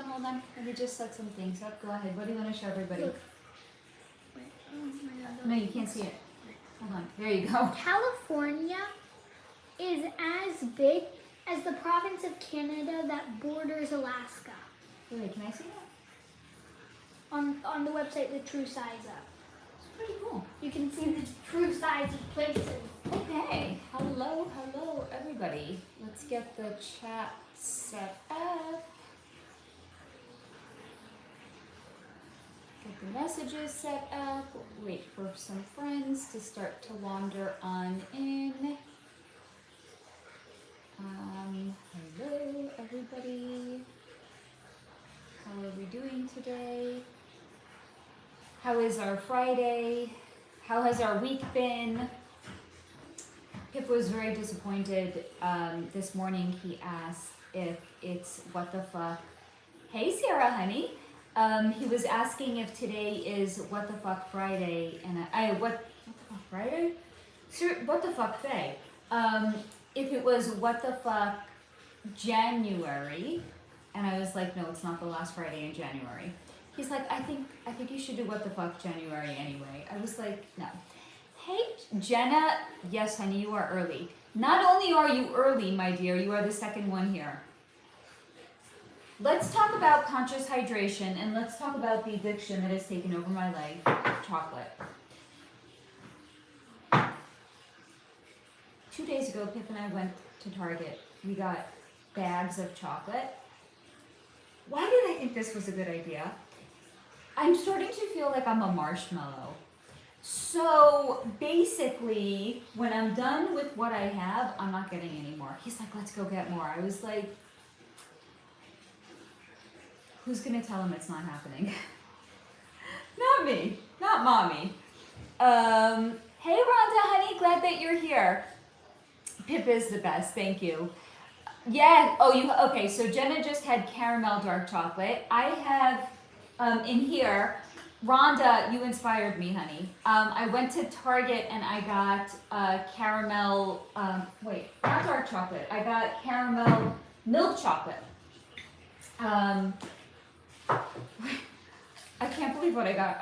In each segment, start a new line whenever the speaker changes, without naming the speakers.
hold on. Let me just set some things up. Go ahead. What do you want to show everybody?
Look. Wait, oh my God.
No, you can't see it. Hold on. There you go.
California is as big as the province of Canada that borders Alaska.
Wait, can I see that?
On the website, the true size up.
It's pretty cool.
You can see the true size of places.
Okay. Hello, hello, everybody. Let's get the chat set up. Get the messages set up. Wait for some friends to start to wander on in. Hello, everybody. How are we doing today? How is our Friday? How has our week been? Pip was very disappointed this morning. He asked if it's what the fuck. Hey, Sarah, honey. He was asking if today is what the fuck Friday, and what the fuck Friday? Sir, what the fuck day? If it was what the fuck January, and I was like, no, it's not the last Friday in January. He's like, I think you should do what the fuck January anyway. I was like, no. Hey, Jenna, yes, honey, you are early. Not only are you early, my dear, you are the second one here. Let's talk about conscious hydration, and let's talk about the addiction that has taken over my life, chocolate. 2 days ago, Pip and I went to Target. We got bags of chocolate. Why did I think this was a good idea? I'm starting to feel like I'm a marshmallow. So basically, when I'm done with what I have, I'm not getting any more. He's like, let's go get more. I was like, who's gonna tell him it's not happening? Not me, not mommy. Hey Rhonda, honey, glad that you're here. Pip is the best, thank you. Yeah, okay, so Jenna just had caramel dark chocolate. I have, in here, Rhonda, you inspired me, honey. I went to Target and I got caramel, wait, not dark chocolate. I got caramel milk chocolate. I can't believe what I got.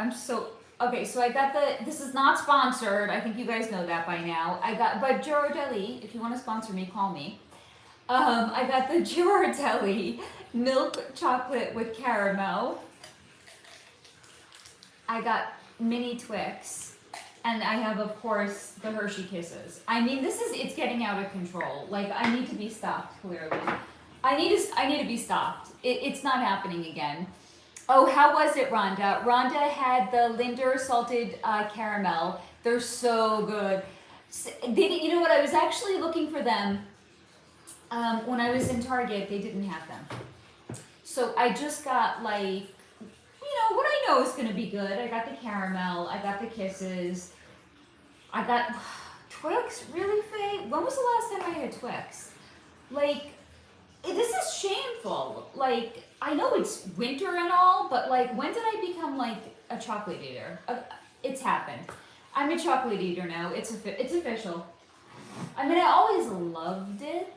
Okay, so I got this is not sponsored. I think you guys know that by now. But Ghirardelli, if you want to sponsor me, call me. I got the Ghirardelli milk chocolate with caramel. I got mini Twix, and I have, of course, the Hershey Kisses. I mean, it's getting out of control. Like, I need to be stopped, clearly. I need to be stopped. It's not happening again. Oh, how was it, Rhonda? Rhonda had the Linder salted caramel. They're so good. You know what? I was actually looking for them when I was in Target. They didn't have them. So I just got, like, what I know is going to be good. I got the caramel. I got the Kisses. I got Twix. Really, Faye? When was the last time I had Twix? Like, this is shameful. Like, I know it's winter and all, but like, when did I become like a chocolate eater? It's happened. I'm a chocolate eater now. It's official. I mean, I always loved it,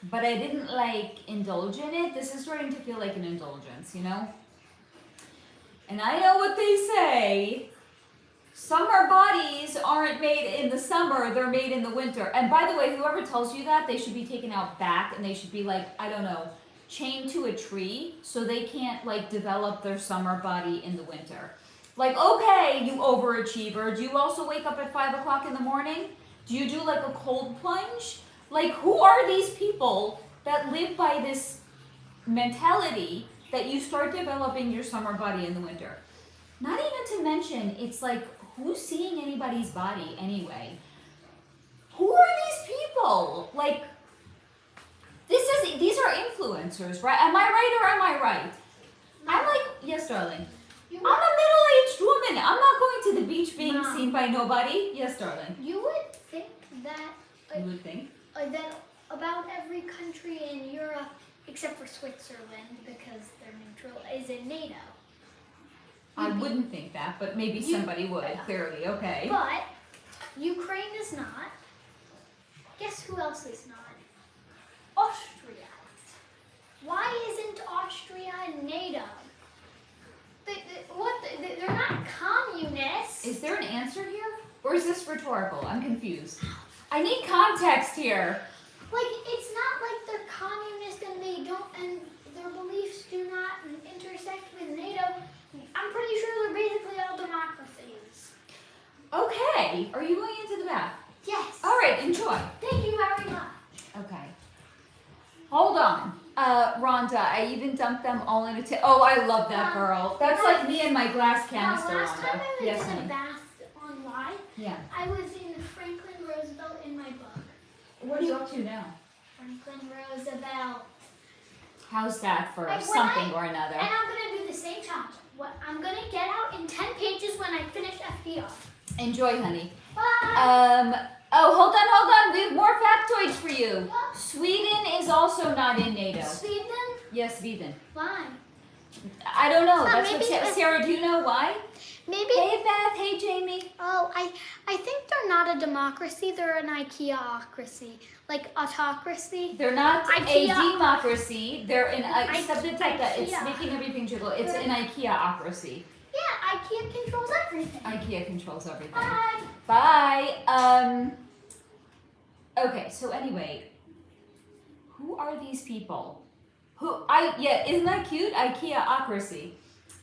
but I didn't like indulge in it. This is starting to feel like an indulgence, you know? And I know what they say. Summer bodies aren't made in the summer, they're made in the winter. And by the way, whoever tells you that, they should be taken out back and they should be like, I don't know, chained to a tree so they can't like develop their summer body in the winter. Like, okay, you overachiever, do you also wake up at 5 o'clock in the morning? Do you do like a cold plunge? Like, who are these people that live by this mentality that you start developing your summer body in the winter? Not even to mention, it's like, who's seeing anybody's body anyway? Who are these people? Like, these are influencers, right? Am I right or am I right? No. I'm like, yes, darling. I'm a middle-aged woman. I'm not going to the beach being seen by nobody. Yes, darling.
You would think that...
You would think?
That about every country in Europe, except for Switzerland, because they're neutral, is in NATO.
I wouldn't think that, but maybe somebody would, clearly, okay.
But Ukraine is not. Guess who else is not? Austria. Why isn't Austria Austria and NATO. They're not communists.
Is there an answer here? Or is this rhetorical? I'm confused. I need context here.
Like, it's not like they're communist and they don't, and their beliefs do not intersect with NATO. I'm pretty sure they're basically all democracies.
Okay. Are you going into the bath?
Yes.
All right, enjoy.
Thank you very much.
Okay. Hold on. Rhonda, I even dumped them all in a oh, I love that girl. That's like me and my glass canister,
Last
Rhonda.
time I was
Yes,
in a
honey.
bath online,
Yeah.
I was in Franklin Roosevelt in my book.
What are you up to now?
Franklin Roosevelt.
How's that for
Like, when
something or another?
And I'm going to do the same challenge. What I'm going to get out in 10 pages when I finish FDR.
Enjoy, honey.
Bye.
Oh, hold on. We have more factoids for you. Sweden is also not in NATO.
Sweden?
Yes, Sweden.
Why?
I don't know. That's what
maybe
Sarah, do you know why?
Maybe.
Hey, Beth. Hey, Jamie.
Oh, I think they're not a democracy. They're an IKEA-ocracy. Like autocracy.
They're not
IKEA.
a democracy. They're an something like that. It's
IKEA.
making everything jiggle. It's an IKEA-ocracy.
Yeah, IKEA controls everything.
IKEA controls everything.
Bye.
Bye. Okay, so anyway, who are these people? Isn't that cute? IKEA-ocracy.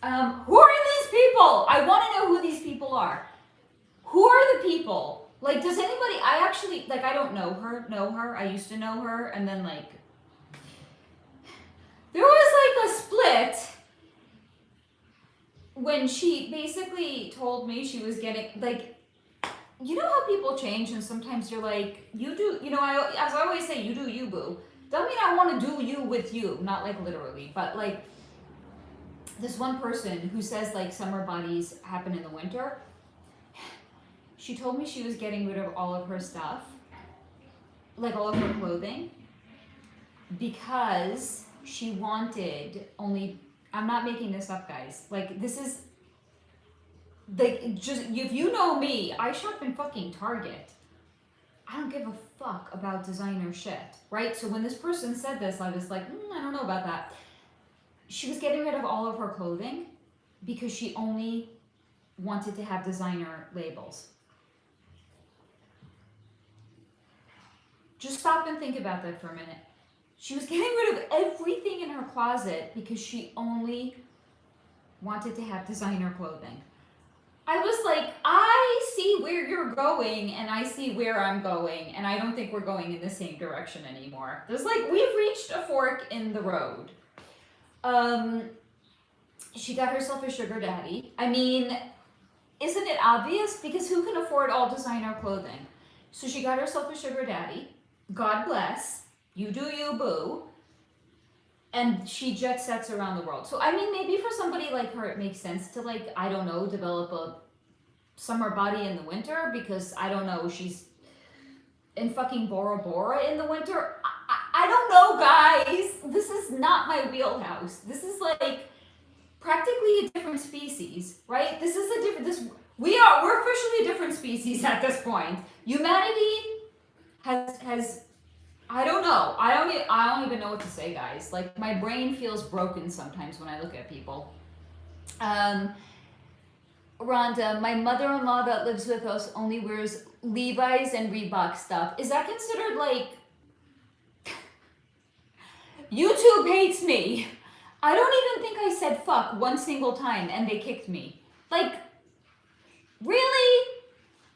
Who are these people? I want to know who these people are. Who are the people? Like, does anybody, I don't know her. I used to know her, and then, like, there was, like, a split when she basically told me she was getting, like, you know how people change, and sometimes you're like, you do, as I always say, you do you, boo. Doesn't mean I want to do you with you, not, like, literally, but, like, this one person who says, like, summer bodies happen in the winter, she told me she was getting rid of all of her stuff, like all of her clothing, because she wanted only, I'm not making this up, guys, like, this is, like, just, if you know me, I shop in fucking Target. I don't give a fuck about designer shit, right? So when this person said this, I was like, I don't know about that. She was getting rid of all of her clothing because she only wanted to have designer labels. Just stop and think about that for a minute. She was getting rid of everything in her closet because she only wanted to have designer clothing. I was like, I see where you're going and I see where I'm going, and I don't think we're going in the same direction anymore. There's like, we've reached a fork in the road. She got herself a sugar daddy. I mean, isn't it obvious? Because who can afford all designer clothing? So she got herself a sugar daddy. God bless. You do you, boo. And she jet sets around the world. So, I mean, maybe for somebody like her, it makes sense to, like, I don't know, develop a summer body in the winter, because, I don't know, she's in fucking Bora Bora in the winter. I don't know, guys. This is not my wheelhouse. This is, like, practically a different species, right? This is a different, we're officially a different species at this point. Humanity has I don't know. I don't even know what to say, guys. Like, my brain feels broken sometimes when I look at people. Rhonda, my mother-in-law that lives with us only wears Levi's and Reebok stuff. Is that considered, like... YouTube hates me. I don't even think I said fuck one single time and they kicked me. Like, really?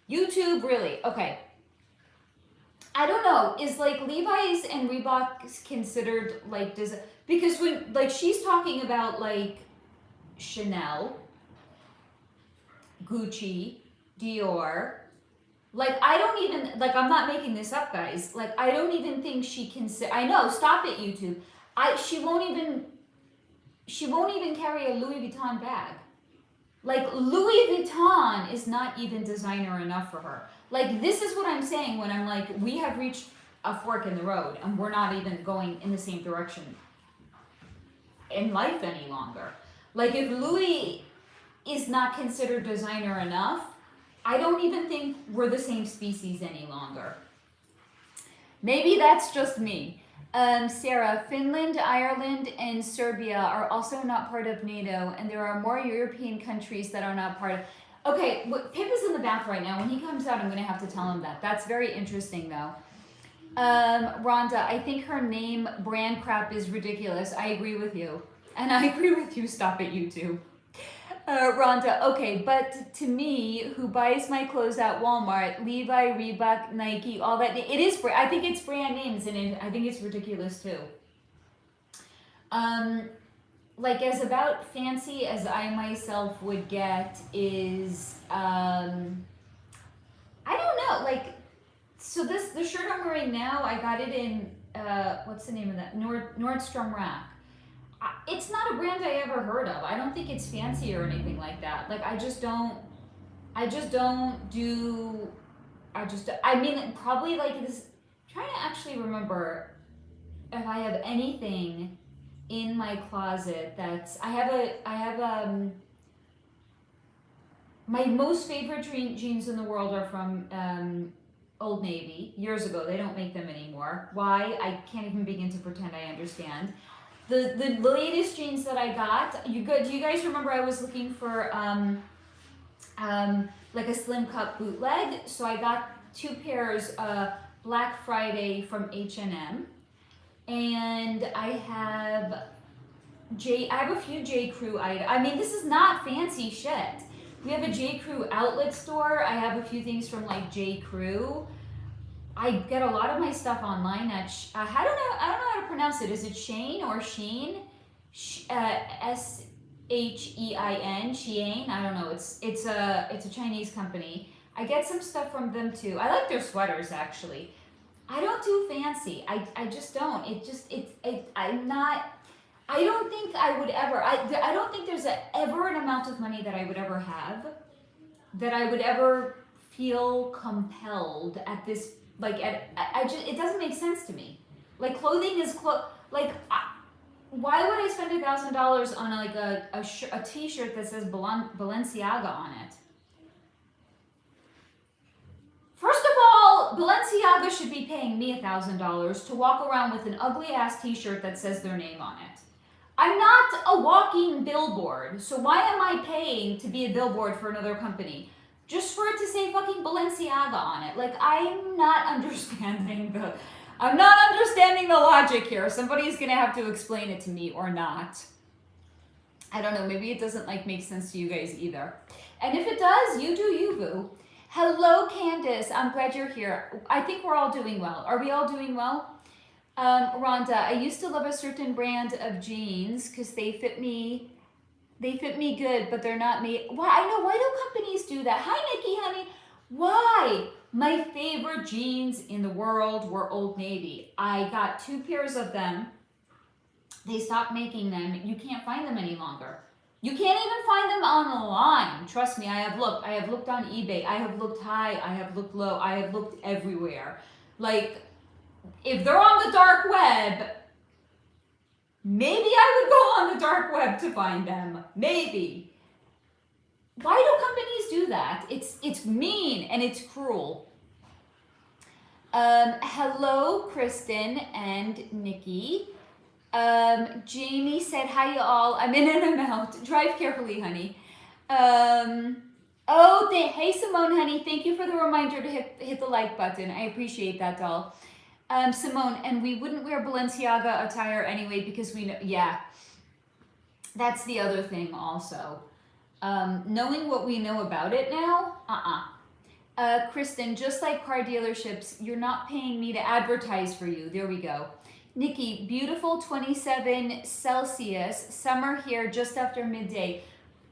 YouTube, really? Okay. I don't know, is like Levi's and Reebok considered like, because when, like, she's talking about like Chanel, Gucci, Dior, like, I don't even, like, I'm not making this up, guys, like, I don't even think she can say, I know, stop it, YouTube, she won't even carry a Louis Vuitton bag. Like, Louis Vuitton is not even designer enough for her. Like, this is what I'm saying when I'm like, we have reached a fork in the road and we're not even going in the same direction in life any longer. Like, if Louis is not considered designer enough, I don't even think we're the same species any longer. Maybe that's just me. Sarah, Finland, Ireland, and Serbia are also not part of NATO, and there are more European countries that are not part of. Okay, Pip is in the bath right now. When he comes out, I'm gonna have to tell him that. That's very interesting, though. Rhonda, I think her name brand crap is ridiculous. I agree with you, and I agree with you. Stop it, you two. Rhonda, okay, but to me, who buys my clothes at Walmart, Levi, Reebok, Nike, all that, it is, I think it's brand names, and I think it's ridiculous too. Like, as about fancy as I myself would get is, I don't know, like, so the shirt I'm wearing now, I got it in, what's the name of that? Nordstrom Rack. It's not a brand I ever heard of. I don't think it's fancy or anything like that. Like, I mean, probably like this, I'm trying to actually remember if I have anything in my closet that's, my most favorite jeans in the world are from Old Navy, years ago. They don't make them anymore. Why? I can't even begin to pretend I understand. The latest jeans that I got, do you guys remember I was looking for like a slim cut bootleg? So I got 2 pairs Black Friday from H&M, and I have a few J. Crew items. I mean, this is not fancy shit. We have a J. Crew outlet store. I have a few things from like J. Crew. I get a lot of my stuff online at, I don't know how to pronounce it. Is it Shane or Sheen? Shein, Shein. I don't know. It's a Chinese company. I get some stuff from them too. I like their sweaters actually. I don't do fancy. I just don't. I don't think I would ever. I don't think there's ever an amount of money that I would ever have that I would ever feel compelled at this. Like, it doesn't make sense to me. Like, clothing is why would I spend $1,000 on a t-shirt that says Balenciaga on it? First of all, Balenciaga should be paying me $1,000 to walk around with an ugly ass t-shirt that says their name on it. I'm not a walking billboard, so why am I paying to be a billboard for another company? Just for it to say fucking Balenciaga on it. Like, I'm not understanding the logic here. Somebody's gonna have to explain it to me or not. I don't know, maybe it doesn't like make sense to you guys either. And if it does, you do you, boo. Hello, Candace, I'm glad you're here. I think we're all doing well. Are we all doing well? Rhonda, I used to love a certain brand of jeans because they fit me good, but they're not made. Why? I know. Why do companies do that? Hi, Nikki, honey. Why? My favorite jeans in the world were Old Navy. I got 2 pairs of them. They stopped making them. You can't find them any longer. You can't even find them online. Trust me, I have looked. I have looked on eBay. I have looked high. I have looked low. I have looked everywhere. Like, if they're on the dark web, maybe I would go on the dark web to find them. Maybe. Why do companies do that? It's mean and it's cruel. Hello, Kristen and Nikki. Jamie said, hi, y'all. I'm in and I'm out. Drive carefully, honey. Hey, Simone, honey. Thank you for the reminder to hit the like button. I appreciate that, doll. Simone, and we wouldn't wear Balenciaga attire anyway because we know, yeah. That's the other thing also. Knowing what we know about it now, Kristen, just like car dealerships, you're not paying me to advertise for you. There we go. Nikki, beautiful 27 Celsius, summer here just after midday.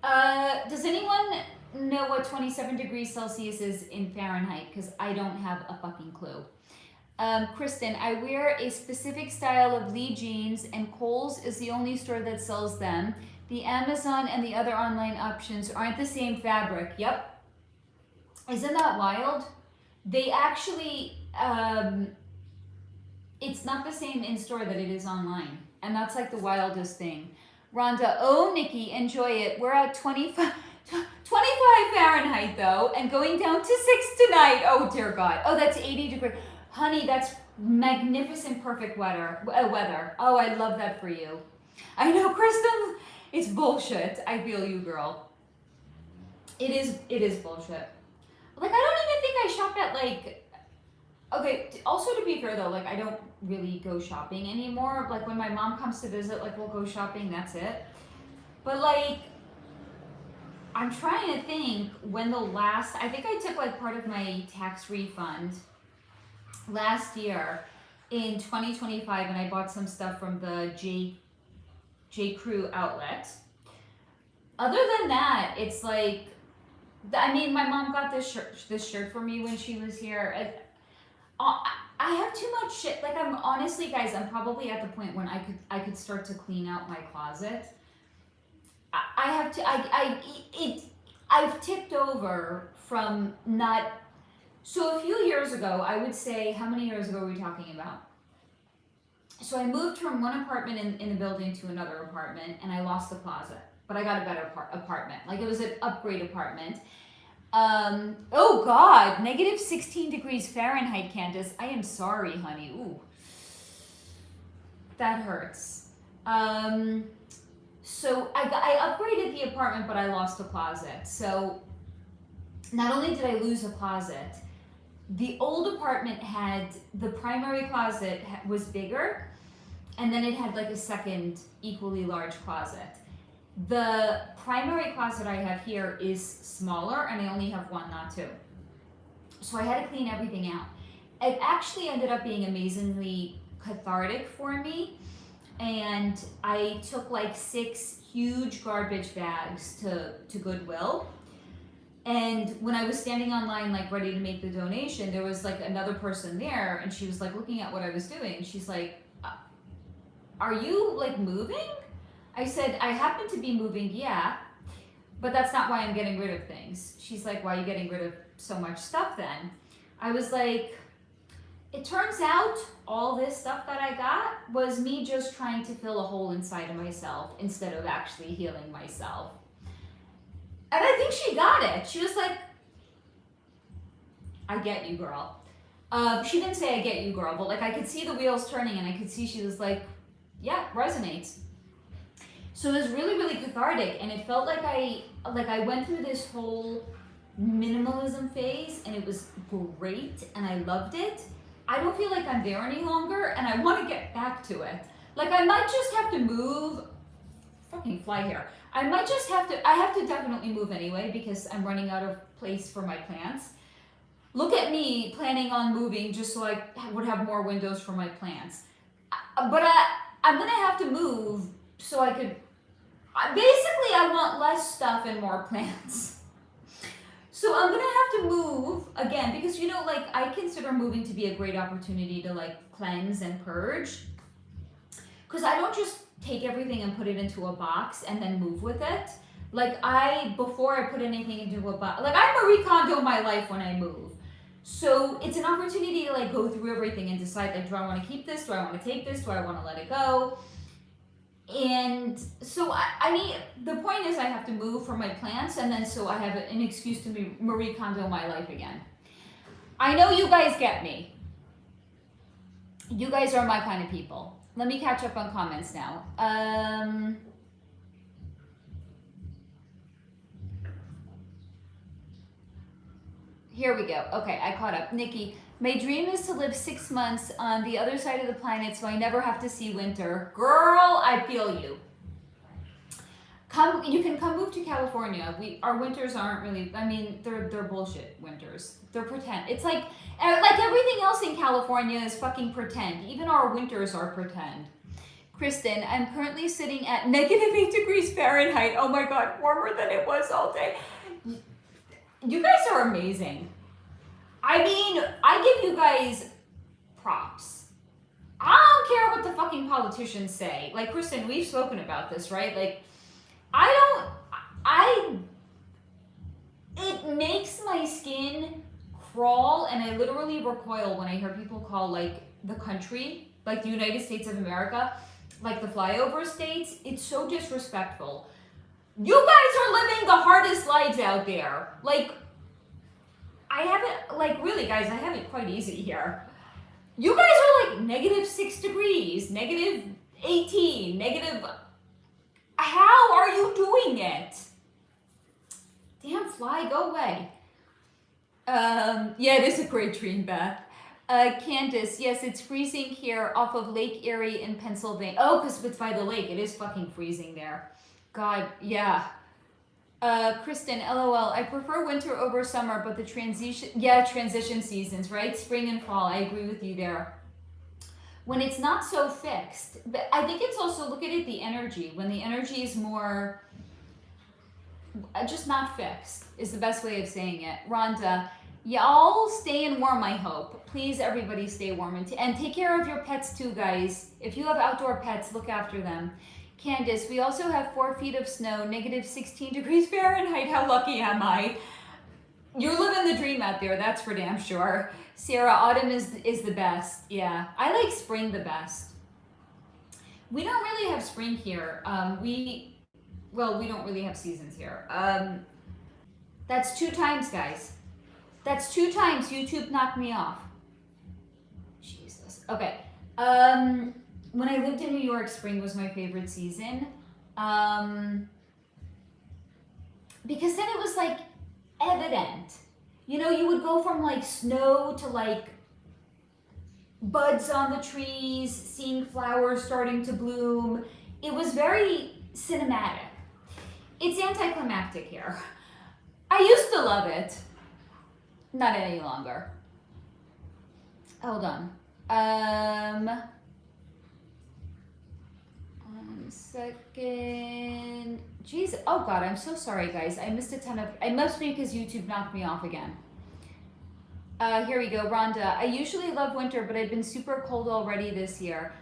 Does anyone know what 27 degrees Celsius is in Fahrenheit? Because I don't have a fucking clue. Kristen, I wear a specific style of Lee jeans and Kohl's is the only store that sells them. The Amazon and the other online options aren't the same fabric. Yep. Isn't that wild? They actually, it's not the same in store that it is online. And that's like the wildest thing. Rhonda, oh, Nikki, enjoy it. We're at 25 Fahrenheit though, and going down to 6 tonight. Oh dear God. Oh, that's 80 degrees. Honey, that's magnificent, perfect weather. Oh, I love that for you. I know, Kristen, it's bullshit. I feel you, girl. It is bullshit. Like, I don't even think I shop at, like, okay, also to be fair though, like, I don't really go shopping anymore. Like, when my mom comes to visit, like, we'll go shopping, that's it. But, like, I'm trying to think when I think I took, like, part of my tax refund last year in 2025, and I bought some stuff from the J. Crew outlet. Other than that, it's like, I mean, my mom got this shirt for me when she was here. I have too much shit. Like, I'm honestly, guys, I'm probably at the point when I could start to clean out my closet. I've tipped over from not. So a few years ago, I would say, how many years ago are we talking about? So I moved from one apartment in the building to another apartment, and I lost the closet, but I got a better apartment. Like, it was an upgrade apartment. Oh God, negative 16 degrees Fahrenheit, Candace. I am sorry, honey. Ooh, that hurts. So I upgraded the apartment, but I lost the closet. So not only did I lose a closet, the old apartment had, the primary closet was bigger, and then it had like a second equally large closet. The primary closet I have here is smaller, and I only have one, not two. So I had to clean everything out. It actually ended up being amazingly cathartic for me, and I took like 6 huge garbage bags to Goodwill. And when I was standing online, like ready to make the donation, there was like another person there, and she was like looking at what I was doing. She's like, are you like moving? I said, I happen to be moving, yeah, but that's not why I'm getting rid of things. She's like, why are you getting rid of so much stuff then? I was like, it turns out all this stuff that I got was me just trying to fill a hole inside of myself instead of actually healing myself. And I think she got it. She was like, I get you, girl. She didn't say I get you, girl, but like I could see the wheels turning, and I could see she was like, yeah, resonates. So it was really, really cathartic, and it felt like I went through this whole minimalism phase, and it was great, and I loved it. I don't feel like I'm there any longer, and I want to get back to it. Like, I might just have to move, fucking fly here. I have to definitely move anyway, because I'm running out of place for my plants. Look at me planning on moving just so I would have more windows for my plants. But I'm gonna have to move so I could, basically I want less stuff and more plants. So I'm gonna have to move again, because you know, like, I consider moving to be a great opportunity to like cleanse and purge. Because I don't just take everything and put it into a box and then move with it. Like, before I put anything into a box, like, I Marie Kondo my life when I move. So it's an opportunity to like go through everything and decide, like, do I want to keep this? Do I want to take this? Do I want to let it go? And so I need, the point is I have to move for my plants, and then so I have an excuse to Marie Kondo my life again. I know you guys get me. You guys are my kind of people. Let me catch up on comments now. Here we go. Okay, I caught up. Nikki, my dream is to live 6 months on the other side of the planet so I never have to see winter. Girl, I feel you. You can come move to California. Our winters aren't really, I mean, they're bullshit winters. They're pretend. It's like everything else in California is fucking pretend. Even our winters are pretend. Kristen, I'm currently sitting at negative 8 degrees Fahrenheit. Oh my God, warmer than it was all day. You guys are amazing. I mean, I give you guys props. I don't care what the fucking politicians say. Like, Kristen, we've spoken about this, right? Like, it makes my skin crawl, and I literally recoil when I hear people call, like, the country, like the United States of America, like the flyover states. It's so disrespectful. You guys are living the hardest lives out there. Like, I have it, like, really, guys, I have it quite easy here. You guys are like -6 degrees, -18, negative. How are you doing it? Damn fly, go away. Yeah, it is a great dream, Beth. Candace, yes, it's freezing here off of Lake Erie in Pennsylvania. Oh, because it's by the lake. It is fucking freezing there. God, yeah. Kristen, LOL, I prefer winter over summer, but the transition seasons, right? Spring and fall, I agree with you there. When it's not so fixed, but I think it's also, look at it, the energy. When the energy is more, just not fixed, is the best way of saying it. Rhonda, y'all stay in warm, I hope. Please, everybody stay warm. And take care of your pets too, guys. If you have outdoor pets, look after them. Candace, we also have 4 feet of snow, -16 degrees Fahrenheit. How lucky am I? You're living the dream out there, that's for damn sure. Sarah, autumn is the best. Yeah, I like spring the best. We don't really have spring here. We don't really have seasons here. That's 2 times, guys. That's 2 times YouTube knocked me off. Jesus. Okay. When I lived in New York, spring was my favorite season. Because then it was like evident. You know, you would go from like snow to like buds on the trees, seeing flowers starting to bloom. It was very cinematic. It's anticlimactic here. I used to love it. Not any longer. Hold on. 1 second. Jeez. Oh God, I'm so sorry, guys. I missed a ton of. It must be because YouTube knocked me off again. Here we go, Rhonda. I usually love winter, but I've been super cold already this year.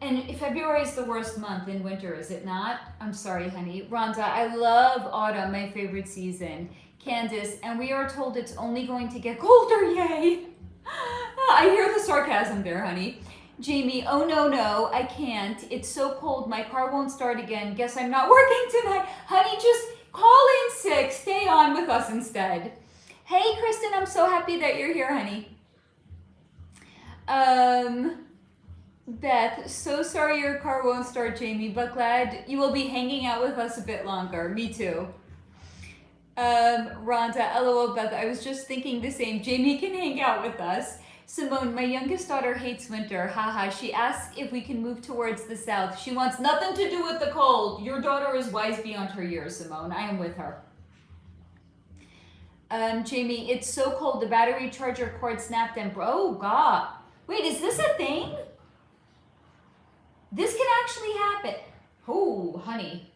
And February is the worst month in winter, is it not? I'm sorry, honey. Rhonda, I love autumn, my favorite season. Candace, and we are told it's only going to get colder, yay! I hear the sarcasm there, honey. Jamie, oh no, I can't. It's so cold, my car won't start again. Guess I'm not working tonight. Honey, just call in sick. Stay on with us instead. Hey, Kristen, I'm so happy that you're here, honey. Beth, so sorry your car won't start, Jamie, but glad you will be hanging out with us a bit longer. Me too. Rhonda, LOL, Beth, I was just thinking the same. Jamie can hang out with us. Simone, my youngest daughter hates winter. Haha, she asks if we can move towards the south. She wants nothing to do with the cold. Your daughter is wise beyond her years, Simone. I am with her. Jamie, it's so cold. The battery charger cord snapped and oh God. Wait, is this a thing? This can actually happen. Oh, honey.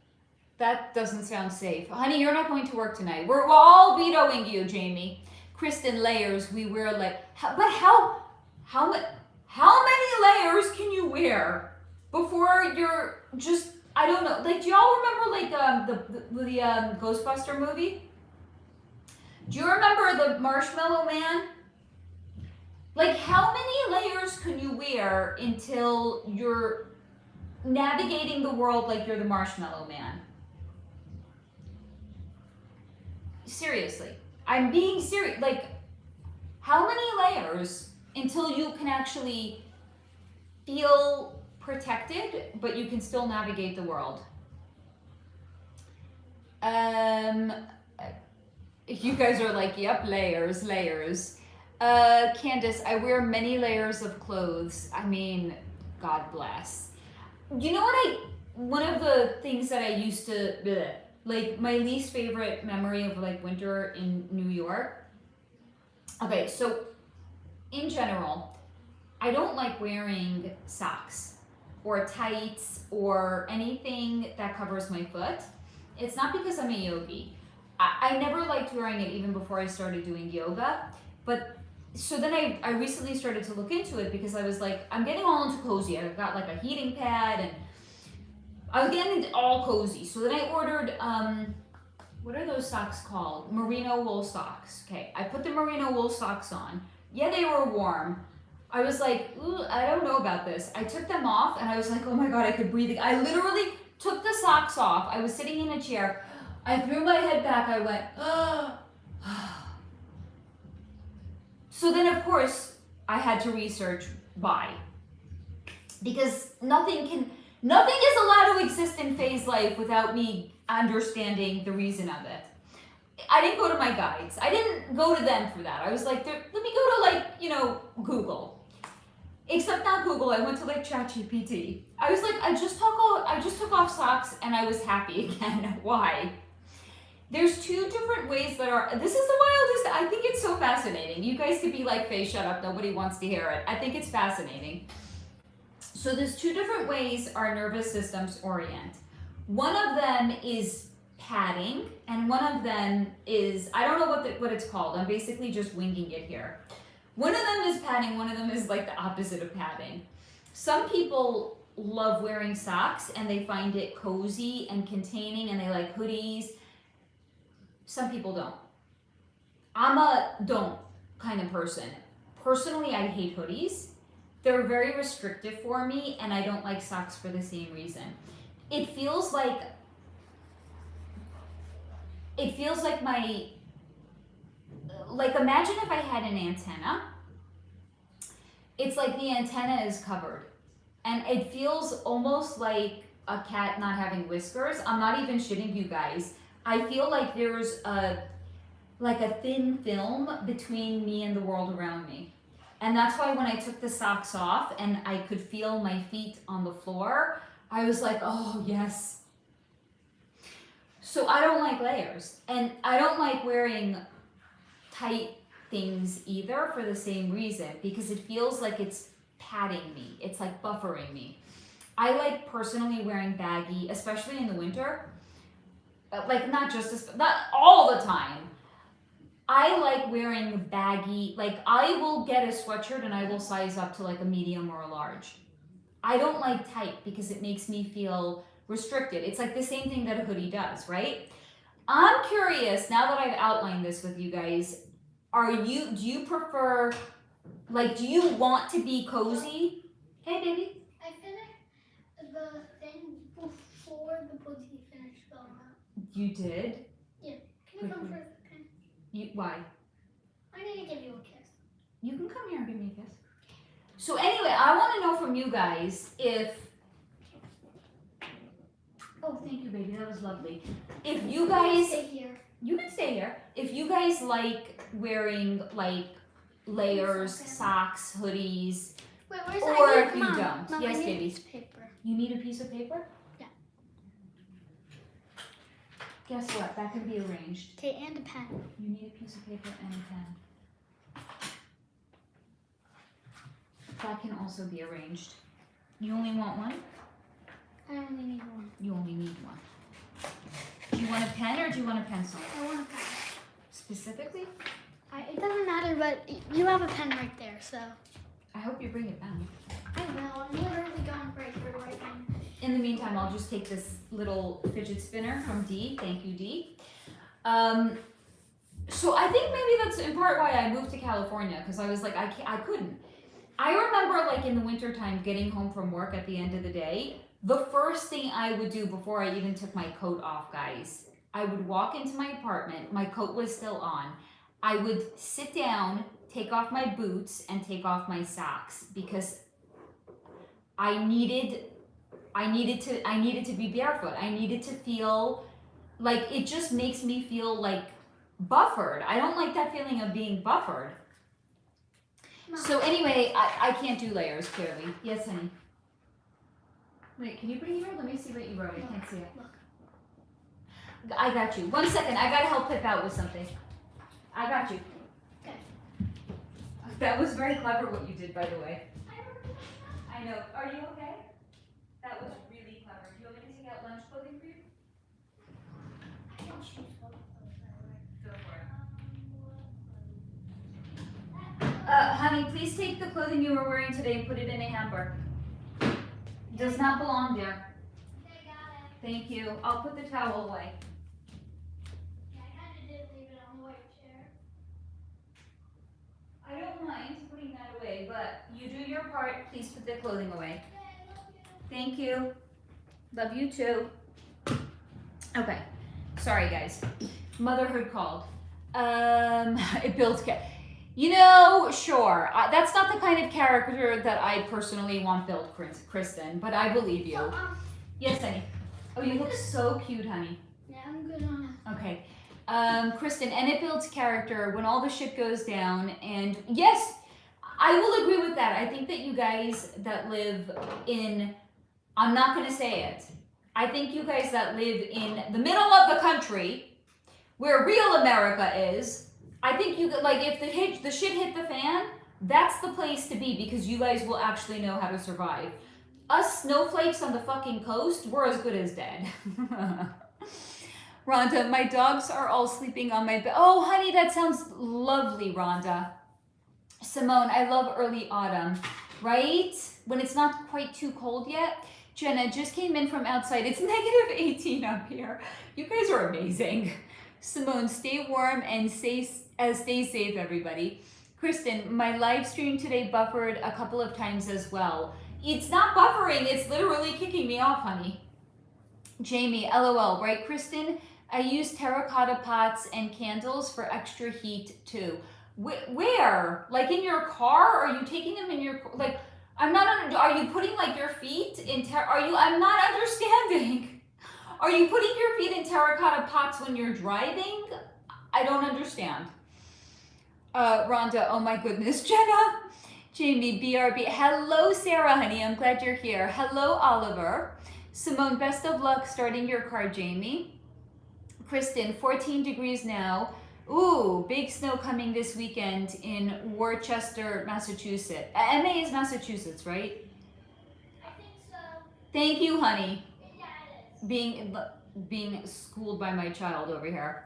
That doesn't sound safe. Honey, you're not going to work tonight. We're all vetoing you, Jamie. Kristen, layers, we wear like, but how many layers can you wear before you're just, I don't know, like, do y'all remember like the Ghostbuster movie? Do you remember the Marshmallow Man? Like, how many layers can you wear until you're navigating the world like you're the Marshmallow Man? Seriously. I'm being serious. Like, how many layers until you can actually feel protected, but you can still navigate the world? You guys are like, yep, layers. Candace, I wear many layers of clothes. I mean, God bless. You know what one of the things that I used to, like, my least favorite memory of like winter in New York. Okay, so in general, I don't like wearing socks or tights or anything that covers my foot. It's not because I'm a yogi. I never liked wearing it even before I started doing yoga. But so then I recently started to look into it because I was like, I'm getting all into cozy. I got like a heating pad and I was getting all cozy. So then I ordered, what are those socks called? Merino wool socks. Okay, I put the merino wool socks on. Yeah, they were warm. I was like, ooh, I don't know about this. I took them off and I was like, oh my God, I could breathe. I literally took the socks off. I was sitting in a chair. I threw my head back. I went, oh. So then of course, I had to research why. Because nothing is allowed to exist in phase life without me understanding the reason of it. I didn't go to my guides. I didn't go to them for that. I was like, let me go to like, you know, Google. Except not Google, I went to like ChatGPT. I was like, I just took off socks and I was happy again. Why? There's two different ways that are, this is the wildest, I think it's so fascinating. You guys could be like, Faye, shut up, nobody wants to hear it. I think it's fascinating. So there's two different ways our nervous systems orient. One of them is padding, and one of them is, I don't know what it's called. I'm basically just winging it here. One of them is padding, one of them is like the opposite of padding. Some people love wearing socks and they find it cozy and containing and they like hoodies. Some people don't. I'm a don't kind of person. Personally, I hate hoodies. They're very restrictive for me and I don't like socks for the same reason. It feels like my, like imagine if I had an antenna. It's like the antenna is covered and it feels almost like a cat not having whiskers. I'm not even shitting you guys. I feel like there's a thin film between me and the world around me. And that's why when I took the socks off and I could feel my feet on the floor, I was like, oh yes. So I don't like layers and I don't like wearing tight things either for the same reason, because it feels like it's padding me. It's like buffering me. I like personally wearing baggy, especially in the winter. Like not all the time. I like wearing baggy, like I will get a sweatshirt and I will size up to like a medium or a large. I don't like tight because it makes me feel restricted. It's like the same thing that a hoodie does, right? I'm curious, now that I've outlined this with you guys, do you prefer, like, do you want to be cozy? Hey, baby.
I finished the thing before the pussy finished going out.
You did?
Yeah. Can you come for a second?
Why?
I need to give you a kiss.
You can come here and give me a kiss. So anyway, I want to know from you guys if, oh, thank you, baby. That was lovely. If you guys,
stay here.
You can stay here. If you guys like wearing like layers, socks, hoodies,
wait, where's
or
I need,
if you
Mom,
don't,
Mom,
yes,
I need
baby.
a piece of paper.
You need a piece of paper?
Yeah.
Guess what? That can be arranged.
Okay, and a pen.
You need a piece of paper and a pen. That can also be arranged. You only want one?
I only need one.
You only need one. Do you want a pen or do you want a pencil?
I want a pen.
Specifically?
It doesn't matter, but you have a pen right there, so.
I hope you bring it back.
I will. I'm literally going right for it right now.
In the meantime, I'll just take this little fidget spinner from Dee. Thank you, Dee. So I think maybe that's in part why I moved to California, because I was like, I couldn't. I remember like in the wintertime getting home from work at the end of the day, the first thing I would do before I even took my coat off, guys, I would walk into my apartment, my coat was still on, I would sit down, take off my boots, and take off my socks, because I needed to be barefoot. I needed to feel like, it just makes me feel like buffered. I don't like that feeling of being buffered.
Mom.
So anyway, I can't do layers, clearly. Yes, honey. Wait, can you bring it here? Let me see what you wrote. I can't see it.
Look.
I got you. 1 second. I gotta help Pip out with something. I got you.
Okay.
That was very clever what you did, by the way. I know. Are you okay? That was really clever. Do you want me to take out lunch clothing for you?
I can choose what clothes I wear.
Go for it. Honey, please take the clothing you were wearing today and put it in a hamper. Does not belong there.
Okay, got it.
Thank you. I'll put the towel away.
Yeah, I kind of did leave it on the white chair.
I don't mind putting that away, but you do your part. Please put the clothing away.
Okay, I love you.
Thank you. Love you too. Okay. Sorry, guys. Motherhood called. It builds You know, sure. That's not the kind of character that I personally want built, Kristen, but I believe you.
So,
Yes, honey. Oh, you look so cute, honey.
yeah, I'm gonna.
Okay. Kristen, and it builds character when all the shit goes down. And yes, I will agree with that. I think that you guys that live in, I'm not going to say it. I think you guys that live in the middle of the country, where real America is, I think you like if the shit hit the fan, that's the place to be because you guys will actually know how to survive. Us snowflakes on the fucking coast, we're as good as dead. Rhonda, my dogs are all sleeping on my bed. Oh, honey, that sounds lovely, Rhonda. Simone, I love early autumn, right? When it's not quite too cold yet. Jenna just came in from outside. It's negative 18 up here. You guys are amazing. Simone, stay warm and stay safe, everybody. Kristen, my live stream today buffered a couple of times as well. It's not buffering, it's literally kicking me off, honey. Jamie, LOL, right, Kristen? I use terracotta pots and candles for extra heat too. Where? Like in your car? Are you taking them in your, like, I'm not, are you putting like your feet in, I'm not understanding. Are you putting your feet in terracotta pots when you're driving? I don't understand. Rhonda, oh my goodness. Jenna, Jamie, BRB. Hello, Sarah, honey. I'm glad you're here. Hello, Oliver. Simone, best of luck starting your car, Jamie. Kristen, 14 degrees now. Ooh, big snow coming this weekend in Worcester, Massachusetts. MA is Massachusetts, right?
I think so.
Thank you, honey.
Yeah, it is.
Being schooled by my child over here.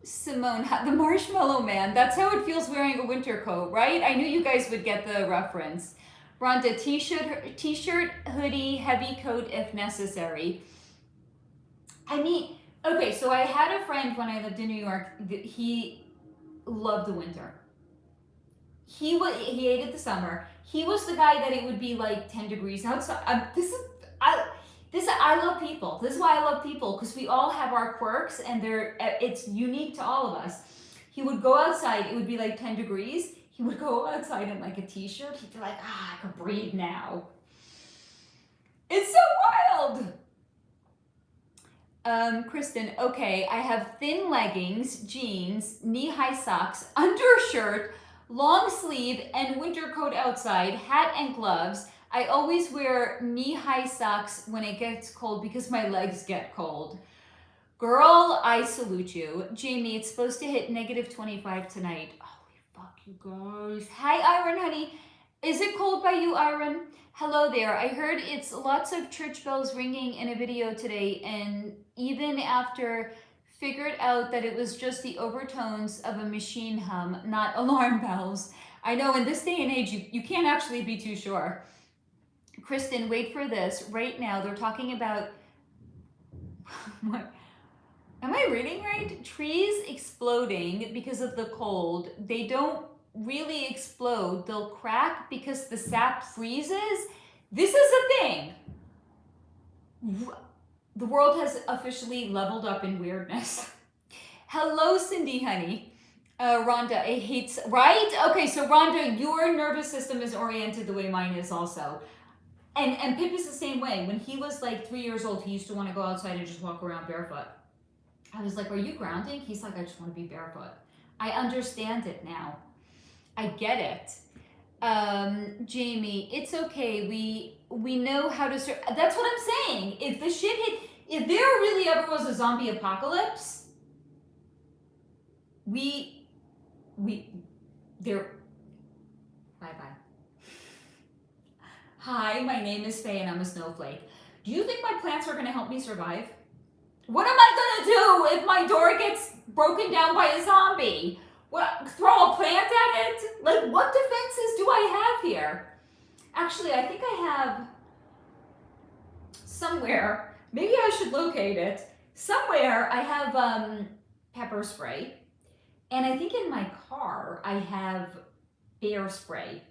Simone, the Marshmallow Man. That's how it feels wearing a winter coat, right? I knew you guys would get the reference. Rhonda, t-shirt, hoodie, heavy coat if necessary. I mean, okay, so I had a friend when I lived in New York. He loved the winter. He hated the summer. He was the guy that it would be like 10 degrees outside. I love people. This is why I love people, because we all have our quirks and it's unique to all of us. He would go outside, it would be like 10 degrees. He would go outside in like a t-shirt. He'd be like, I can breathe now. It's so wild. Kristen, okay, I have thin leggings, jeans, knee-high socks, undershirt, long sleeve, and winter coat outside, hat and gloves. I always wear knee-high socks when it gets cold because my legs get cold. Girl, I salute you. Jamie, it's supposed to hit negative 25 tonight. Holy fuck, you guys. Hi, Iron, honey. Is it cold by you, Iron? Hello there. I heard it's lots of church bells ringing in a video today, and even after figured out that it was just the overtones of a machine hum, not alarm bells. I know in this day and age, you can't actually be too sure. Kristen, wait for this. Right now, they're talking about, what? Am I reading right? Trees exploding because of the cold. They don't really explode. They'll crack because the sap freezes. This is a thing. The world has officially leveled up in weirdness. Hello, Cindy, honey. Rhonda, I hate, right? Okay, so Rhonda, your nervous system is oriented the way mine is also. And Pip is the same way. When he was like 3 years old, he used to want to go outside and just walk around barefoot. I was like, are you grounding? He's like, I just want to be barefoot. I understand it now. I get it. Jamie, it's okay. We know how to that's what I'm saying. If the shit hit, if there really ever was a zombie apocalypse, there, bye-bye. Hi, my name is Faye and I'm a snowflake. Do you think my plants are gonna help me survive? What am I gonna do if my door gets broken down by a zombie? What, throw a plant at it? Like, what defenses do I have here? Actually, I think I have somewhere, maybe I should locate it. Somewhere I have pepper spray. And I think in my car I have bear spray.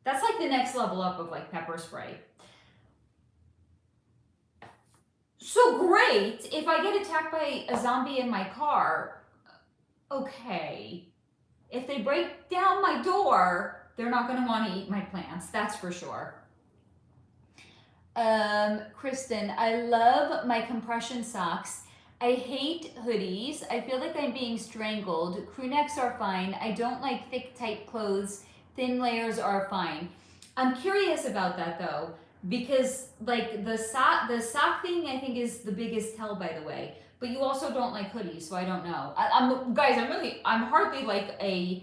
That's like the next level up of like pepper spray. So great, if I get attacked by a zombie in my car, okay. If they break down my door, they're not going to want to eat my plants. That's for sure. Kristen, I love my compression socks. I hate hoodies. I feel like I'm being strangled. Crew necks are fine. I don't like thick, tight clothes. Thin layers are fine. I'm curious about that though, because like the sock thing I think is the biggest tell, by the way. But you also don't like hoodies, so I don't know. I'm hardly like the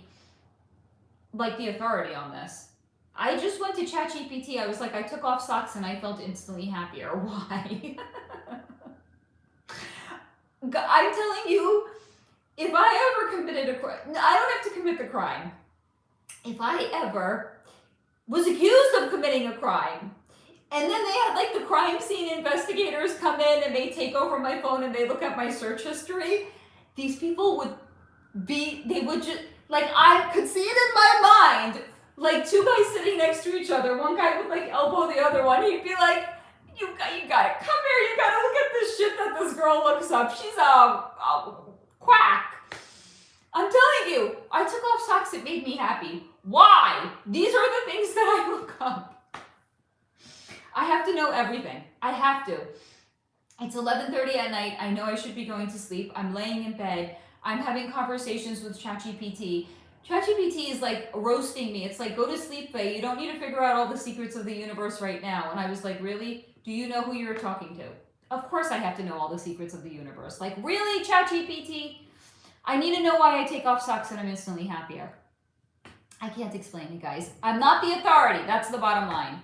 authority on this. I just went to ChatGPT. I was like, I took off socks and I felt instantly happier. Why? I'm telling you, if I ever committed a crime, I don't have to commit the crime. If I ever was accused of committing a crime, and then they had like the crime scene investigators come in and they take over my phone and they look at my search history, these people would just, like, I could see it in my mind, like two guys sitting next to each other, one guy would like elbow the other one, he'd be like, you gotta come here, you gotta look at this shit that this girl looks up, she's a quack. I'm telling you, I took off socks, it made me happy. Why? These are the things that I look up. I have to know everything. I have to. It's 11:30 at night. I know I should be going to sleep. I'm laying in bed. I'm having conversations with ChatGPT. ChatGPT is like roasting me. It's like, go to sleep, Faye. You don't need to figure out all the secrets of the universe right now. And I was like, really? Do you know who you're talking to? Of course I have to know all the secrets of the universe. Like, really, ChatGPT? I need to know why I take off socks and I'm instantly happier. I can't explain it, guys. I'm not the authority. That's the bottom line.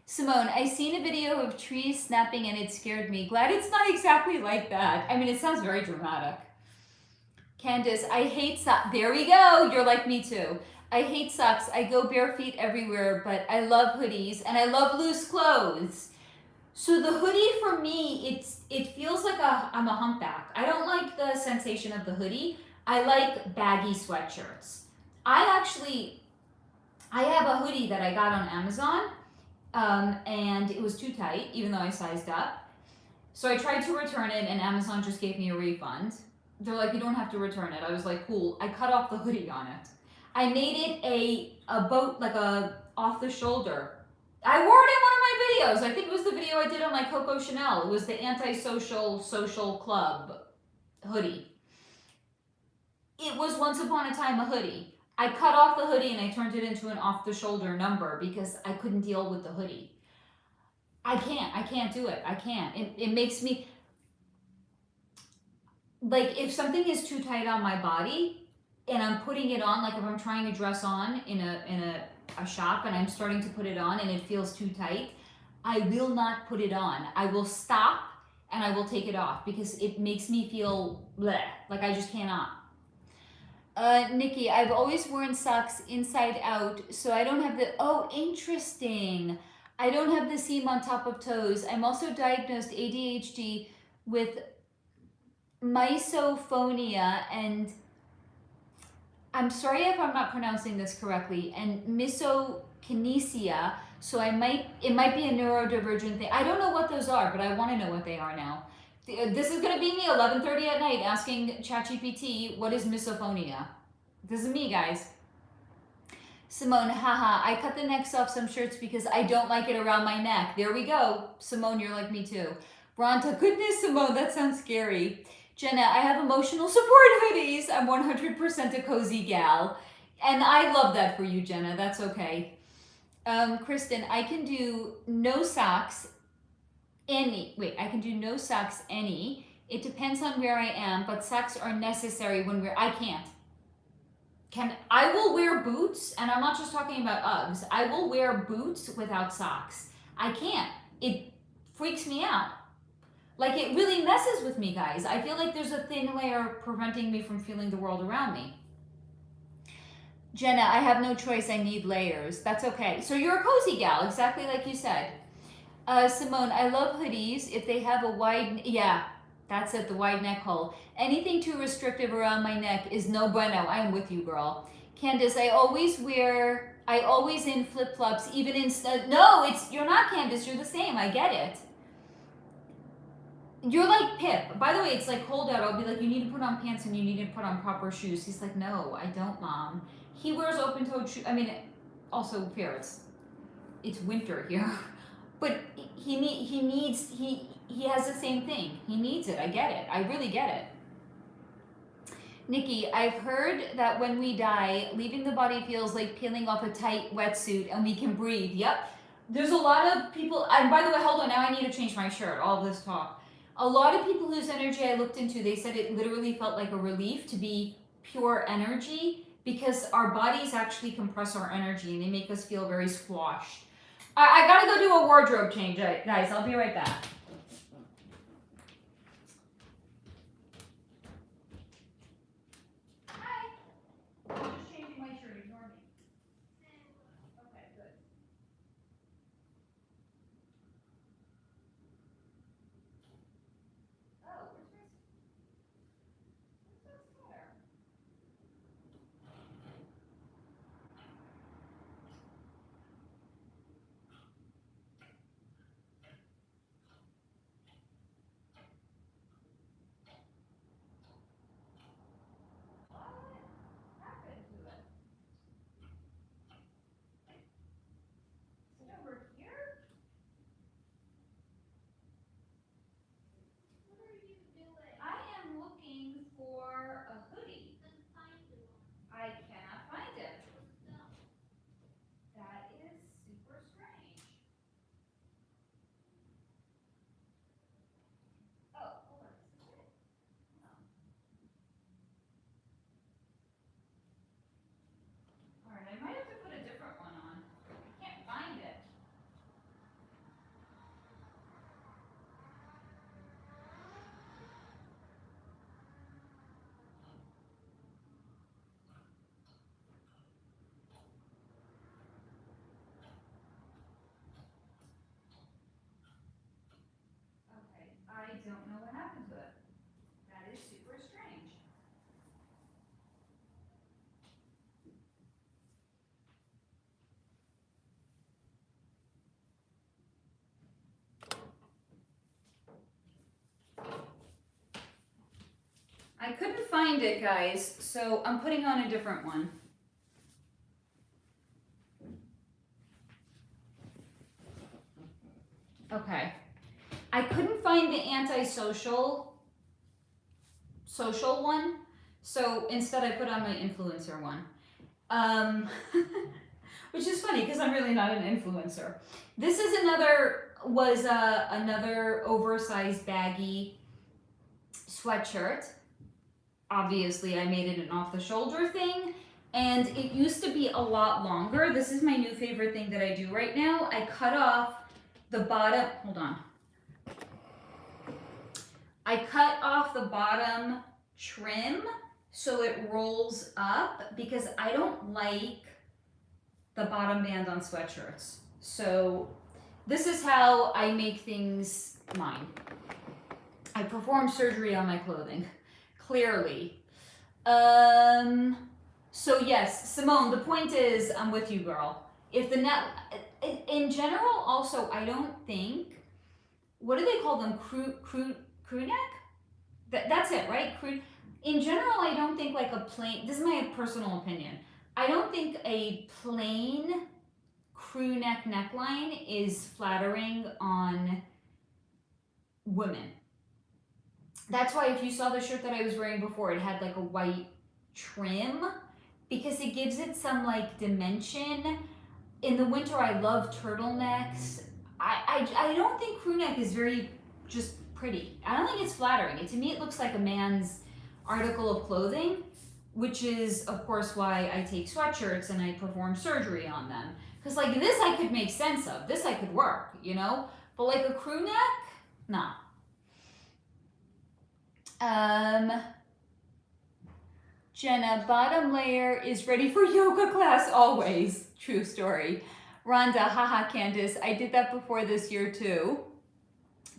Simone, I seen a video of trees snapping and it scared me. Glad it's not exactly like that. I mean, it sounds very dramatic. Candace, I hate socks. There we go. You're like me too. I hate socks. I go bare feet everywhere, but I love hoodies and I love loose clothes. So the hoodie for me, it feels like I'm a humpback. I don't like the sensation of the hoodie. I like baggy sweatshirts. I have a hoodie that I got on Amazon, and it was too tight, even though I sized up. So I tried to return it, and Amazon just gave me a refund. They're like, you don't have to return it. I was like, cool. I cut off the hoodie on it. I made it a boat, like a off the shoulder. I wore it in one of my videos. I think it was the video I did on my Coco Chanel. It was the antisocial social club hoodie. It was once upon a time a hoodie. I cut off the hoodie and I turned it into an off-the-shoulder number because I couldn't deal with the hoodie. I can't do it. I can't. It makes me, like, if something is too tight on my body and I'm putting it on, like if I'm trying to dress on in a shop and I'm starting to put it on and it feels too tight, I will not put it on. I will stop and I will take it off because it makes me feel bleh, like I just cannot. Nikki, I've always worn socks inside out, so I don't have the, oh, interesting. I don't have the seam on top of toes. I'm also diagnosed ADHD with misophonia and, I'm sorry if I'm not pronouncing this correctly, and misokinesia, so it might be a neurodivergent thing. I don't know what those are, but I want to know what they are now. This is going to be me 11:30 at night asking ChatGPT, what is misophonia? This is me, guys. Simone, haha, I cut the necks off some shirts because I don't like it around my neck. There we go. Simone, you're like me too. Ronta, goodness, Simone, that sounds scary. Jenna, I have emotional support hoodies. I'm 100% a cozy gal. And I love that for you, Jenna. That's okay. Kristen, I can do no socks. I can do no socks any. It depends on where I am, but socks are necessary when I can't. I will wear boots, and I'm not just talking about Uggs. I will wear boots without socks. I can't. It freaks me out. Like, it really messes with me, guys. I feel like there's a thin layer preventing me from feeling the world around me. Jenna, I have no choice. I need layers. That's okay. So you're a cozy gal, exactly like you said. Simone, I love hoodies if they have a wide, yeah, that's it, the wide neck hole. Anything too restrictive around my neck is no bueno. I'm with you, girl. Candace, I always in flip-flops, even in, no, you're not Candace, you're the same, I get it. You're like Pip. By the way, it's like cold out. I'll be like, you need to put on pants and you need to put on proper shoes. He's like, no, I don't, Mom. He wears open-toed shoes. I mean, also fair. It's winter here, but he has the same thing. He needs it. I get it. I really get it. Nikki, I've heard that when we die, leaving the body feels like peeling off a tight wetsuit and we can breathe. Yep. There's a lot of people, and by the way, hold on, now I need to change my shirt, all this talk. A lot of people whose energy I looked into, they said it literally felt like a relief to be pure energy because our bodies actually compress our energy and they make us feel very squashed. I gotta go do a wardrobe change, guys. I'll be right back. Hi. I'm just changing my shirt. Ignore me. Okay, good. Oh, where's my sweater? What happened to it? Is it over here?
What are you doing?
I am looking for a hoodie. I cannot find it. That is super strange. Oh, hold on. Is this it? No. Alright, I might have to put a different one on. I can't find it. Okay, I don't know what happened to it. That is super strange. I couldn't find it, guys, so I'm putting on a different one. Okay. I couldn't find the antisocial social one, so instead I put on my influencer one. Which is funny because I'm really not an influencer. This is another oversized baggy sweatshirt. Obviously, I made it an off-the-shoulder thing, and it used to be a lot longer. This is my new favorite thing that I do right now. I cut off the bottom, hold on. I cut off the bottom trim so it rolls up because I don't like the bottom band on sweatshirts. So this is how I make things mine. I perform surgery on my clothing. Clearly. So yes, Simone, the point is, I'm with you, girl. If the net, in general, also, I don't think, what do they call them? Crew neck? That's it, right? In general, I don't think like a plain, this is my personal opinion. I don't think a plain crew neck neckline is flattering on women. That's why if you saw the shirt that I was wearing before, it had like a white trim because it gives it some like dimension. In the winter, I love turtlenecks. I don't think crew neck is very just pretty. I don't think it's flattering. To me, it looks like a man's article of clothing, which is of course why I take sweatshirts and I perform surgery on them. Because like this I could make sense of. This I could work, you know? But like a crew neck, nah. Jenna, bottom layer is ready for yoga class always. True story. Rhonda, haha, Candace, I did that before this year too.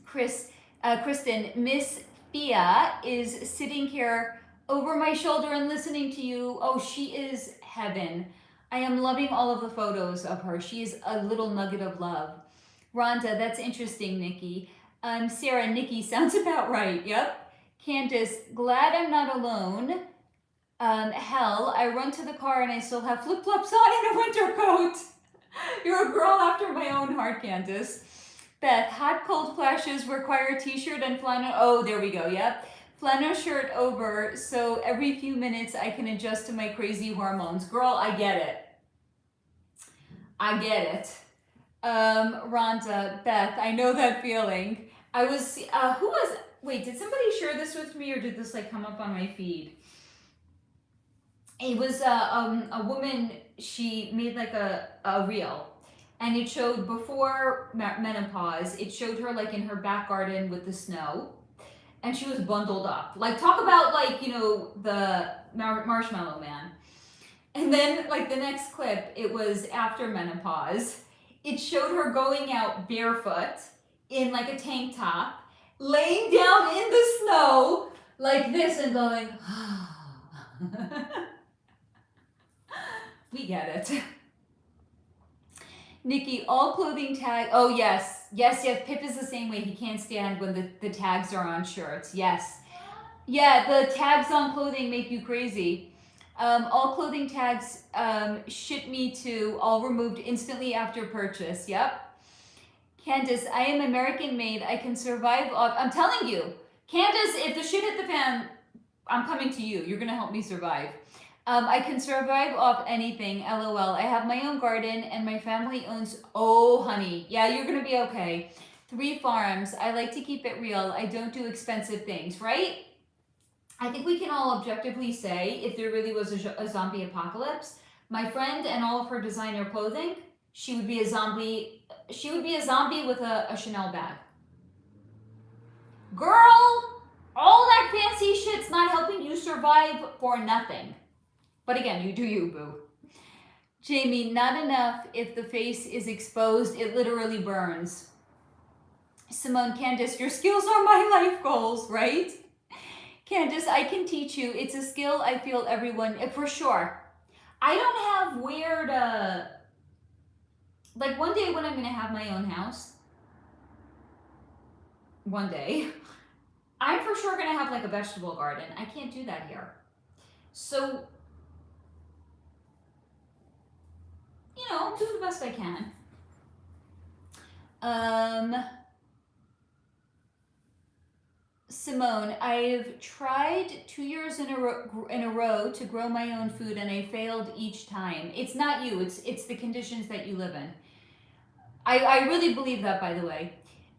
Kristen, Miss Fia is sitting here over my shoulder and listening to you. Oh, she is heaven. I am loving all of the photos of her. She is a little nugget of love. Rhonda, that's interesting, Nikki. Sarah, Nikki, sounds about right. Yep. Candace, glad I'm not alone. Hell, I run to the car and I still have flip-flops on and a winter coat. You're a girl after my own heart, Candace. Beth, hot cold flashes require t-shirt and flannel. Oh, there we go. Yep. Flannel shirt over, so every few minutes I can adjust to my crazy hormones. Girl, I get it. I get it. Rhonda, Beth, I know that feeling. I was, who was, wait, did somebody share this with me or did this like come up on my feed? It was a woman, she made like a reel and it showed before menopause, it showed her like in her back garden with the snow and she was bundled up. Like talk about like, you know, the marshmallow man. And then like the next clip, it was after menopause. It showed her going out barefoot in like a tank top, laying down in the snow like this and going, we get it. Nikki, all clothing tag. Oh, yes. Yes. Pip is the same way. He can't stand when the tags are on shirts. Yes. Yeah, the tags on clothing make you crazy. All clothing tags ship me to all removed instantly after purchase. Yep. Candace, I am American made. I can survive off. I'm telling you, Candace, if the shit hit the fan, I'm coming to you. You're going to help me survive. I can survive off anything, LOL. I have my own garden and my family owns, oh honey, yeah, you're gonna be okay. 3 farms, I like to keep it real. I don't do expensive things, right? I think we can all objectively say if there really was a zombie apocalypse, my friend and all of her designer clothing, she would be a zombie with a Chanel bag. Girl, all that fancy shit's not helping you survive for nothing. But again, you do you, boo. Jamie, not enough. If the face is exposed, it literally burns. Simone, Candace, your skills are my life goals, right? Candace, I can teach you. It's a skill I feel everyone, for sure. I don't have where to, like one day when I'm going to have my own house, one day, I'm for sure going to have like a vegetable garden. I can't do that here. So, you know, I'm doing the best I can. Simone, I've tried 2 years in a row to grow my own food and I failed each time. It's not you, it's the conditions that you live in. I really believe that, by the way.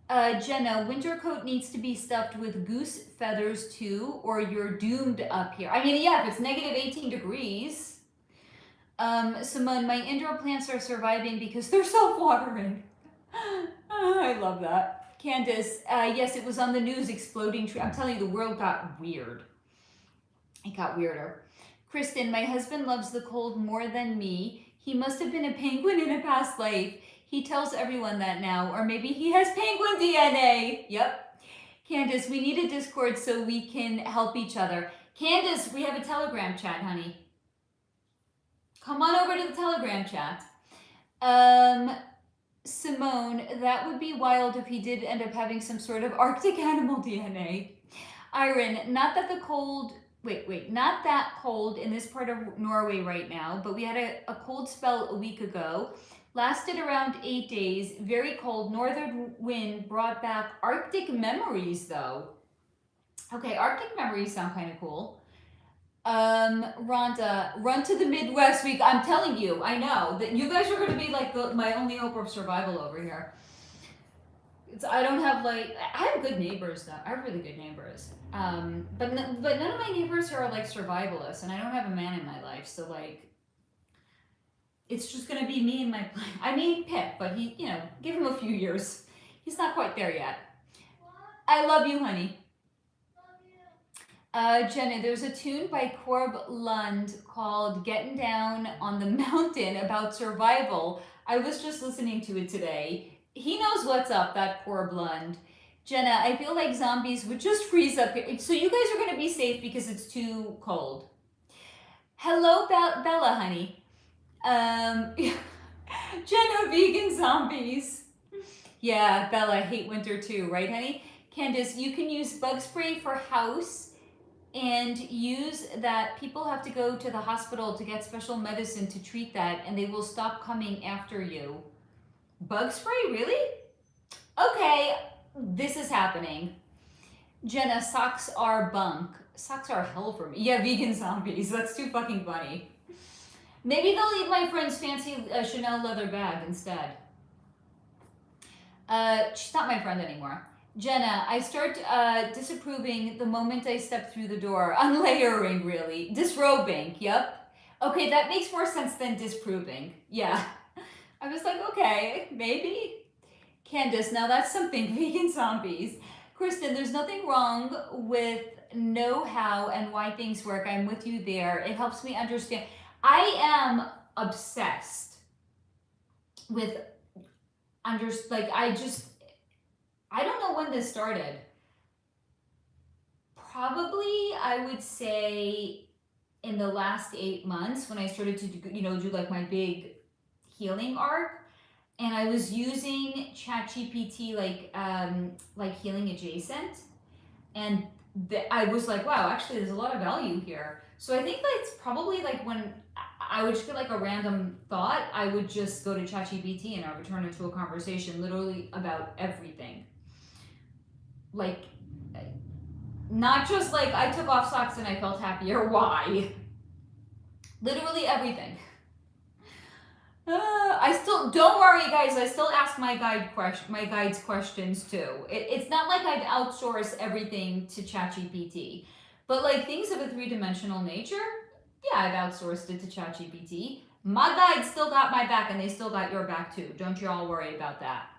Jenna, winter coat needs to be stuffed with goose feathers too, or you're doomed up here. I mean, yeah, if it's negative 18 degrees. Simone, my indoor plants are surviving because they're self-watering. I love that. Candace, yes, it was on the news, exploding tree. I'm telling you, the world got weird. It got weirder. Kristen, my husband loves the cold more than me. He must have been a penguin in a past life. He tells everyone that now, or maybe he has penguin DNA. Yep. Candace, we need a Discord so we can help each other. Candace, we have a Telegram chat, honey. Come on over to the Telegram chat. Simone, that would be wild if he did end up having some sort of Arctic animal DNA. Iron, not that cold in this part of Norway right now, but we had a cold spell a week ago. Lasted around 8 days, very cold. Northern wind brought back Arctic memories though. Okay, Arctic memories sound kind of cool. Rhonda, run to the Midwest week. I'm telling you, I know that you guys are going to be like my only hope of survival over here. I don't have I have good neighbors though. I have really good neighbors. But none of my neighbors are like survivalists, and I don't have a man in my life, so like, it's just going to be me and my, I mean Pip, but he, you know, give him a few years. He's not quite there yet. I love you, honey. Jenna, there's a tune by Corb Lund called Getting Down on the Mountain about survival. I was just listening to it today. He knows what's up, that Corb Lund. Jenna, I feel like zombies would just freeze up here. So you guys are going to be safe because it's too cold. Hello, Bella, honey. Jenna, vegan zombies. Yeah, Bella, I hate winter too, right, honey? Candace, you can use bug spray for house and use that. People have to go to the hospital to get special medicine to treat that, and they will stop coming after you. Bug spray, really? Okay, this is happening. Jenna, socks are bunk. Socks are hell for me. Yeah, vegan zombies. That's too fucking funny. Maybe they'll eat my friend's fancy Chanel leather bag instead. She's not my friend anymore. Jenna, I start disapproving the moment I step through the door. Unlayering, really. Disrobing, yep. Okay, that makes more sense than disproving. Yeah. I was like, okay, maybe. Candace, now that's something. Vegan zombies. Kristen, there's nothing wrong with know-how and why things work. I'm with you there. It helps me understand. I am obsessed with I don't know when this started. Probably, I would say in the last 8 months when I started to do like my big healing arc, and I was using ChatGPT like healing adjacent, and I was like, wow, actually there's a lot of value here. So I think that's probably like when I would just get like a random thought, I would just go to ChatGPT and I would turn it into a conversation literally about everything. Like, not just like I took off socks and I felt happier. Why? Literally everything. I still, don't worry guys, I still ask my guides questions too. It's not like I've outsourced everything to ChatGPT, but like things of a 3-dimensional nature, yeah, I've outsourced it to ChatGPT. My guides still got my back and they still got your back too. Don't you all worry about that.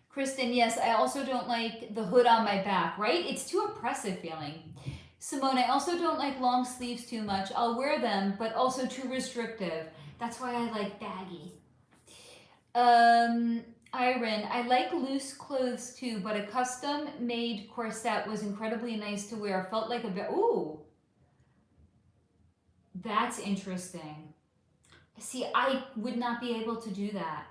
Kristen, yes, I also don't like the hood on my back, right? It's too oppressive feeling. Simone, I also don't like long sleeves too much. I'll wear them, but also too restrictive. That's why I like baggy. Iron, I like loose clothes too, but a custom made corset was incredibly nice to wear. Felt like a bit, ooh. That's interesting. See, I would not be able to do that.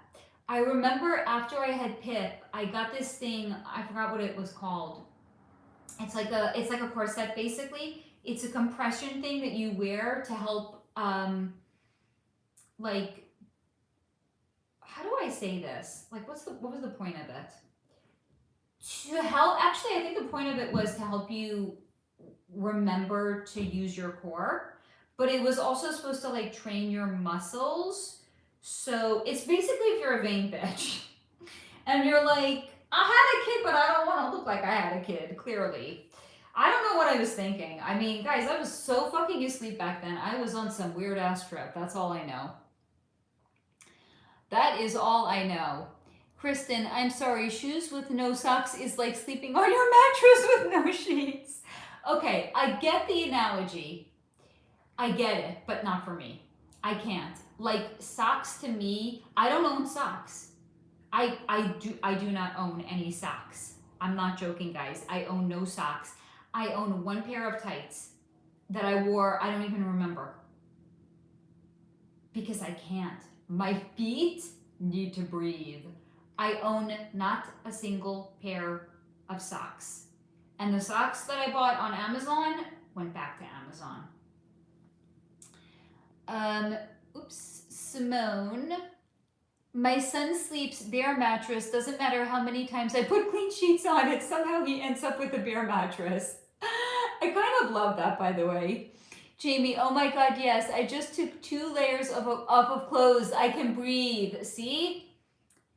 I remember after I had Pip, I got this thing, I forgot what it was called. It's like a corset basically. It's a compression thing that you wear to help like, how do I say this? Like what was the point of it? To help, actually I think the point of it was to help you remember to use your core, but it was also supposed to like train your muscles. So it's basically if you're a vain bitch and you're like, I had a kid, but I don't want to look like I had a kid, clearly. I don't know what I was thinking. I mean, guys, I was so fucking asleep back then. I was on some weird ass trip. That's all I know. That is all I know. Kristen, I'm sorry. Shoes with no socks is like sleeping on your mattress with no sheets. Okay, I get the analogy. I get it, but not for me. I can't. Like socks to me, I don't own socks. I do not own any socks. I'm not joking, guys. I own no socks. I own one pair of tights that I wore, I don't even remember. Because I can't. My feet need to breathe. I own not a single pair of socks. And the socks that I bought on Amazon went back to Amazon. Simone. My son sleeps bare mattress. Doesn't matter how many times I put clean sheets on it. Somehow he ends up with a bare mattress. I kind of love that, by the way. Jamie, oh my God, yes. I just took 2 layers off of clothes. I can breathe. See?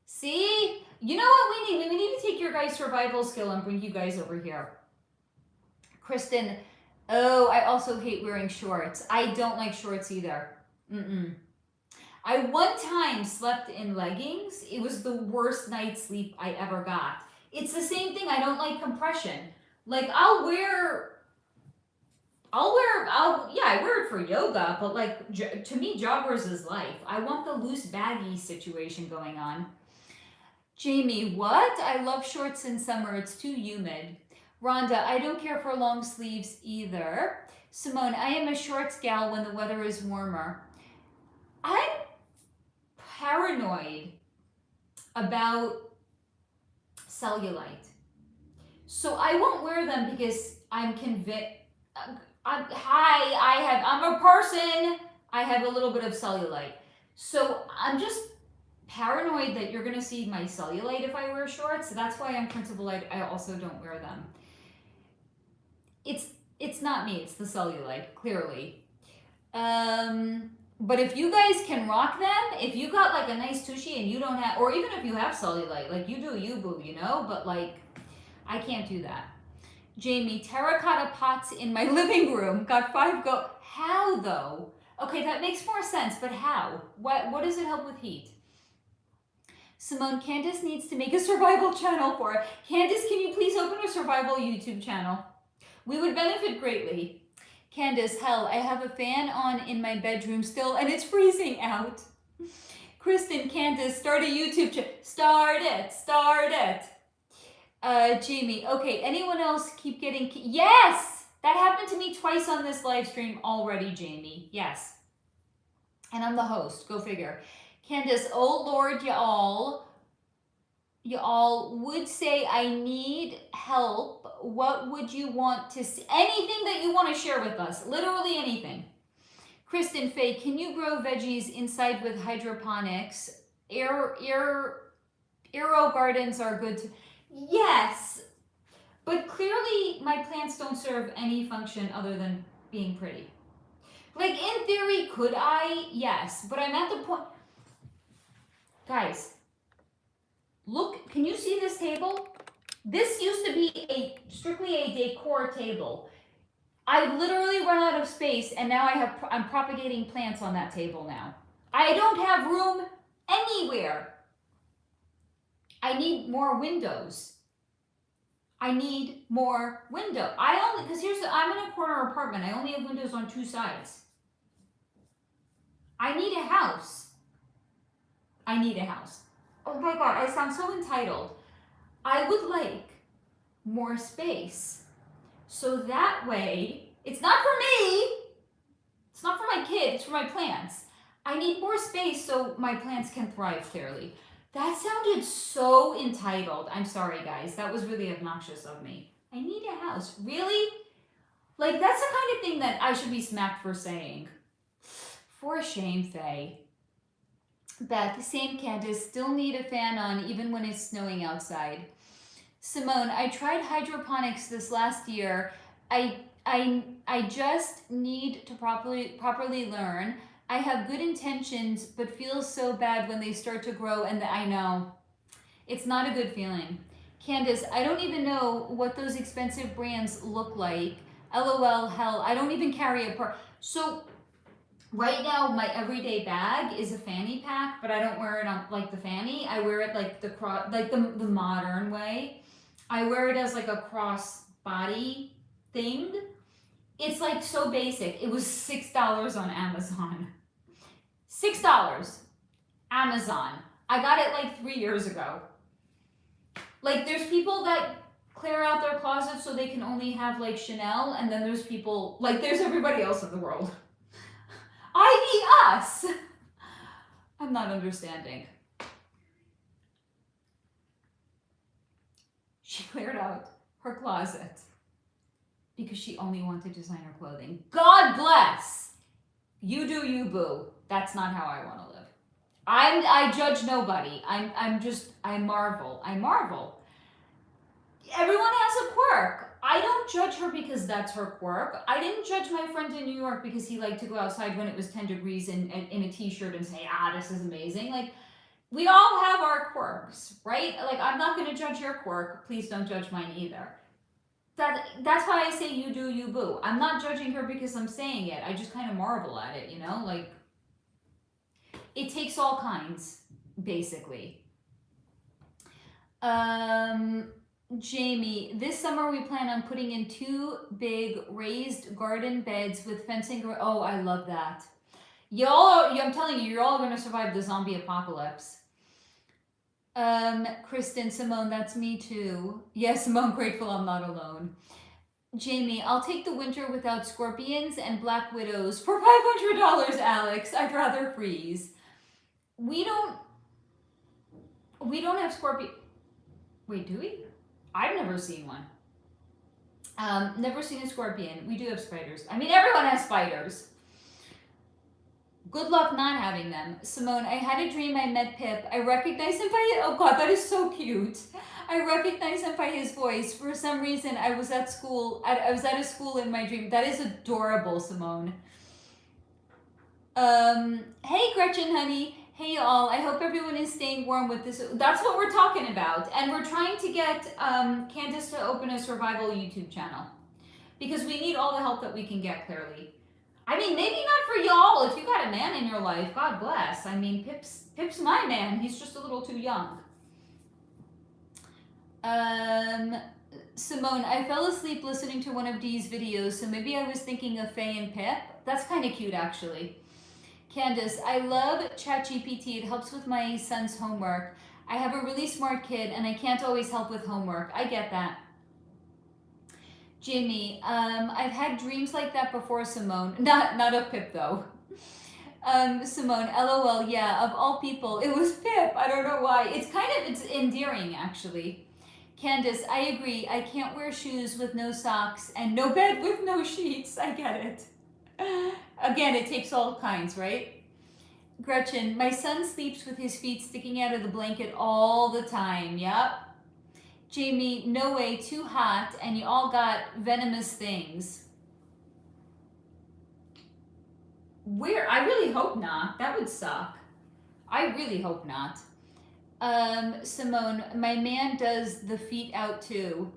See? You know what we need? We need to take your guys' survival skill and bring you guys over here. Kristen, oh, I also hate wearing shorts. I don't like shorts either. I one time slept in leggings. It was the worst night's sleep I ever got. It's the same thing. I don't like compression. Like I wear it for yoga, but like to me, joggers is life. I want the loose baggy situation going on. Jamie, what? I love shorts in summer. It's too humid. Rhonda, I don't care for long sleeves either. Simone, I am a shorts gal when the weather is warmer. I'm paranoid about cellulite. So I won't wear them because I'm convinced. I'm a person. I have a little bit of cellulite. So I'm just paranoid that you're gonna see my cellulite if I wear shorts. So that's why on principle I also don't wear them. It's not me, it's the cellulite, clearly. But if you guys can rock them, if you got like a nice tushy and you don't have, or even if you have cellulite, like you do you, boo, you know? But like, I can't do that. Jamie, terracotta pots in my living room. Got 5 go. How though? Okay, that makes more sense, but how? What does it help with heat? Simone, Candace needs to make a survival channel for it. Candace, can you please open a survival YouTube channel? We would benefit greatly. Candace, hell, I have a fan on in my bedroom still and it's freezing out. Kristen, Candace, start a YouTube channel. Start it. Jamie, okay, anyone else keep getting... Yes! That happened to me twice on this live stream already, Jamie. Yes. And I'm the host, go figure. Candace, oh Lord, y'all would say I need help. What would you want to see? Anything that you want to share with us. Literally anything. Kristen, Faye, can you grow veggies inside with hydroponics? Aero gardens are good too. Yes, but clearly my plants don't serve any function other than being pretty. Like in theory, could I? Yes, but I'm at the point. Guys, look, can you see this table? This used to be strictly a decor table. I've literally run out of space and now I'm propagating plants on that table now. I don't have room anywhere. I need more windows. I'm in a corner apartment. I only have windows on 2 sides. I need a house. Oh my God, I sound so entitled. I would like more space. So that way, it's not for me. It's not for my kid, it's for my plants. I need more space so my plants can thrive clearly. That sounded so entitled. I'm sorry, guys. That was really obnoxious of me. I need a house. Really? Like, that's the kind of thing that I should be smacked for saying. For shame, Faye. Beth, same Candace, still need a fan on even when it's snowing outside. Simone, I tried hydroponics this last year. I just need to properly learn. I have good intentions, but feels so bad when they start to grow, and I know. It's not a good feeling. Candace, I don't even know what those expensive brands look like. LOL, hell, I don't even carry a purse. So, right now, my everyday bag is a fanny pack, but I don't wear it on, like, the fanny. I wear it, like, the modern way. I wear it as, like, a cross-body thing. It's like so basic. It was $6 on Amazon. $6. Amazon. I got it like 3 years ago. Like there's people that clear out their closets so they can only have like Chanel, and then there's people, like there's everybody else in the world. I.e. us. I'm not understanding. She cleared out her closet because she only wanted designer clothing. God bless. You do you, boo. That's not how I want to live. I judge nobody. I marvel. Everyone has a quirk. I don't judge her because that's her quirk. I didn't judge my friend in New York because he liked to go outside when it was 10 degrees in a t-shirt and say, this is amazing. Like, we all have our quirks, right? Like, I'm not going to judge your quirk. Please don't judge mine either. That's why I say you do you, boo. I'm not judging her because I'm saying it. I just kind of marvel at it, you know? Like, it takes all kinds, basically. Jamie, this summer we plan on putting in 2 big raised garden beds with fencing. Oh, I love that. I'm telling you, you're all going to survive the zombie apocalypse. Kristen, Simone, that's me too. Yes, Simone, grateful I'm not alone. Jamie, I'll take the winter without scorpions and black widows for $500, Alex. I'd rather freeze. We don't have scorpion. Wait, do we? I've never seen one. Never seen a scorpion. We do have spiders. I mean, everyone has spiders. Good luck not having them. Simone, I had a dream I met Pip. I recognized him by, oh God, that is so cute. I recognized him by his voice. For some reason, I was at school. I was at a school in my dream. That is adorable, Simone. Hey, Gretchen, honey. Hey, y'all. I hope everyone is staying warm with this. That's what we're talking about. And we're trying to get Candace to open a survival YouTube channel. Because we need all the help that we can get, clearly. I mean, maybe not for y'all. If you got a man in your life, God bless. I mean, Pip's my man. He's just a little too young. Simone, I fell asleep listening to one of Dee's videos, so maybe I was thinking of Faye and Pip. That's kind of cute, actually. Candace, I love ChatGPT. It helps with my son's homework. I have a really smart kid, and I can't always help with homework. I get that. Jamie, I've had dreams like that before, Simone. Not of Pip, though. Simone, LOL, yeah, of all people, it was Pip. I don't know why. It's endearing, actually. Candace, I agree. I can't wear shoes with no socks and no bed with no sheets. I get it. Again, it takes all kinds, right? Gretchen, my son sleeps with his feet sticking out of the blanket all the time. Yep. Jamie, no way, too hot, and you all got venomous things. Where? I really hope not. That would suck. I really hope not. Simone, my man does the feet out too.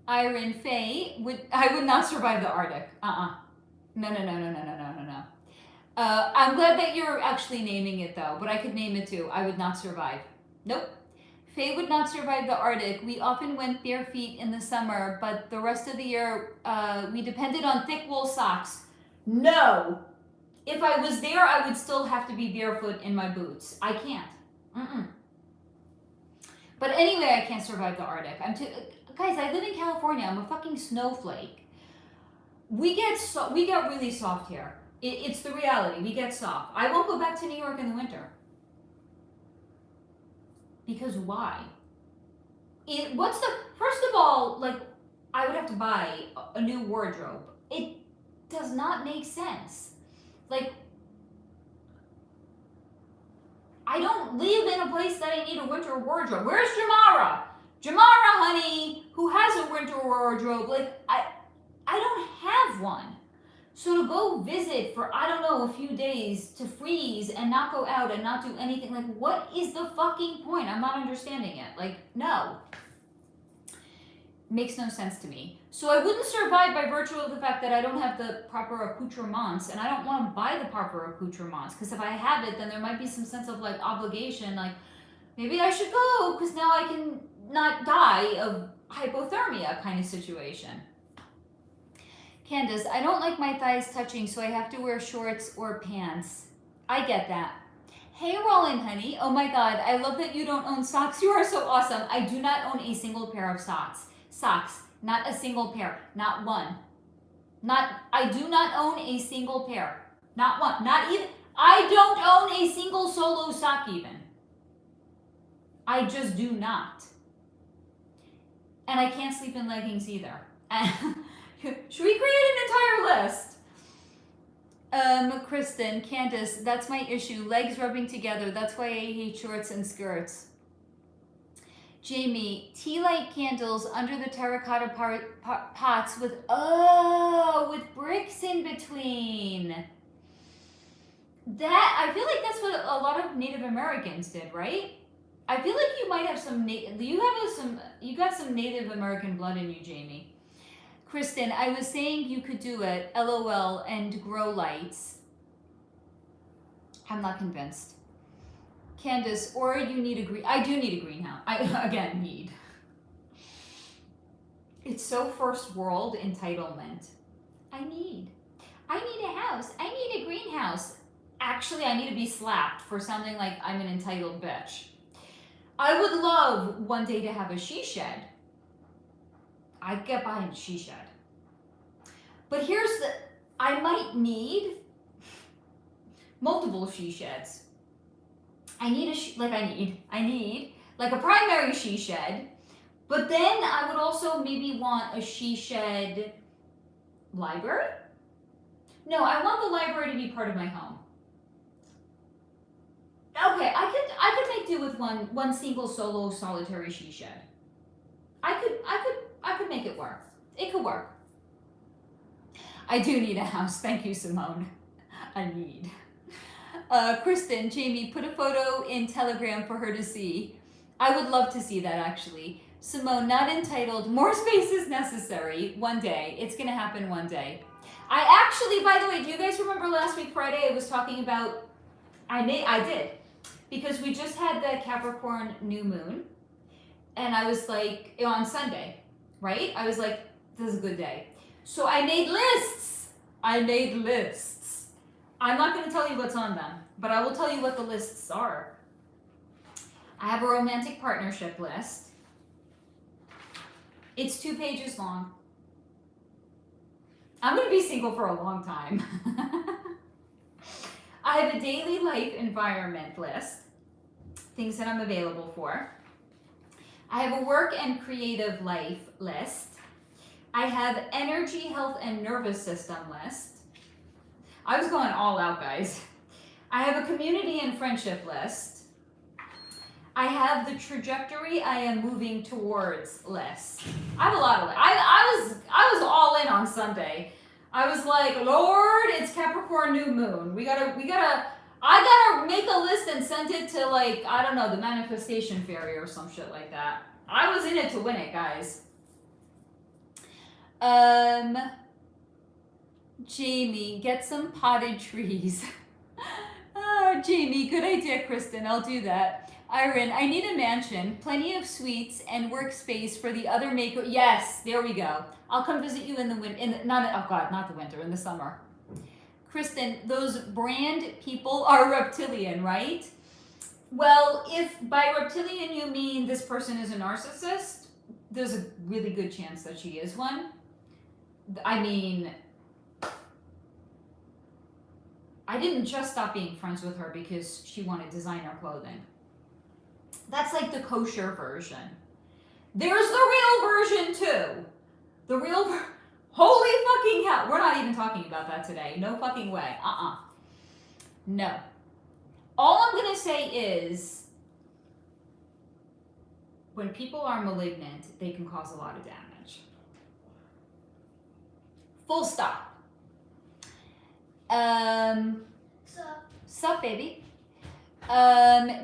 Iron, Faye, I would not survive the Arctic. No. I'm glad that you're actually naming it though, but I could name it too. I would not survive. Nope. Faye would not survive the Arctic. We often went bare feet in the summer, but the rest of the year, we depended on thick wool socks. No! If I was there, I would still have to be barefoot in my boots. I can't. But anyway, I can't survive the Arctic. Guys, I live in California. I'm a fucking snowflake. We get really soft here. It's the reality. We get soft. I won't go back to New York in the winter. Because why? First of all, like, I would have to buy a new wardrobe. It does not make sense. Like, I don't live in a place that I need a winter wardrobe. Where's Jamara? Jamara, honey, who has a winter wardrobe. Like, I don't have one. So to go visit for, I don't know, a few days to freeze and not go out and not do anything, like, what is the fucking point? I'm not understanding it. Like, no. Makes no sense to me. So I wouldn't survive by virtue of the fact that I don't have the proper accoutrements, and I don't want to buy the proper accoutrements, because if I have it, then there might be some sense of, like, obligation, like, maybe I should go, because now I can not die of hypothermia kind of situation. Candace, I don't like my thighs touching, so I have to wear shorts or pants. I get that. Hey, Roland, honey. Oh my God, I love that you don't own socks. You are so awesome. I do not own a single pair of socks. Not a single pair. Not one. I do not own a single pair. Not one. Not even. I don't own a single solo sock even. I just do not. And I can't sleep in leggings either. Should we create an entire list? Kristen, Candace, that's my issue. Legs rubbing together. That's why I hate shorts and skirts. Jamie, tea light candles under the terracotta pots with bricks in between. That, I feel like that's what a lot of Native Americans did, right? I feel like you might have you got some Native American blood in you, Jamie. Kristen, I was saying you could do it, LOL, and grow lights. I'm not convinced. Candace, or you need I do need a greenhouse. I need. It's so first world entitlement. I need a house. I need a greenhouse. Actually, I need to be slapped for sounding like I'm an entitled bitch. I would love one day to have a she shed. I'd get behind a she shed. But I might need multiple she sheds. I need like a primary she shed, but then I would also maybe want a she shed library. No, I want the library to be part of my home. Okay, I could make do with one single solo solitary she shed. I could make it work. It could work. I do need a house. Thank you, Simone. I need. Kristen, Jamie, put a photo in Telegram for her to see. I would love to see that, actually. Simone, not entitled. More space is necessary. One day. It's going to happen one day. I actually, by the way, do you guys remember last week, Friday, I was talking about, I did. Because we just had the Capricorn new moon. And I was like, on Sunday, right? I was like, this is a good day. So I made lists. I'm not going to tell you what's on them, but I will tell you what the lists are. I have a romantic partnership list. It's 2 pages long. I'm going to be single for a long time. I have a daily life environment list, things that I'm available for. I have a work and creative life list. I have energy, health, and nervous system list. I was going all out, guys. I have a community and friendship list. I have the trajectory I am moving towards list. I have a lot of lists. I was all in on Sunday. I was like, Lord, it's Capricorn new moon. I gotta make a list and send it to, like, I don't know, the manifestation fairy or some shit like that. I was in it to win it, guys. Jamie, get some potted trees. Oh, Jamie, good idea, Kristen. I'll do that. Iron, I need a mansion, plenty of suites, and workspace for the other maker. Yes, there we go. I'll come visit you in the winter. Not the winter, in the summer. Kristen, those brand people are reptilian, right? Well, if by reptilian you mean this person is a narcissist, there's a really good chance that she is one. I mean, I didn't just stop being friends with her because she wanted designer clothing. That's like the kosher version. There's the real version too. The real, holy fucking hell. We're not even talking about that today. No fucking way. No. All I'm gonna say is, when people are malignant, they can cause a lot of damage. Full stop. Sup, baby?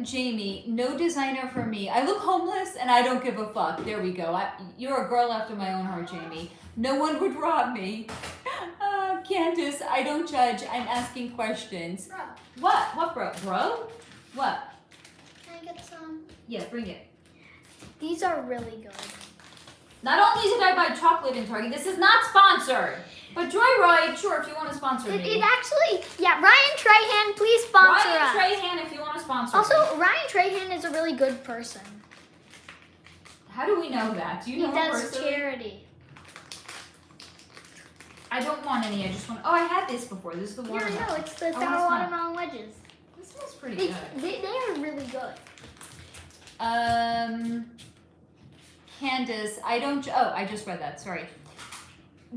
Jamie, no designer for me. I look homeless and I don't give a fuck. There we go. You're a girl after my own heart, Jamie. No one would rob me. Candace, I don't judge. I'm asking questions.
Bro.
What, bro? Bro? What?
Can I get some?
Yeah, bring it.
These are really good.
Not only did I buy chocolate in Target, this is not sponsored. But Joyride, sure, if you want to sponsor me.
It actually, yeah, Ryan Trahan, please sponsor us.
Ryan Trahan, if you want to sponsor
Also,
me.
Ryan Trahan is a really good person.
How do we know that? Do you know
He
him
does
personally?
charity.
I don't want any, I just want, oh, I had this before. This is the
Yeah,
watermelon.
I know, it's the
Oh,
sour
that's fine.
watermelon wedges.
This smells pretty good.
They are really good.
Candace, I just read that, sorry.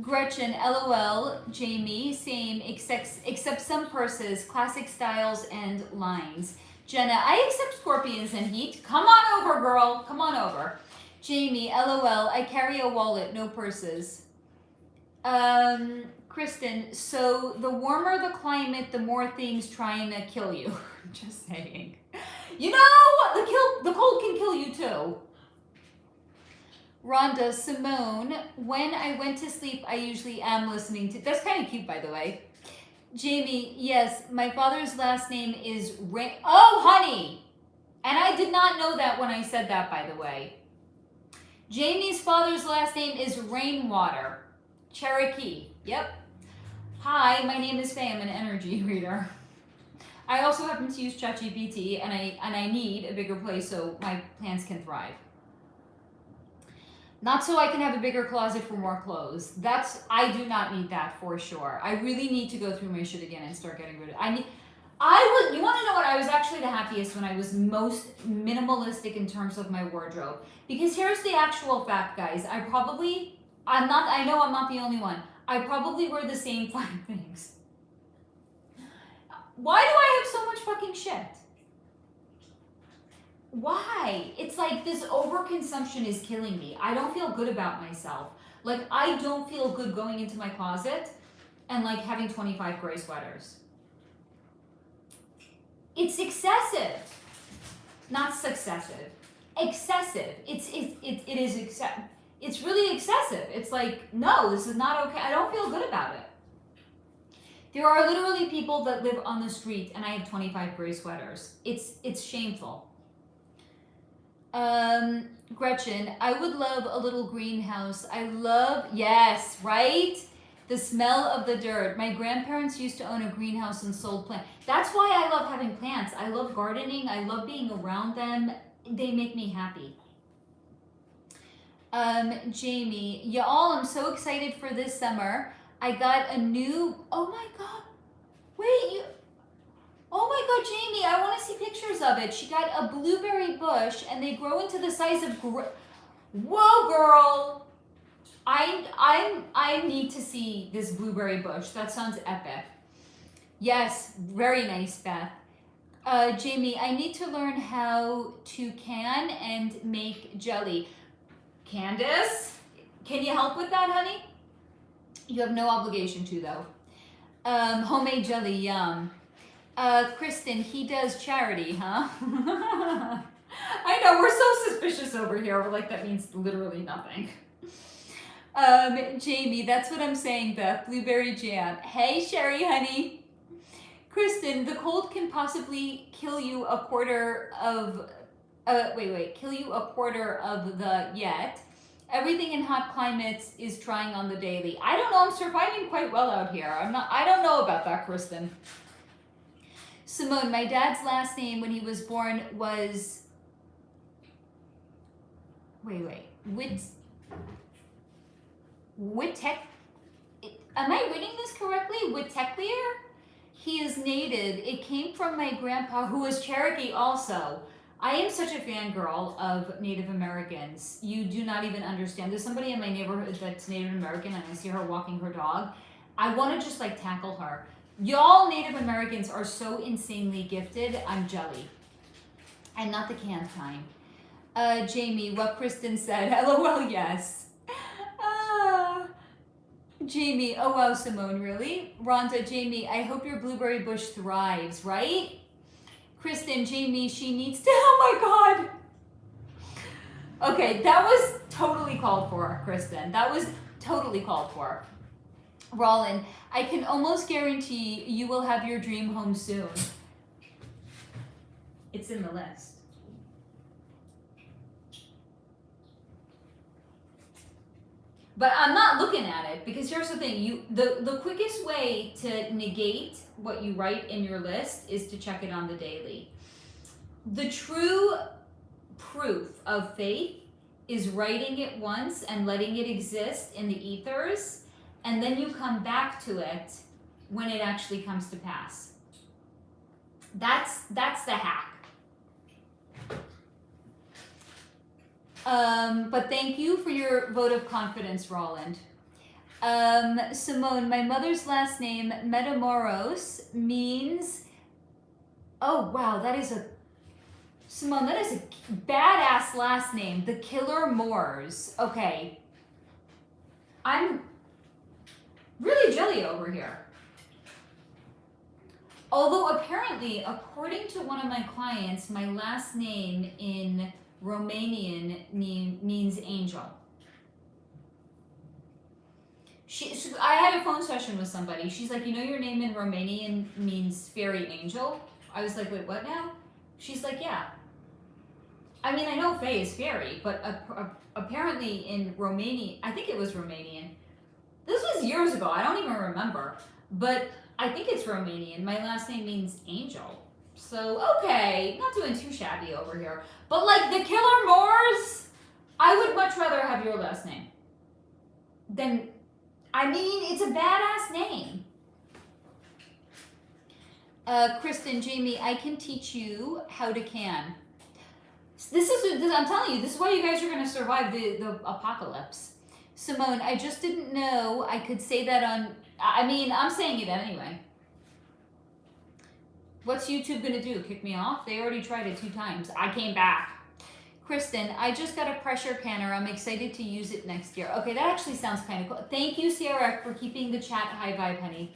Gretchen, LOL, Jamie, same, except some purses, classic styles and lines. Jenna, I accept scorpions and heat. Come on over, girl, come on over. Jamie, LOL, I carry a wallet, no purses. Kristen, so the warmer the climate, the more things trying to kill you. Just saying. You know, the cold can kill you too. Rhonda, Simone, when I went to sleep, I usually am listening to... That's kind of cute, by the way. Jamie, yes, my father's last name is Rain... Oh, honey! And I did not know that when I said that, by the way. Jamie's father's last name is Rainwater. Cherokee. Yep. Hi, my name is Faye. I'm an energy reader. I also happen to use ChatGPT, and I need a bigger place so my plants can thrive. Not so I can have a bigger closet for more clothes. I do not need that for sure. I really need to go through my shit again and start getting rid of it. You want to know what? I was actually the happiest when I was most minimalistic in terms of my wardrobe. Because here's the actual fact, guys. I know I'm not the only one. I probably wear the same 5 things. Why do I have so much fucking shit? Why? It's like this overconsumption is killing me. I don't feel good about myself. Like, I don't feel good going into my closet and like having 25 gray sweaters. It's excessive. Not successive. Excessive. It is excessive. It's really excessive. It's like, no, this is not okay. I don't feel good about it. There are literally people that live on the street and I have 25 gray sweaters. It's shameful. Gretchen, I would love a little greenhouse. Yes, right? The smell of the dirt. My grandparents used to own a greenhouse and sold plants. That's why I love having plants. I love gardening. I love being around them. They make me happy. Jamie, y'all, I'm so excited for this summer. I got a new, oh my God. Oh my God, Jamie, I want to see pictures of it. She got a blueberry bush and they grow into the size of, whoa, girl. I need to see this blueberry bush. That sounds epic. Yes, very nice, Beth. Jamie, I need to learn how to can and make jelly. Candace, can you help with that, honey? You have no obligation to, though. Homemade jelly, yum. Kristen, he does charity, huh? I know, we're so suspicious over here. We're like, that means literally nothing. Jamie, that's what I'm saying, Beth. Blueberry jam. Hey, Sherry, honey. Kristen, the cold can possibly kill you a quarter of, kill you a quarter of the yet. Everything in hot climates is trying on the daily. I don't know, I'm surviving quite well out here. I don't know about that, Kristen. Simone, my dad's last name when he was born was, am I reading this correctly? Witteklier? He is native. It came from my grandpa, who was Cherokee also. I am such a fangirl of Native Americans. You do not even understand. There's somebody in my neighborhood that's Native American and I see her walking her dog. I want to just like tackle her. Y'all Native Americans are so insanely gifted. I'm jelly. And not the canned kind. Jamie, what Kristen said. LOL, yes. Jamie, oh wow, Simone, really? Rhonda, Jamie, I hope your blueberry bush thrives, right? Kristen, Jamie, she needs to, oh my God. Okay, that was totally called for, Kristen. That was totally called for. Rollin, I can almost guarantee you will have your dream home soon. It's in the list. But I'm not looking at it because here's the thing, the quickest way to negate what you write in your list is to check it on the daily. The true proof of faith is writing it once and letting it exist in the ethers, and then you come back to it when it actually comes to pass. That's the hack. But thank you for your vote of confidence, Roland. Simone, my mother's last name, Metamoros, means, oh wow, Simone, that is a badass last name, the Killer Moors. Okay. I'm really jelly over here. Although apparently, according to one of my clients, my last name in Romanian means angel. I had a phone session with somebody. She's like, you know your name in Romanian means fairy angel? I was like, wait, what now? She's like, yeah. I mean, I know fae is fairy, but apparently in Romanian, I think it was Romanian. This was years ago, I don't even remember. But I think it's Romanian. My last name means angel. So, okay, not doing too shabby over here. But like the Killer Moors, I would much rather have your last name than, I mean, it's a badass name. Kristen, Jamie, I can teach you how to can. I'm telling you, this is why you guys are going to survive the apocalypse. Simone, I just didn't know I could say that on, I mean, I'm saying it anyway. What's YouTube going to do? Kick me off? They already tried it 2 times. I came back. Kristen, I just got a pressure canner. I'm excited to use it next year. Okay, that actually sounds kind of cool. Thank you, Sierra, for keeping the chat high vibe, honey.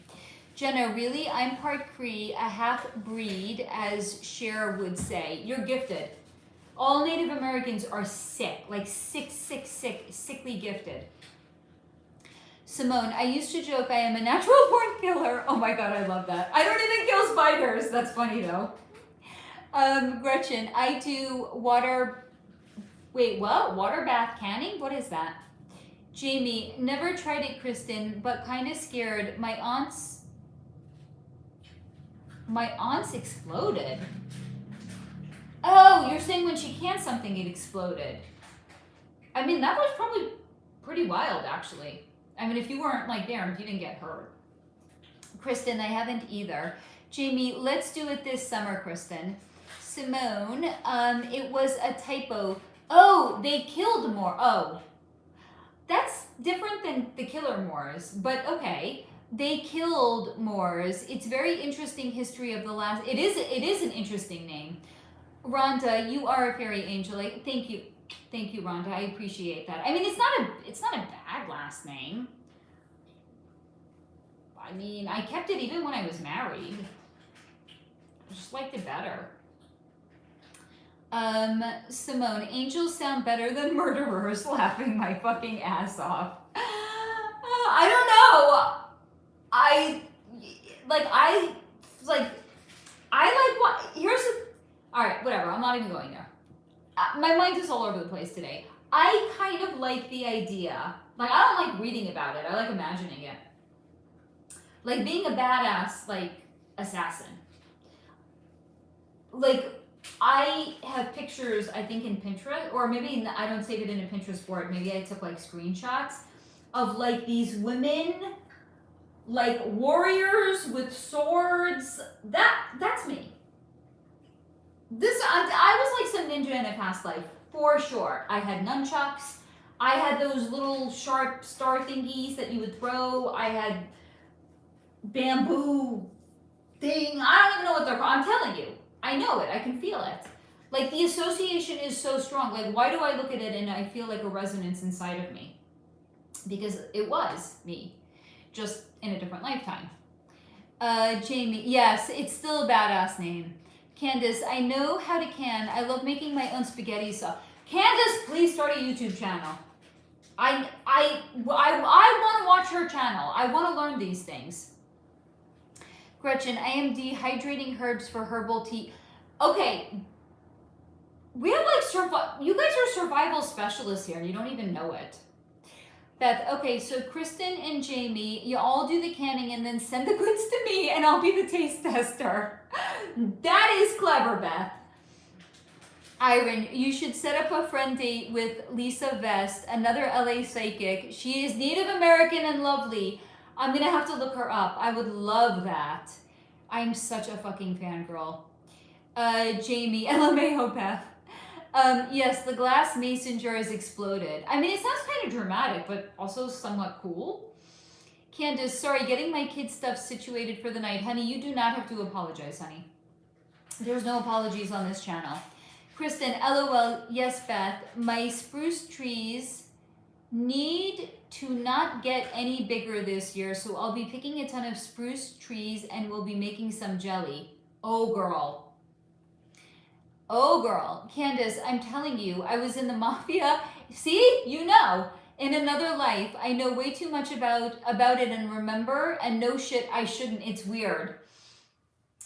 Jenna, really? I'm part Cree, a half breed, as Cher would say. You're gifted. All Native Americans are sick, like sickly gifted. Simone, I used to joke I am a natural born killer. Oh my God, I love that. I don't even kill spiders. That's funny though. Gretchen, I do water bath canning? What is that? Jamie, never tried it, Kristen, but kind of scared. My aunt's exploded. Oh, you're saying when she canned something, it exploded. I mean, that was probably pretty wild, actually. I mean, if you weren't like there, if you didn't get hurt. Kristen, I haven't either. Jamie, let's do it this summer, Kristen. Simone, it was a typo. Oh, they killed more. Oh, that's different than the killer Moors, but okay. They killed Moors. It's very interesting history of the last. It is an interesting name. Rhonda, you are a fairy angel. Thank you, Rhonda. I appreciate that. I mean, it's not a bad last name. I mean, I kept it even when I was married. I just liked it better. Simone, angels sound better than murderers. Laughing my fucking ass off. I don't know. All right, whatever. I'm not even going there. My mind is all over the place today. I kind of like the idea. Like, I don't like reading about it. I like imagining it. Like being a badass, like, assassin. Like, I have pictures, I think, in Pinterest, or maybe I don't save it in a Pinterest board. Maybe I took, like, screenshots of, like, these women, like, warriors with swords. That's me. I was like some ninja in a past life, for sure. I had nunchucks. I had those little sharp star thingies that you would throw. I had bamboo thing. I don't even know what they're called. I'm telling you. I know it. I can feel it. Like, the association is so strong. Like, why do I look at it and I feel like a resonance inside of me? Because it was me, just in a different lifetime. Jamie, yes, it's still a badass name. Candace, I know how to can. I love making my own spaghetti sauce. Candace, please start a YouTube channel. I want to watch her channel. I want to learn these things. Gretchen, I am dehydrating herbs for herbal tea. Okay. We have like you guys are survival specialists here and you don't even know it. Beth, okay, so Kristen and Jamie, you all do the canning and then send the goods to me and I'll be the taste tester. That is clever, Beth. Iron, you should set up a friend date with Lisa Vest, another LA psychic. She is Native American and lovely. I'm gonna have to look her up. I would love that. I'm such a fucking fangirl. Jamie, LMAO Beth. Yes, the glass mason jar has exploded. I mean, it sounds kind of dramatic, but also somewhat cool. Candace, sorry, getting my kids' stuff situated for the night. Honey, you do not have to apologize, honey. There's no apologies on this channel. Kristen, LOL, yes, Beth. My spruce trees need to not get any bigger this year, so I'll be picking a ton of spruce trees and we'll be making some jelly. Oh, girl. Oh, girl. Candace, I'm telling you, I was in the mafia. See? You know. In another life, I know way too much about it and remember, and no shit, I shouldn't. It's weird.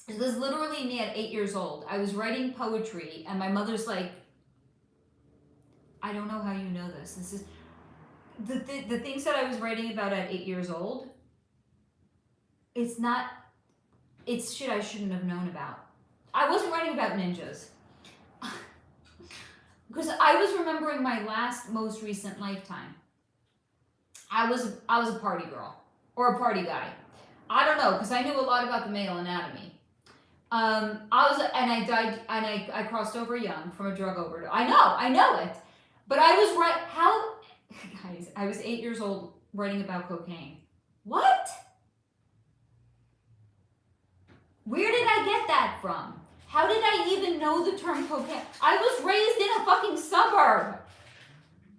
It was literally me at 8 years old. I was writing poetry, and my mother's like, I don't know how you know this. This is... The things that I was writing about at 8 years old, it's shit I shouldn't have known about. I wasn't writing about ninjas. Because I was remembering my most recent lifetime. I was a party girl. Or a party guy. I don't know, because I knew a lot about the male anatomy. I died, and I crossed over young from a drug overdose. I know it. But I was right, guys, I was 8 years old writing about cocaine. What? Where did I get that from? How did I even know the term cocaine? I was raised in a fucking suburb.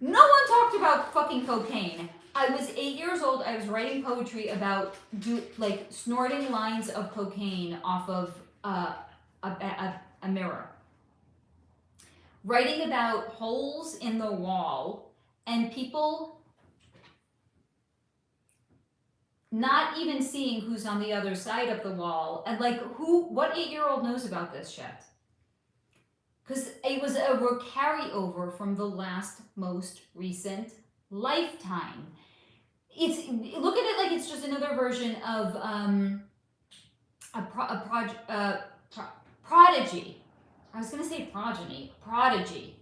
No one talked about fucking cocaine. I was 8 years old. I was writing poetry about snorting lines of cocaine off of a mirror. Writing about holes in the wall and people not even seeing who's on the other side of the wall. And what 8-year-old knows about this shit? Because it was a carryover from the most recent lifetime. Look at it like it's just another version of prodigy. I was going to say progeny. Prodigy.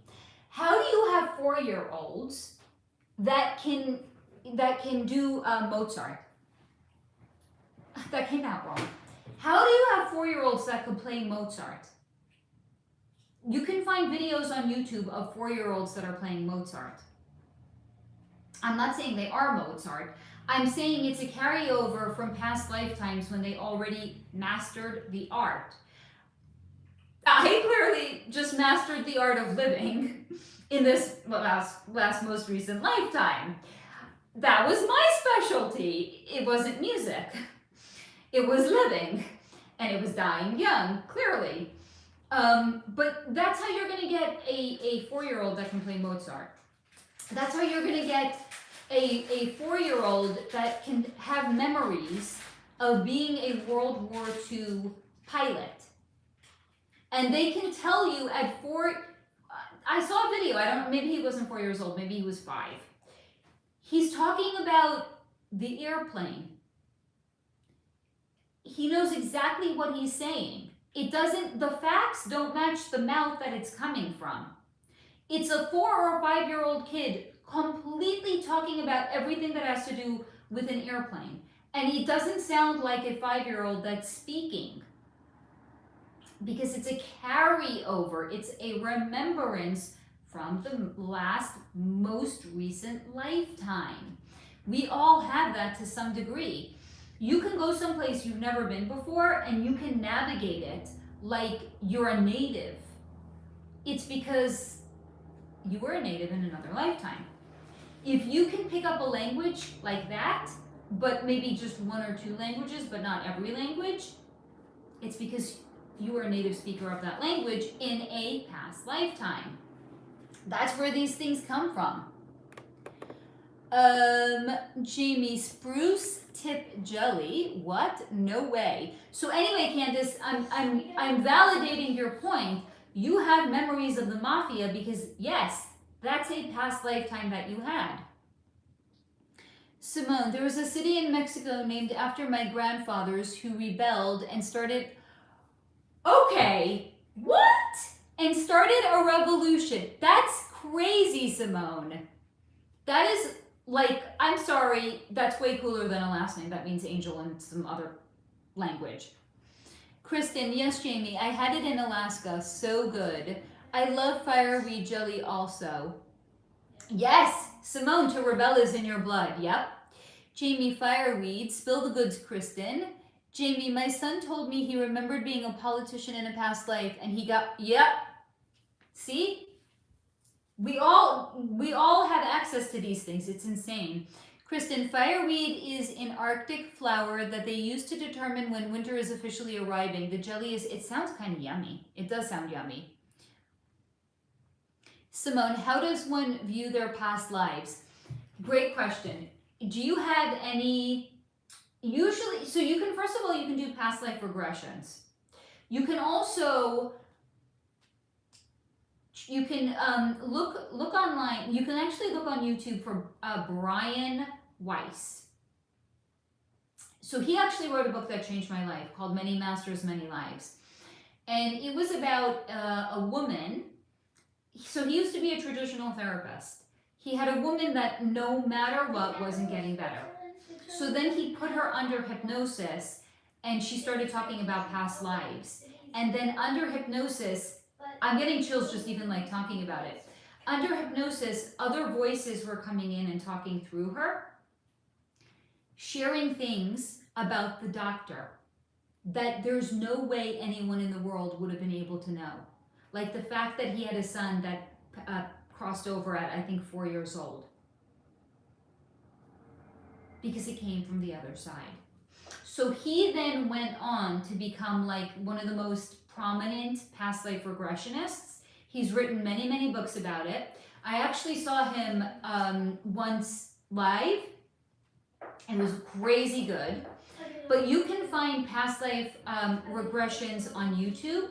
How do you have 4-year-olds that can do Mozart? That came out wrong. How do you have 4-year-olds that could play Mozart? You can find videos on YouTube of 4-year-olds that are playing Mozart. I'm not saying they are Mozart. I'm saying it's a carryover from past lifetimes when they already mastered the art. I clearly just mastered the art of living in this last most recent lifetime. That was my specialty. It wasn't music. It was living. And it was dying young, clearly. But that's how you're going to get a 4-year-old that can play Mozart. That's how you're going to get a 4-year-old that can have memories of being a World War II pilot. And they can tell you at 4, I saw a video, maybe he wasn't 4 years old, maybe he was 5. He's talking about the airplane. He knows exactly what he's saying. The facts don't match the mouth that it's coming from. It's a 4 or 5-year-old kid completely talking about everything that has to do with an airplane. And it doesn't sound like a 5-year-old that's speaking. Because it's a carryover. It's a remembrance from the most recent lifetime. We all have that to some degree. You can go someplace you've never been before and you can navigate it like you're a native. It's because you were a native in another lifetime. If you can pick up a language like that, but maybe just 1 or 2 languages, but not every language, it's because you were a native speaker of that language in a past lifetime. That's where these things come from. Jamie, spruce tip jelly. What? No way. So anyway, Candace, I'm validating your point. You have memories of the mafia because yes, that's a past lifetime that you had. Simone, there was a city in Mexico named after my grandfathers who rebelled and started. Okay, what? And started a revolution. That's crazy, Simone. That is I'm sorry, that's way cooler than a last name. That means angel in some other language. Kristen, yes, Jamie, I had it in Alaska. So good. I love fireweed jelly also. Yes, Simone, to rebel is in your blood. Yep. Jamie, fireweed. Spill the goods, Kristen. Jamie, my son told me he remembered being a politician in a past life and he got, yep. See? We all have access to these things. It's insane. Kristen, fireweed is an Arctic flower that they use to determine when winter is officially arriving. The jelly it sounds kind of yummy. It does sound yummy. Simone, how does one view their past lives? Great question. Do you have any, usually, so you can, first of all, you can do past life regressions. You can also, you can look online. You can actually look on YouTube for Brian Weiss. So he actually wrote a book that changed my life called Many Masters, Many Lives. And it was about a woman. So he used to be a traditional therapist. He had a woman that no matter what wasn't getting better. So then he put her under hypnosis and she started talking about past lives. And then under hypnosis, I'm getting chills just even like talking about it. Under hypnosis, other voices were coming in and talking through her, sharing things about the doctor that there's no way anyone in the world would have been able to know. Like the fact that he had a son that crossed over at, I think, 4 years old. Because it came from the other side. So he then went on to become like one of the most prominent past life regressionists. He's written many, many books about it. I actually saw him once live, and it was crazy good. But you can find past life regressions on YouTube.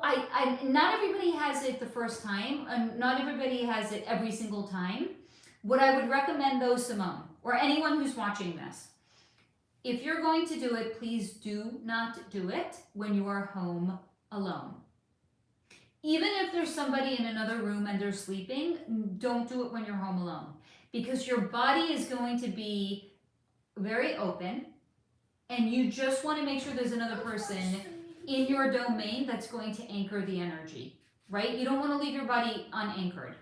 Not everybody has it the first time, and not everybody has it every single time. What I would recommend though, Simone, or anyone who's watching this, if you're going to do it, please do not do it when you are home alone. Even if there's somebody in another room and they're sleeping, don't do it when you're home alone. Because your body is going to be very open, and you just want to make sure there's another person in your domain that's going to anchor the energy, right? You don't want to leave your body unanchored.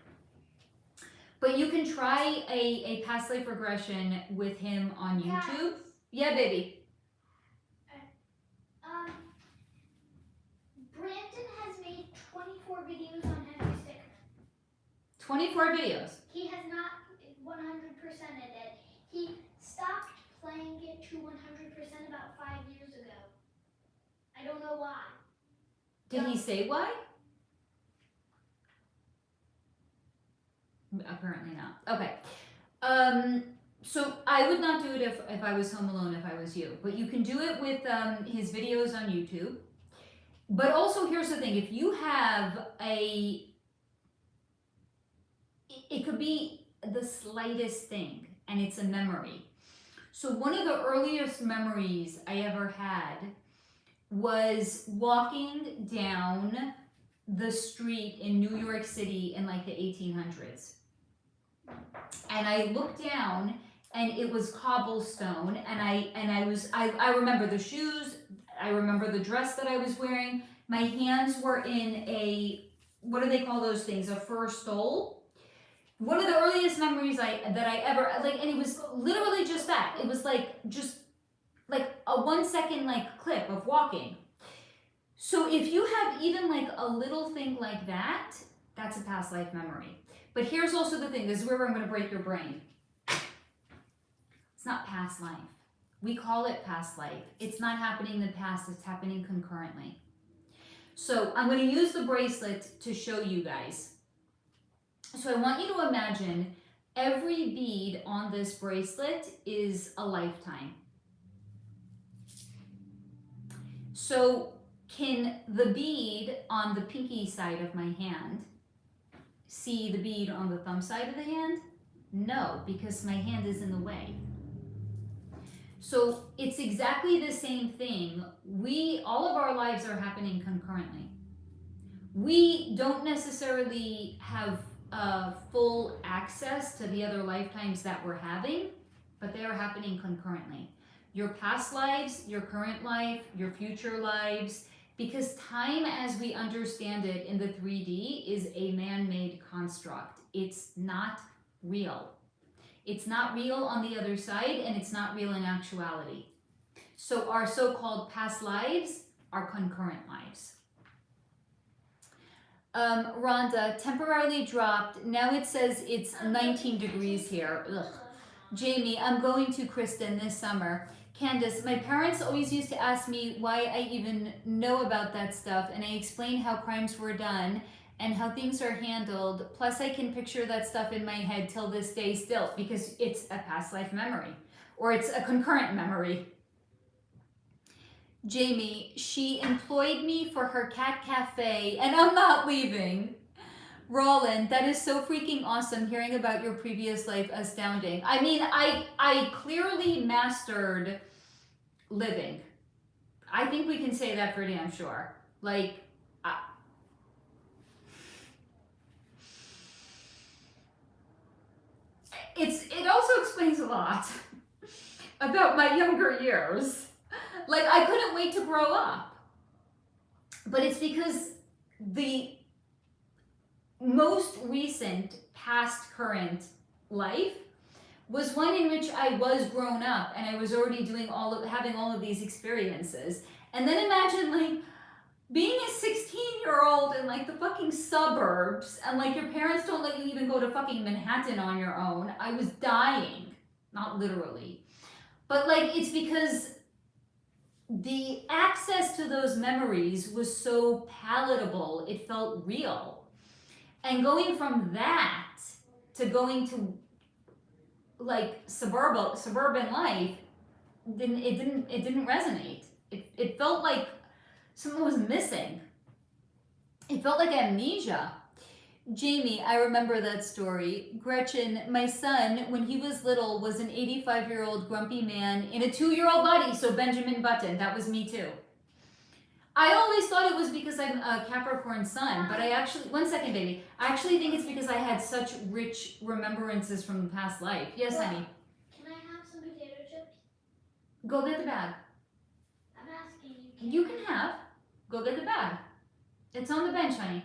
But you can try a past life regression with him on YouTube. Yeah, baby.
Brandon has made 24 videos on Henry Sticker.
24 videos.
He has not 100%ed it. He stopped playing it to 100% about 5 years ago. I don't know why.
Did he say why? Apparently not. Okay. So I would not do it if I was home alone, if I was you. But you can do it with his videos on YouTube. But also, here's the thing. If you have it could be the slightest thing, and it's a memory. So one of the earliest memories I ever had was walking down the street in New York City in like the 1800s. And I looked down, and it was cobblestone, and I remember the shoes, I remember the dress that I was wearing. My hands were in a, what do they call those things, a fur stole. One of the earliest memories that I ever, like, and it was literally just that. It was just like a 1 second like clip of walking. So if you have even like a little thing like that, that's a past life memory. But here's also the thing, this is where I'm going to break your brain. It's not past life. We call it past life. It's not happening in the past, it's happening concurrently. So I'm going to use the bracelet to show you guys. So I want you to imagine every bead on this bracelet is a lifetime. So can the bead on the pinky side of my hand see the bead on the thumb side of the hand? No, because my hand is in the way. So it's exactly the same thing. All of our lives are happening concurrently. We don't necessarily have full access to the other lifetimes that we're having, but they are happening concurrently. Your past lives, your current life, your future lives, because time as we understand it in the 3D is a man-made construct. It's not real. It's not real on the other side, and it's not real in actuality. So our so-called past lives are concurrent lives. Rhonda, temporarily dropped. Now it says it's 19 degrees here. Ugh. Jamie, I'm going to Kristen this summer. Candace, my parents always used to ask me why I even know about that stuff, and I explain how crimes were done and how things are handled. Plus, I can picture that stuff in my head till this day still, because it's a past life memory, or it's a concurrent memory. Jamie, she employed me for her cat cafe, and I'm not leaving. Roland, that is so freaking awesome hearing about your previous life. Astounding. I mean, I clearly mastered living. I think we can say that for damn sure. Like, it also explains a lot about my younger years. Like, I couldn't wait to grow up. but it's because the most recent past current life was one in which I was grown up and I was already having all of these experiences. And then imagine like being a 16-year-old in like the fucking suburbs and like your parents don't let you even go to fucking Manhattan on your own. I was dying, not literally. But like it's because the access to those memories was so palatable, it felt real. And going from that to going to like suburban life, it didn't resonate. It felt like something was missing. It felt like amnesia. Jamie, I remember that story. Gretchen, my son, when he was little, was an 85-year-old grumpy man in a 2-year-old body, so Benjamin Button. That was me too. I always thought it was because I'm a Capricorn sun, but I actually, one second, baby. I actually think it's because I had such rich remembrances from the past life. Yes, honey.
Can I have some potato chips?
Go get the bag.
I'm asking you.
You can have. Go get the bag. It's on the bench, honey.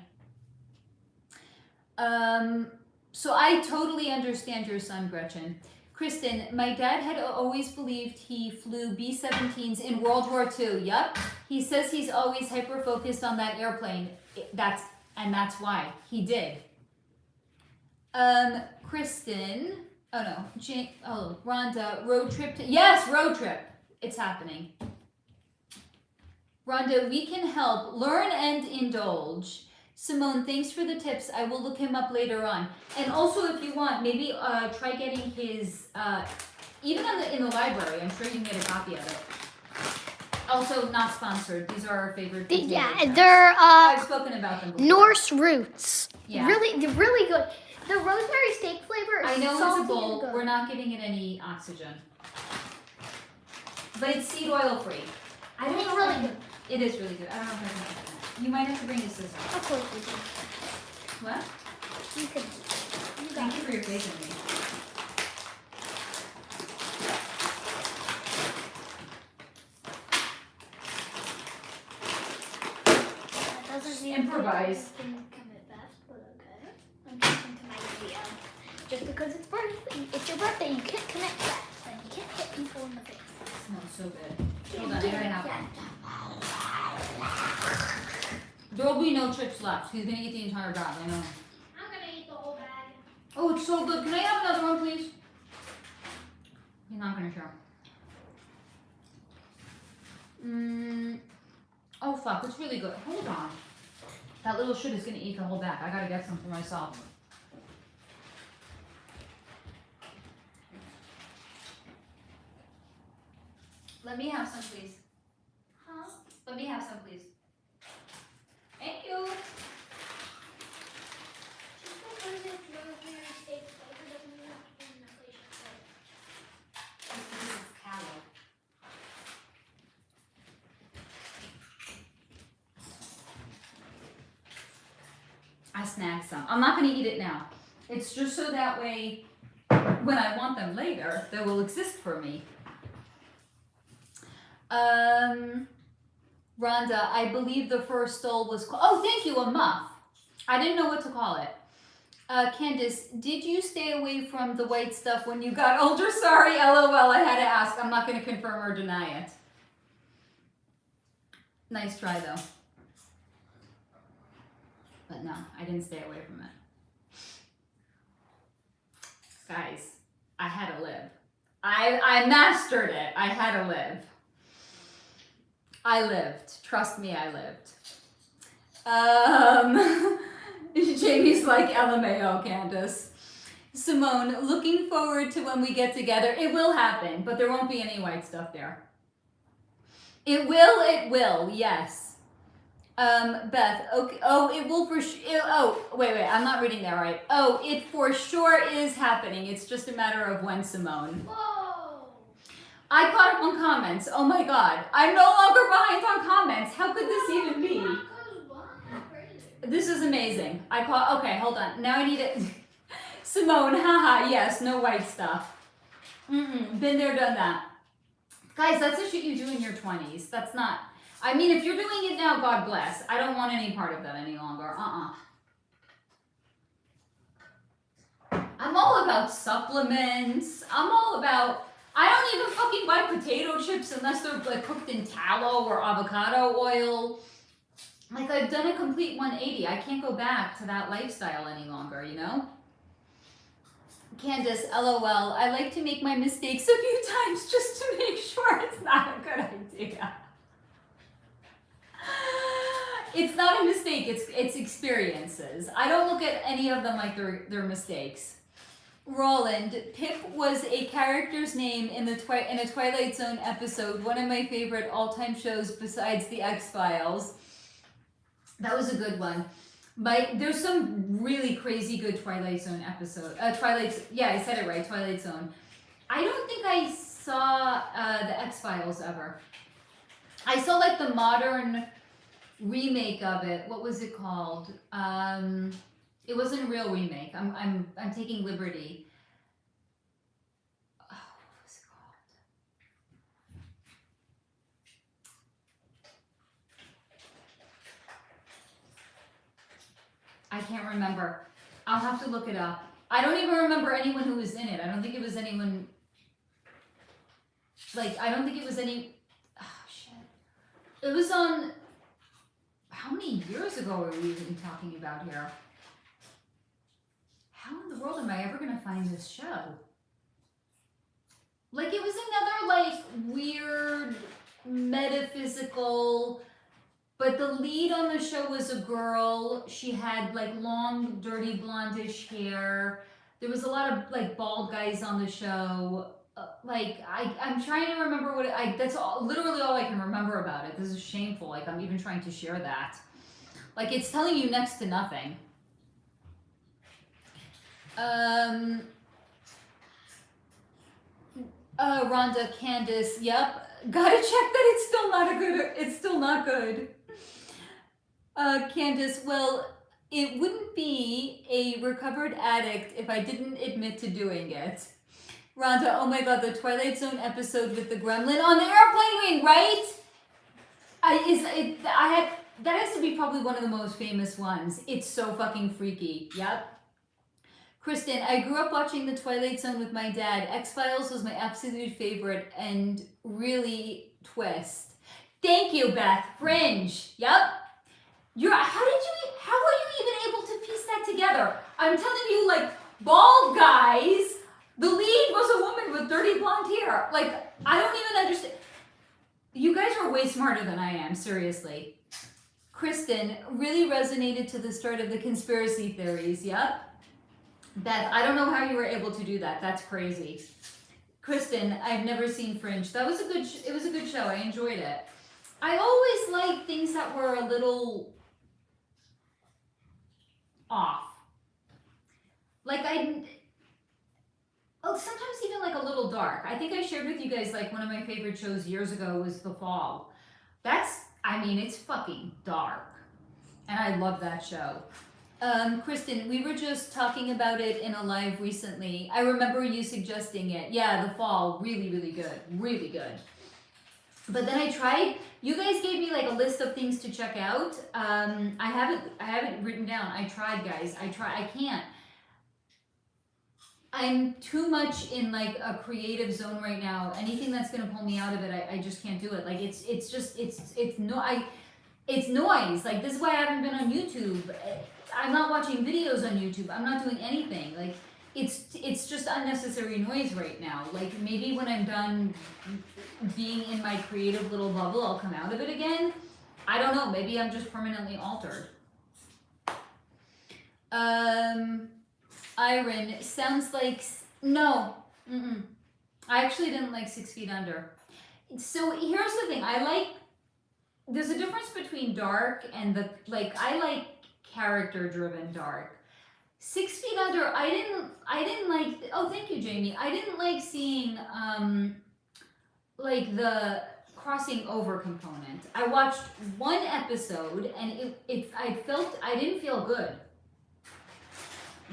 So I totally understand your son, Gretchen. Kristen, my dad had always believed he flew B-17s in World War II. Yup. He says he's always hyper-focused on that airplane. That's why. He did. Kristen, Rhonda, road trip yes, road trip. It's happening. Rhonda, we can help. Learn and indulge. Simone, thanks for the tips. I will look him up later on. And also, if you want, maybe try getting his, even in the library, I'm sure you can get a copy of it. Also, not sponsored. These are our favorite.
They're
I've spoken about them before.
Norse roots.
Yeah.
Really, really good. The rosemary steak flavor is
I know
salty
it's a bowl.
and good.
We're not giving it any oxygen. But it's seed oil free. I don't
It's
know.
really good.
It is really good. I don't know if I can make that. You might have to bring a scissors.
Of course you can.
What?
You can.
Thank you for your faith in me.
That doesn't mean
Improvise.
I can commit that, but okay. I'm listening to my video. Just because it's your birthday, you can't commit that. And you can't hit people in the face.
It smells so good. Hold on, I gotta have one. There will be no chips left. He's gonna eat the entire bag, I know.
I'm gonna eat the whole bag.
Oh, it's so good. Can I have another one, please? He's not gonna share. Oh, fuck. It's really good. Hold on. That little shit is gonna eat the whole bag. I gotta get some for myself. Let me have some, please.
Huh?
Let me have some, please. Thank you.
Just because it's rosemary steak flavor doesn't mean you have to put in inflation flavor.
It's because it's tallow. I snagged some. I'm not going to eat it now. It's just so that way, when I want them later, they will exist for me. Rhonda, I believe the first stole was called, oh, thank you, a muff. I didn't know what to call it. Candace, did you stay away from the white stuff when you got older? Sorry, LOL, I had to ask. I'm not going to confirm or deny it. Nice try, though. But no, I didn't stay away from it. Guys, I had to live. I mastered it. I had to live. I lived. Trust me, I lived. Jamie's like, LMAO, Candace. Simone, looking forward to when we get together. It will happen, but there won't be any white stuff there. It will, yes. Beth, okay. Oh, it will for sure. Oh, wait, I'm not reading that right. Oh, it for sure is happening. It's just a matter of when, Simone.
Whoa!
I caught up on comments. Oh my god. I'm no longer behind on comments. How could this even be? This is amazing. Okay, hold on. Now I need it. Simone, haha, yes, no white stuff. Been there, done that. Guys, that's the shit you do in your 20s. That's not. I mean, if you're doing it now, God bless. I don't want any part of that any longer. I'm all about supplements. I'm all about, I don't even fucking buy potato chips unless they're like cooked in tallow or avocado oil. Like, I've done a complete 180. I can't go back to that lifestyle any longer, you know? Candace, LOL, I like to make my mistakes a few times just to make sure it's not a good idea. It's not a mistake, it's experiences. I don't look at any of them like they're mistakes. Roland, Pip was a character's name in a Twilight Zone episode, one of my favorite all-time shows besides The X-Files. That was a good one. There's some really crazy good Twilight Zone episode. Yeah, I said it right, Twilight Zone. I don't think I saw the X-Files ever. I saw like the modern remake of it. What was it called? It wasn't a real remake. I'm taking liberty. Oh, what was it called? I can't remember. I'll have to look it up. I don't even remember anyone who was in it. I don't think it was anyone. Like, I don't think it was any. Oh shit! It was on. How many years ago are we even talking about here? How in the world am I ever gonna find this show? Like, it was another like weird metaphysical, but the lead on the show was a girl. She had like long, dirty blondish hair. There was a lot of like bald guys on the show. I'm trying to remember that's literally all I can remember about it. This is shameful. Like, I'm even trying to share that. Like, it's telling you next to nothing. Rhonda, Candace, yep. Gotta check that it's still not good. Candace, well, it wouldn't be a recovered addict if I didn't admit to doing it. Rhonda, oh my god, the Twilight Zone episode with the gremlin on the airplane wing, right? That has to be probably one of the most famous ones. It's so fucking freaky. Yep. Kristen, I grew up watching the Twilight Zone with my dad. X-Files was my absolute favorite and really twist. Thank you, Beth. Fringe. Yep. How were you even able to piece that together? I'm telling you, like, bald guys. The lead was a woman with dirty blonde hair. Like, I don't even understand. You guys are way smarter than I am, seriously. Kristen, really resonated to the start of the conspiracy theories. Yep. Beth, I don't know how you were able to do that. That's crazy. Kristen, I've never seen Fringe. It was a good show. I enjoyed it. I always liked things that were a little off. Like, sometimes even like a little dark. I think I shared with you guys like one of my favorite shows years ago was The Fall. It's fucking dark. And I love that show. Kristen, we were just talking about it in a live recently. I remember you suggesting it. Yeah, The Fall, really, really good. Really good. But then I tried, you guys gave me like a list of things to check out. I haven't written down. I tried, guys. I can't. I'm too much in like a creative zone right now. Anything that's gonna pull me out of it, I just can't do it. Like it's noise. Like, this is why I haven't been on YouTube. I'm not watching videos on YouTube. I'm not doing anything. Like, it's just unnecessary noise right now. Like, maybe when I'm done being in my creative little bubble, I'll come out of it again. I don't know. Maybe I'm just permanently altered. Iron, sounds like, no. I actually didn't like 6 Feet Under. So here's the thing. There's a difference between dark and I like character-driven dark. 6 Feet Under, I didn't like, oh, thank you, Jamie. I didn't like seeing, like the crossing over component. I watched one episode and I didn't feel good.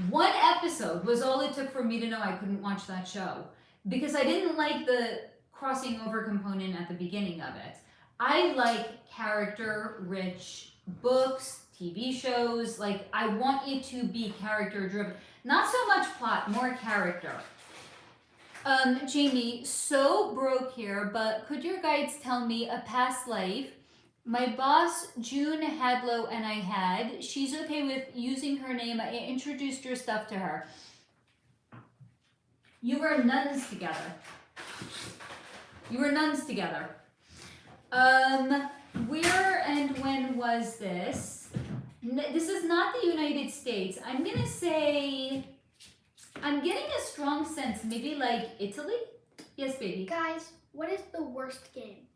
One episode was all it took for me to know I couldn't watch that show because I didn't like the crossing over component at the beginning of it. I like character-rich books, TV shows. Like, I want it to be character-driven. Not so much plot, more character. Jamie, so broke here, but could your guides tell me a past life my boss, June Hadlow, and I had? She's okay with using her name. I introduced your stuff to her. You were nuns together. You were nuns together. Where and when was this? This is not the United States. I'm gonna say, I'm getting a strong sense, maybe like Italy? Yes, baby.
Guys, what is the worst game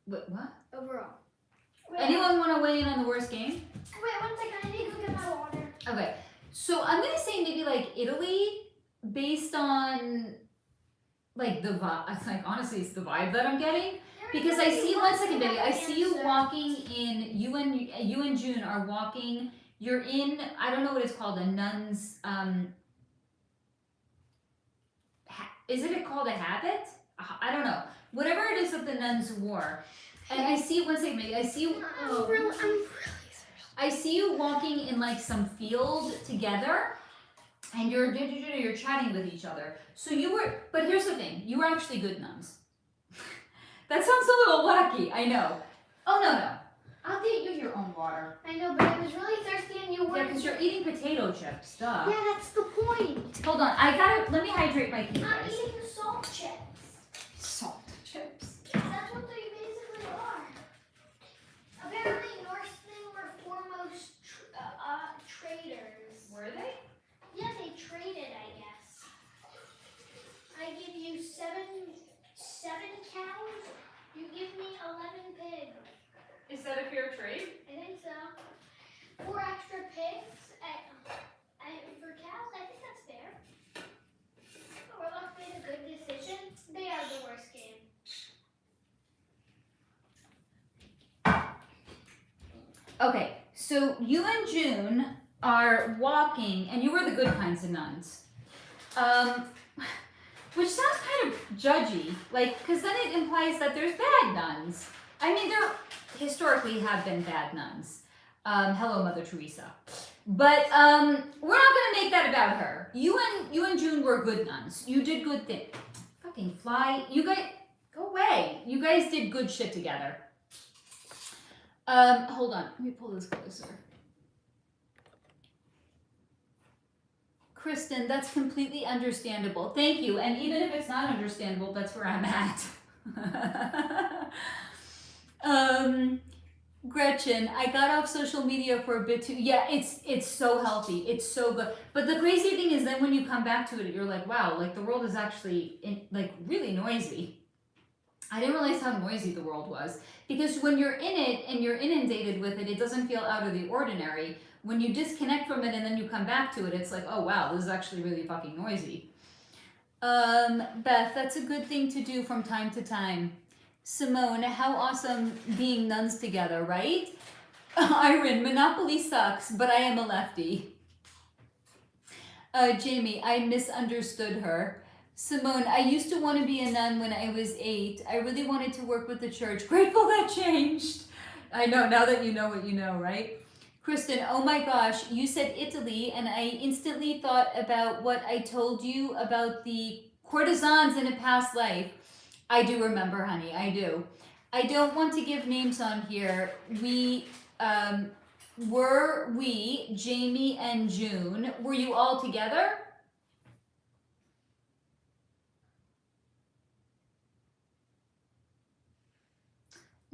What?
overall?
Anyone want to weigh in on the worst game?
Wait, 1 second. I need to go get my water.
Okay, so I'm gonna say maybe like Italy, based on like the vibe. Like honestly, it's the vibe that I'm getting. Because I see, 1 second, baby. I see you walking in. You and June are walking. You're in. I don't know what it's called. A nun's. Is it called a habit? I don't know. Whatever it is that the nuns wore. And I see. 1 second, baby. I see you.
I'm really thirsty.
I see you walking in like some field together, and you're chatting with each other. So you were. But here's the thing. You were actually good nuns. That sounds a little wacky, I know. Oh, no. I'll get you your own water.
I know, but I was really thirsty and you weren't.
Yeah, because you're eating potato chips, duh.
Yeah, that's the point.
Hold on, let me hydrate my teeth,
I'm
guys.
eating salt chips.
Salt chips.
That's what they basically are. Apparently, Norsemen were foremost traders.
Were they?
Yeah, they traded, I guess. I give you seven cows. You give me 11 pigs.
Is that a fair trade?
I think so. 4 extra pigs. For cows, I think that's fair. Orloff made a good decision. They are the worst game.
Okay, so you and June are walking, and you were the good kinds of nuns. Which sounds kind of judgy, like, because then it implies that there's bad nuns. I mean, there historically have been bad nuns. Hello, Mother Teresa. But we're not gonna make that about her. You and June were good nuns. You did good things. Fucking fly. You guys, go away. You guys did good shit together. Hold on. Let me pull this closer. Kristen, that's completely understandable. Thank you. And even if it's not understandable, that's where I'm at. Gretchen, I got off social media for a bit too. Yeah, it's so healthy. It's so good. But the crazy thing is then when you come back to it, you're like, wow, like the world is actually really noisy. I didn't realize how noisy the world was. Because when you're in it and you're inundated with it, it doesn't feel out of the ordinary. When you disconnect from it and then you come back to it, it's like, oh wow, this is actually really fucking noisy. Beth, that's a good thing to do from time to time. Simone, how awesome being nuns together, right? Iron, Monopoly sucks, but I am a lefty. Jamie, I misunderstood her. Simone, I used to want to be a nun when I was 8. I really wanted to work with the church. Grateful that changed. I know, now that you know what you know, right? Kristen, oh my gosh, you said Italy, and I instantly thought about what I told you about the courtesans in a past life. I do remember, honey, I do. I don't want to give names on here. Jamie and June, were you all together?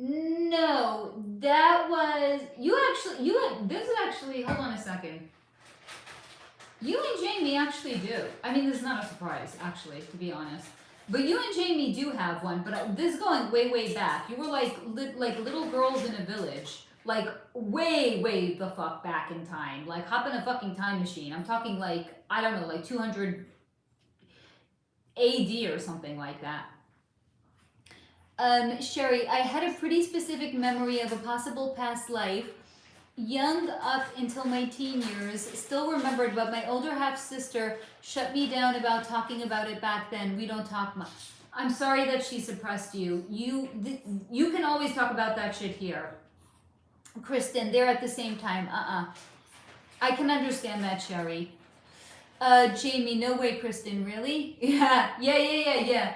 No, that was, hold on a second. You and Jamie actually do. I mean, this is not a surprise, actually, to be honest. But you and Jamie do have one, but this is going way, way back. You were like little girls in a village. Like, way, way the fuck back in time. Like, hop in a fucking time machine. I'm talking like, I don't know, like 200 AD or something like that. Sherry, I had a pretty specific memory of a possible past life. Young up until my teen years, still remembered, but my older half-sister shut me down about talking about it back then. We don't talk much. I'm sorry that she suppressed you. You can always talk about that shit here. Kristen, they're at the same time. I can understand that, Sherry. Jamie, no way, Kristen, really? Yeah.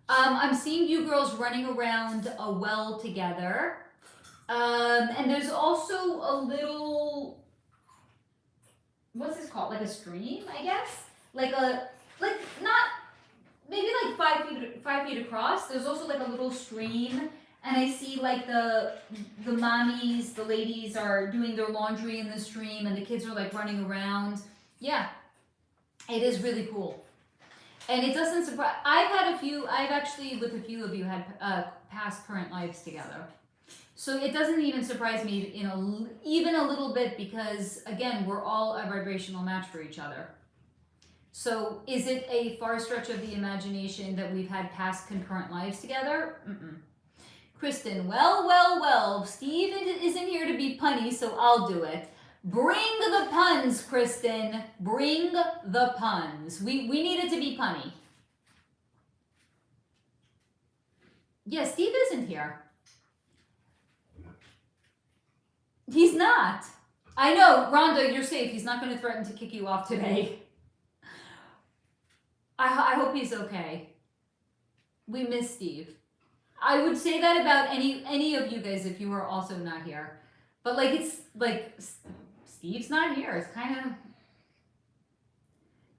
I'm seeing you girls running around a well together. And there's also a little, what's this called? Like a stream, I guess? Like not, maybe like 5 feet across. There's also like a little stream. And I see like the mommies, the ladies are doing their laundry in the stream and the kids are like running around. Yeah, it is really cool. And it doesn't surprise, I've actually with a few of you had past current lives together. So it doesn't even surprise me even a little bit because again, we're all a vibrational match for each other. So is it a far stretch of the imagination that we've had past concurrent lives together? Kristen, well, Steve isn't here to be punny, so I'll do it. Bring the puns, Kristen. Bring the puns. We need it to be punny. Yeah, Steve isn't here. He's not. I know, Rhonda, you're safe. He's not going to threaten to kick you off today. I hope he's okay. We miss Steve. I would say that about any of you guys if you were also not here. But like it's like Steve's not here. It's kind of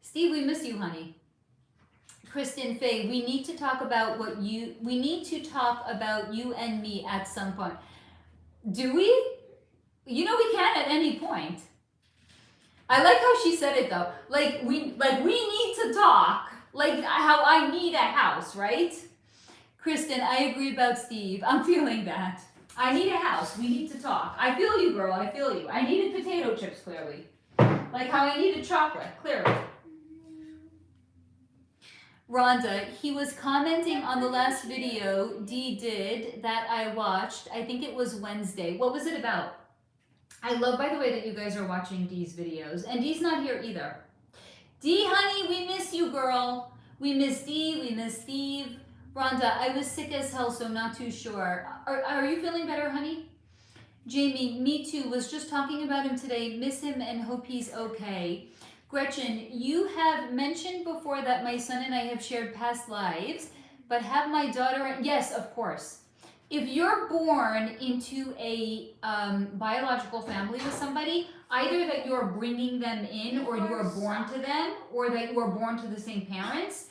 Steve, we miss you, honey. Kristen, Faye, we need to talk about you and me at some point. Do we? You know we can at any point. I like how she said it though. Like we need to talk. Like how I need a house, right? Kristen, I agree about Steve. I'm feeling that. I need a house. We need to talk. I feel you, girl. I feel you. I needed potato chips, clearly. Like how I needed chocolate, clearly. Rhonda, he was commenting on the last video Dee did that I watched. I think it was Wednesday. What was it about? I love, by the way, that you guys are watching Dee's videos. And Dee's not here either. Dee, honey, we miss you, girl. We miss Dee. We miss Steve. Rhonda, I was sick as hell, so not too sure. Are you feeling better, honey? Jamie, me too. Was just talking about him today. Miss him and hope he's okay. Gretchen, you have mentioned before that my son and I have shared past lives, but have my daughter... Yes, of course. If you're born into a biological family with somebody, either that you're bringing them in or you are born to them, or that you are born to the same parents,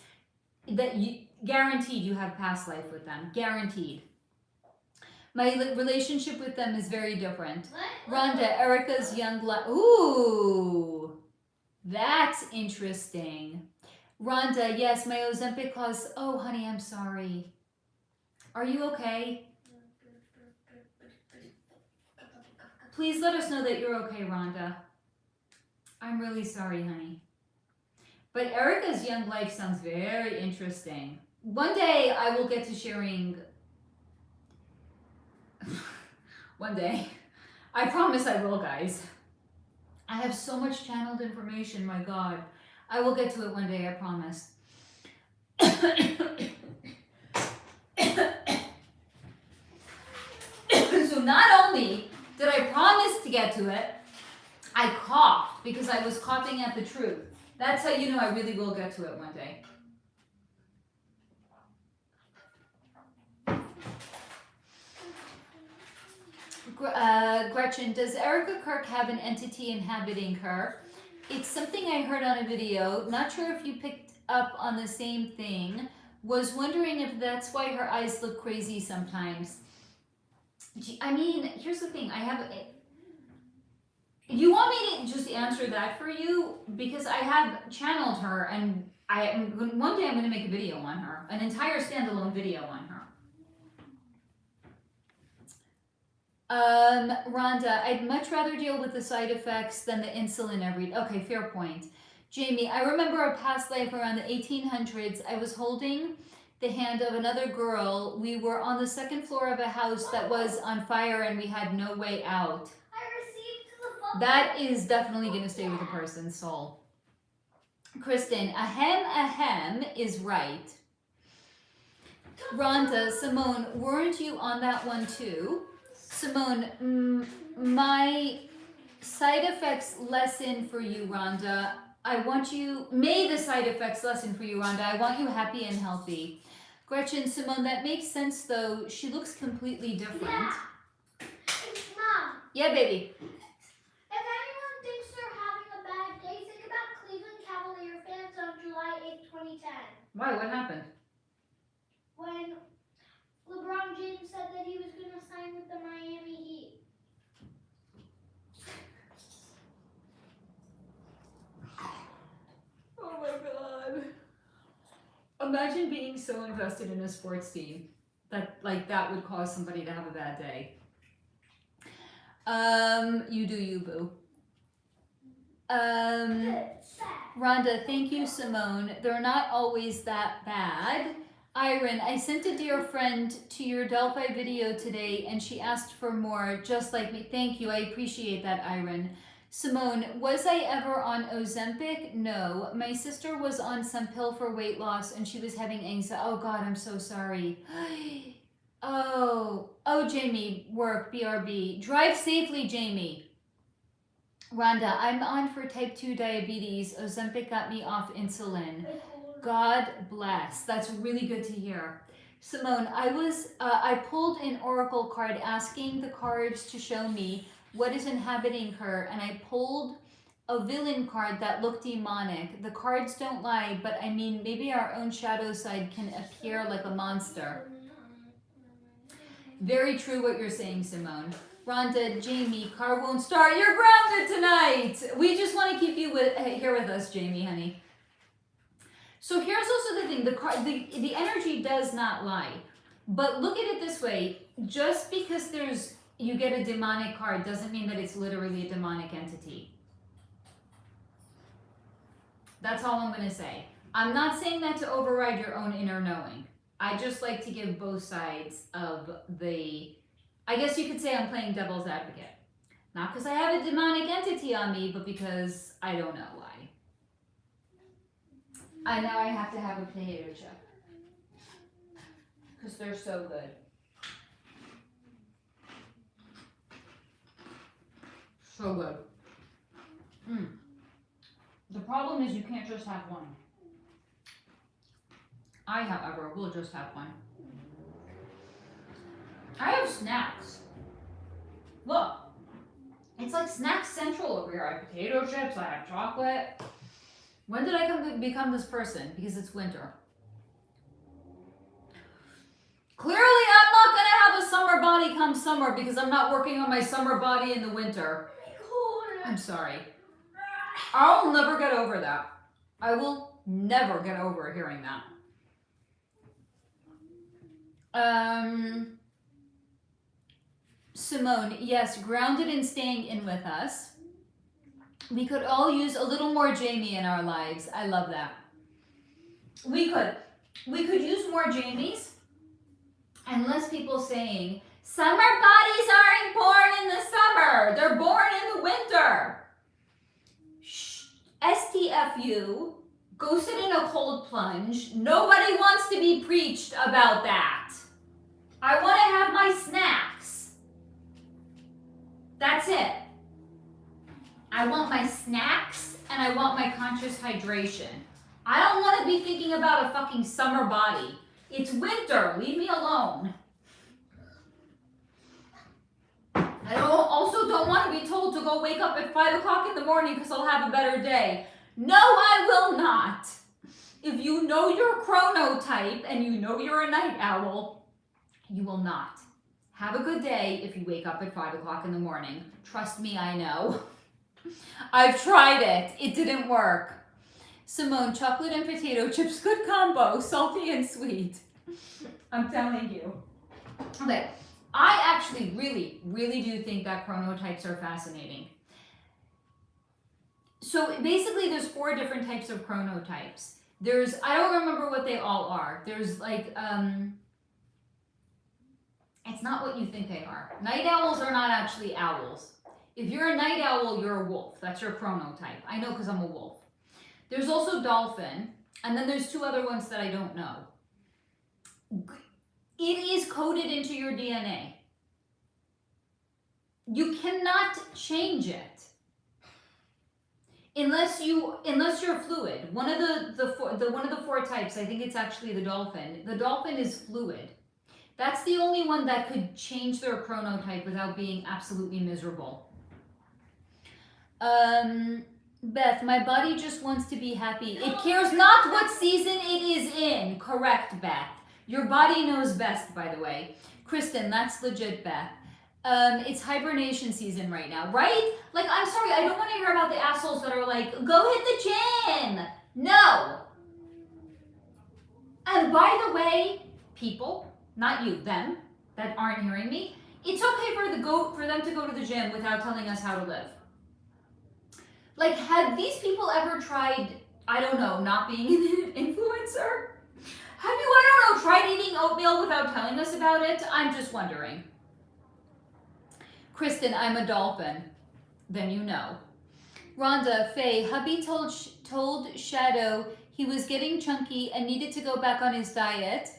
that you... Guaranteed you have past life with them. Guaranteed. My relationship with them is very different. Rhonda, Erica's young Ooh, that's interesting. Rhonda, yes, my Ozempic caused... Oh, honey, I'm sorry. Are you okay? Please let us know that you're okay, Rhonda. I'm really sorry, honey. But Erica's young life sounds very interesting. One day I will get to sharing. One day. I promise I will, guys. I have so much channeled information, my God. I will get to it one day, I promise. So not only did I promise to get to it, I coughed because I was coughing at the truth. That's how you know I really will get to it one day. Gretchen, does Erica Kirk have an entity inhabiting her? It's something I heard on a video. Not sure if you picked up on the same thing. Was wondering if that's why her eyes look crazy sometimes. I mean, here's the thing. You want me to just answer that for you? Because I have channeled her, and one day I'm going to make a video on her. An entire standalone video on her. Rhonda, I'd much rather deal with the side effects than the insulin Okay, fair point. Jamie, I remember a past life around the 1800s. I was holding the hand of another girl. We were on the second floor of a house that was on fire and we had no way out. That is definitely going to stay with a person's soul. Kristen, ahem is right. Rhonda, Simone, weren't you on that one too? Simone, my side effects lesson for you, Rhonda. I want you, may the side effects lesson for you, Rhonda. I want you happy and healthy. Gretchen, Simone, that makes sense though. She looks completely different.
Yeah. Mom.
Yeah, baby.
If anyone thinks they're having a bad day, think about Cleveland Cavalier fans on July 8th, 2010.
Why? What happened?
When LeBron James said that he was going to sign with the Miami Heat.
Oh my god. Imagine being so invested in a sports team that that would cause somebody to have a bad day. You do you, boo. Rhonda, thank you, Simone. They're not always that bad. Iron, I sent a dear friend to your Delphi video today and she asked for more, just like me. Thank you, I appreciate that, Iron. Simone, was I ever on Ozempic? No. My sister was on some pill for weight loss and she was having anxiety. Oh God, I'm so sorry. Oh, Jamie, work, BRB. Drive safely, Jamie. Rhonda, I'm on for type 2 diabetes. Ozempic got me off insulin. God bless. That's really good to hear. Simone, I pulled an oracle card asking the cards to show me what is inhabiting her, and I pulled a villain card that looked demonic. The cards don't lie, but I mean, maybe our own shadow side can appear like a monster. Very true what you're saying, Simone. Rhonda, Jamie, car won't start. You're grounded tonight. We just want to keep you here with us, Jamie, honey. So here's also the thing, the energy does not lie. But look at it this way, just because you get a demonic card doesn't mean that it's literally a demonic entity. That's all I'm going to say. I'm not saying that to override your own inner knowing. I just like to give both sides of I guess you could say I'm playing devil's advocate. Not because I have a demonic entity on me, but because I don't know why. I know I have to have a potato chip. Because they're so good. So good. The problem is you can't just have one. I, however, will just have one. I have snacks. Look. It's like snack central over here. I have potato chips, I have chocolate. When did I become this person? Because it's winter. Clearly, I'm not going to have a summer body come summer because I'm not working on my summer body in the winter. I'm sorry. I'll never get over that. I will never get over hearing that. Simone, yes, grounded and staying in with us. We could all use a little more Jamie in our lives. I love that. We could use more Jamies and less people saying, summer bodies aren't born in the summer. They're born in the winter. Shh. STFU, go sit in a cold plunge. Nobody wants to be preached about that. I want to have my snacks. That's it. I want my snacks and I want my conscious hydration. I don't want to be thinking about a fucking summer body. It's winter. Leave me alone. I also don't want to be told to go wake up at 5 o'clock in the morning because I'll have a better day. No, I will not. If you know your chronotype and you know you're a night owl, you will not. Have a good day if you wake up at 5 o'clock in the morning. Trust me, I know. I've tried it. It didn't work. Simone, chocolate and potato chips, good combo, salty and sweet. I'm telling you. Okay, I actually really do think that chronotypes are fascinating. So basically there's 4 different types of chronotypes. There's, I don't remember what they all are. There's like, it's not what you think they are. Night owls are not actually owls. If you're a night owl, you're a wolf. That's your chronotype. I know because I'm a wolf. There's also dolphin, and then there's 2 other ones that I don't know. It is coded into your DNA. You cannot change it unless you're fluid. One of the four types, I think it's actually the dolphin. The dolphin is fluid. That's the only one that could change their chronotype without being absolutely miserable. Beth, my body just wants to be happy. It cares not what season it is in. Correct, Beth. Your body knows best, by the way. Kristen, that's legit, Beth. It's hibernation season right now, right? Like, I'm sorry, I don't want to hear about the assholes that are like, go hit the gym. No. And by the way, people, not you, them, that aren't hearing me, it's okay for them to go to the gym without telling us how to live. Like, have these people ever tried, I don't know, not being an influencer? Have you, I don't know, tried eating oatmeal without telling us about it? I'm just wondering. Kristen, I'm a dolphin. Then you know. Rhonda, Faye, hubby told Shadow he was getting chunky and needed to go back on his diet.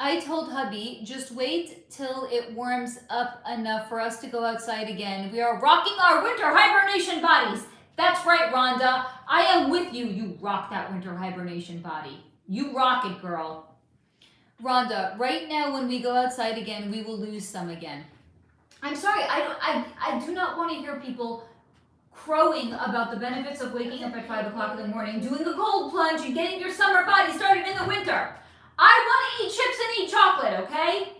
I told hubby, just wait till it warms up enough for us to go outside again. We are rocking our winter hibernation bodies. That's right, Rhonda. I am with you. You rock that winter hibernation body. You rock it, girl. Rhonda, right now when we go outside again, we will lose some again. I'm sorry, I do not want to hear people crowing about the benefits of waking up at 5 o'clock in the morning, doing a cold plunge, and getting your summer body started in the winter. I want to eat chips and eat chocolate, okay?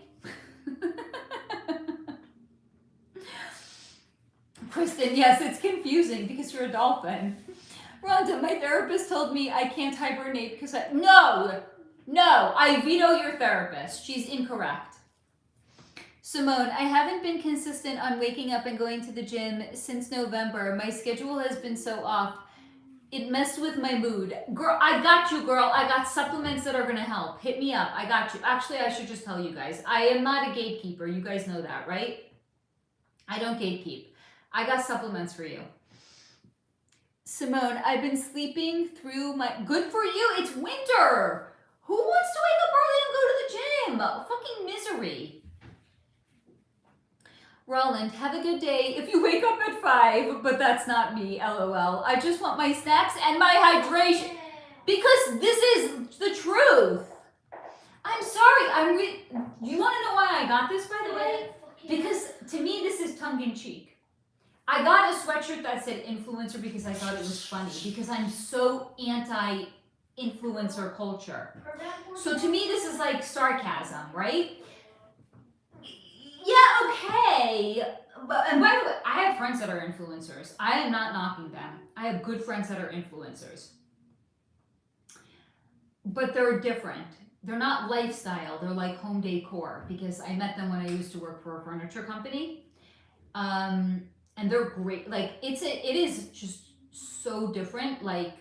Kristen, yes, it's confusing because you're a dolphin. Rhonda, my therapist told me I can't hibernate because No, I veto your therapist. She's incorrect. Simone, I haven't been consistent on waking up and going to the gym since November. My schedule has been so off. It messed with my mood. Girl, I got you, girl. I got supplements that are going to help. Hit me up. I got you. Actually, I should just tell you guys. I am not a gatekeeper. You guys know that, right? I don't gatekeep. I got supplements for you. Simone, I've been sleeping through my... Good for you. It's winter. Who wants to wake up early and go to the gym? Fucking misery. Roland, have a good day. If you wake up at 5, but that's not me, LOL. I just want my snacks and my hydration. Because this is the truth. I'm sorry. You want to know why I got this, by the way? Because to me, this is tongue-in-cheek. I got a sweatshirt that said influencer because I thought it was funny. Because I'm so anti-influencer culture. So to me, this is like sarcasm, right? Yeah, okay. And by the way, I have friends that are influencers. I am not knocking them. I have good friends that are influencers. But they're different. They're not lifestyle. They're like home decor because I met them when I used to work for a furniture company. And they're great. Like it is just so different. Like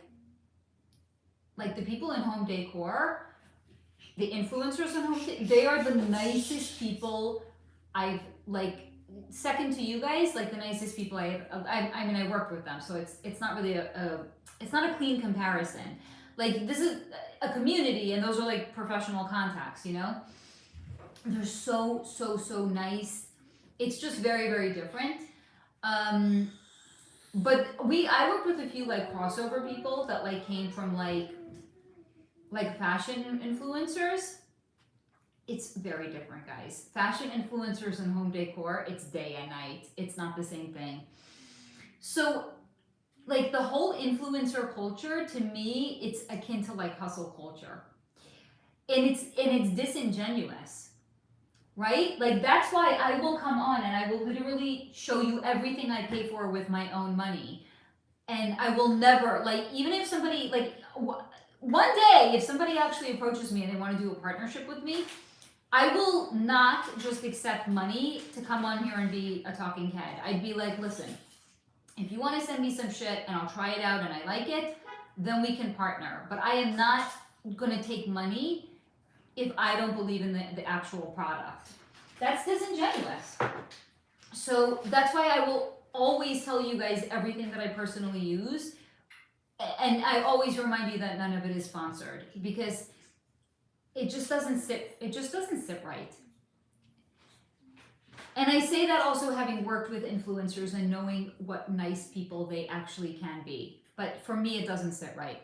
the people in home decor, the influencers in home decor, they are the nicest people I've like second to you guys, like the nicest people I mean, I worked with them, so it's not really it's not a clean comparison. Like this is a community, and those are like professional contacts, you know. They're so nice. It's just very, very different. But I worked with a few like crossover people that like came from like fashion influencers. It's very different, guys. Fashion influencers and home decor, it's day and night. It's not the same thing. So, like the whole influencer culture, to me, it's akin to like hustle culture. And it's disingenuous, right? Like that's why I will come on and I will literally show you everything I pay for with my own money. And I will never, like, even if somebody, like, one day, if somebody actually approaches me and they want to do a partnership with me, I will not just accept money to come on here and be a talking head. I'd be like, listen, if you want to send me some shit and I'll try it out and I like it, then we can partner. But I am not going to take money if I don't believe in the actual product. That's disingenuous. So that's why I will always tell you guys everything that I personally use. And I always remind you that none of it is sponsored. Because it just doesn't sit right. And I say that also having worked with influencers and knowing what nice people they actually can be. But for me, it doesn't sit right.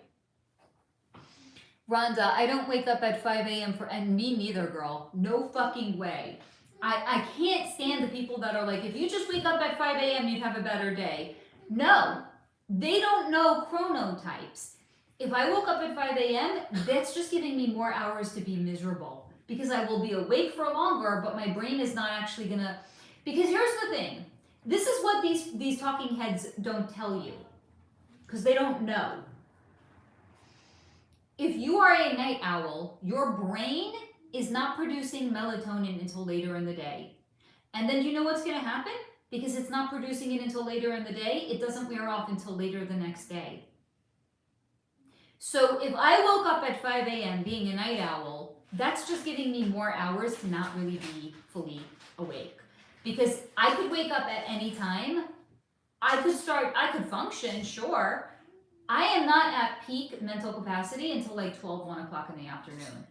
Rhonda, I don't wake up at 5 a.m. and me neither, girl. No fucking way. I can't stand the people that are like, if you just wake up at 5 a.m., you'd have a better day. No, they don't know chronotypes. If I woke up at 5 a.m., that's just giving me more hours to be miserable. Because I will be awake for longer, but my brain is not actually gonna, because here's the thing. This is what these talking heads don't tell you. Because they don't know. If you are a night owl, your brain is not producing melatonin until later in the day. And then you know what's gonna happen? Because it's not producing it until later in the day, it doesn't wear off until later the next day. So if I woke up at 5 a.m. being a night owl, that's just giving me more hours to not really be fully awake. Because I could wake up at any time. I could function, sure. I am not at peak mental capacity until like 12, 1 o'clock in the afternoon.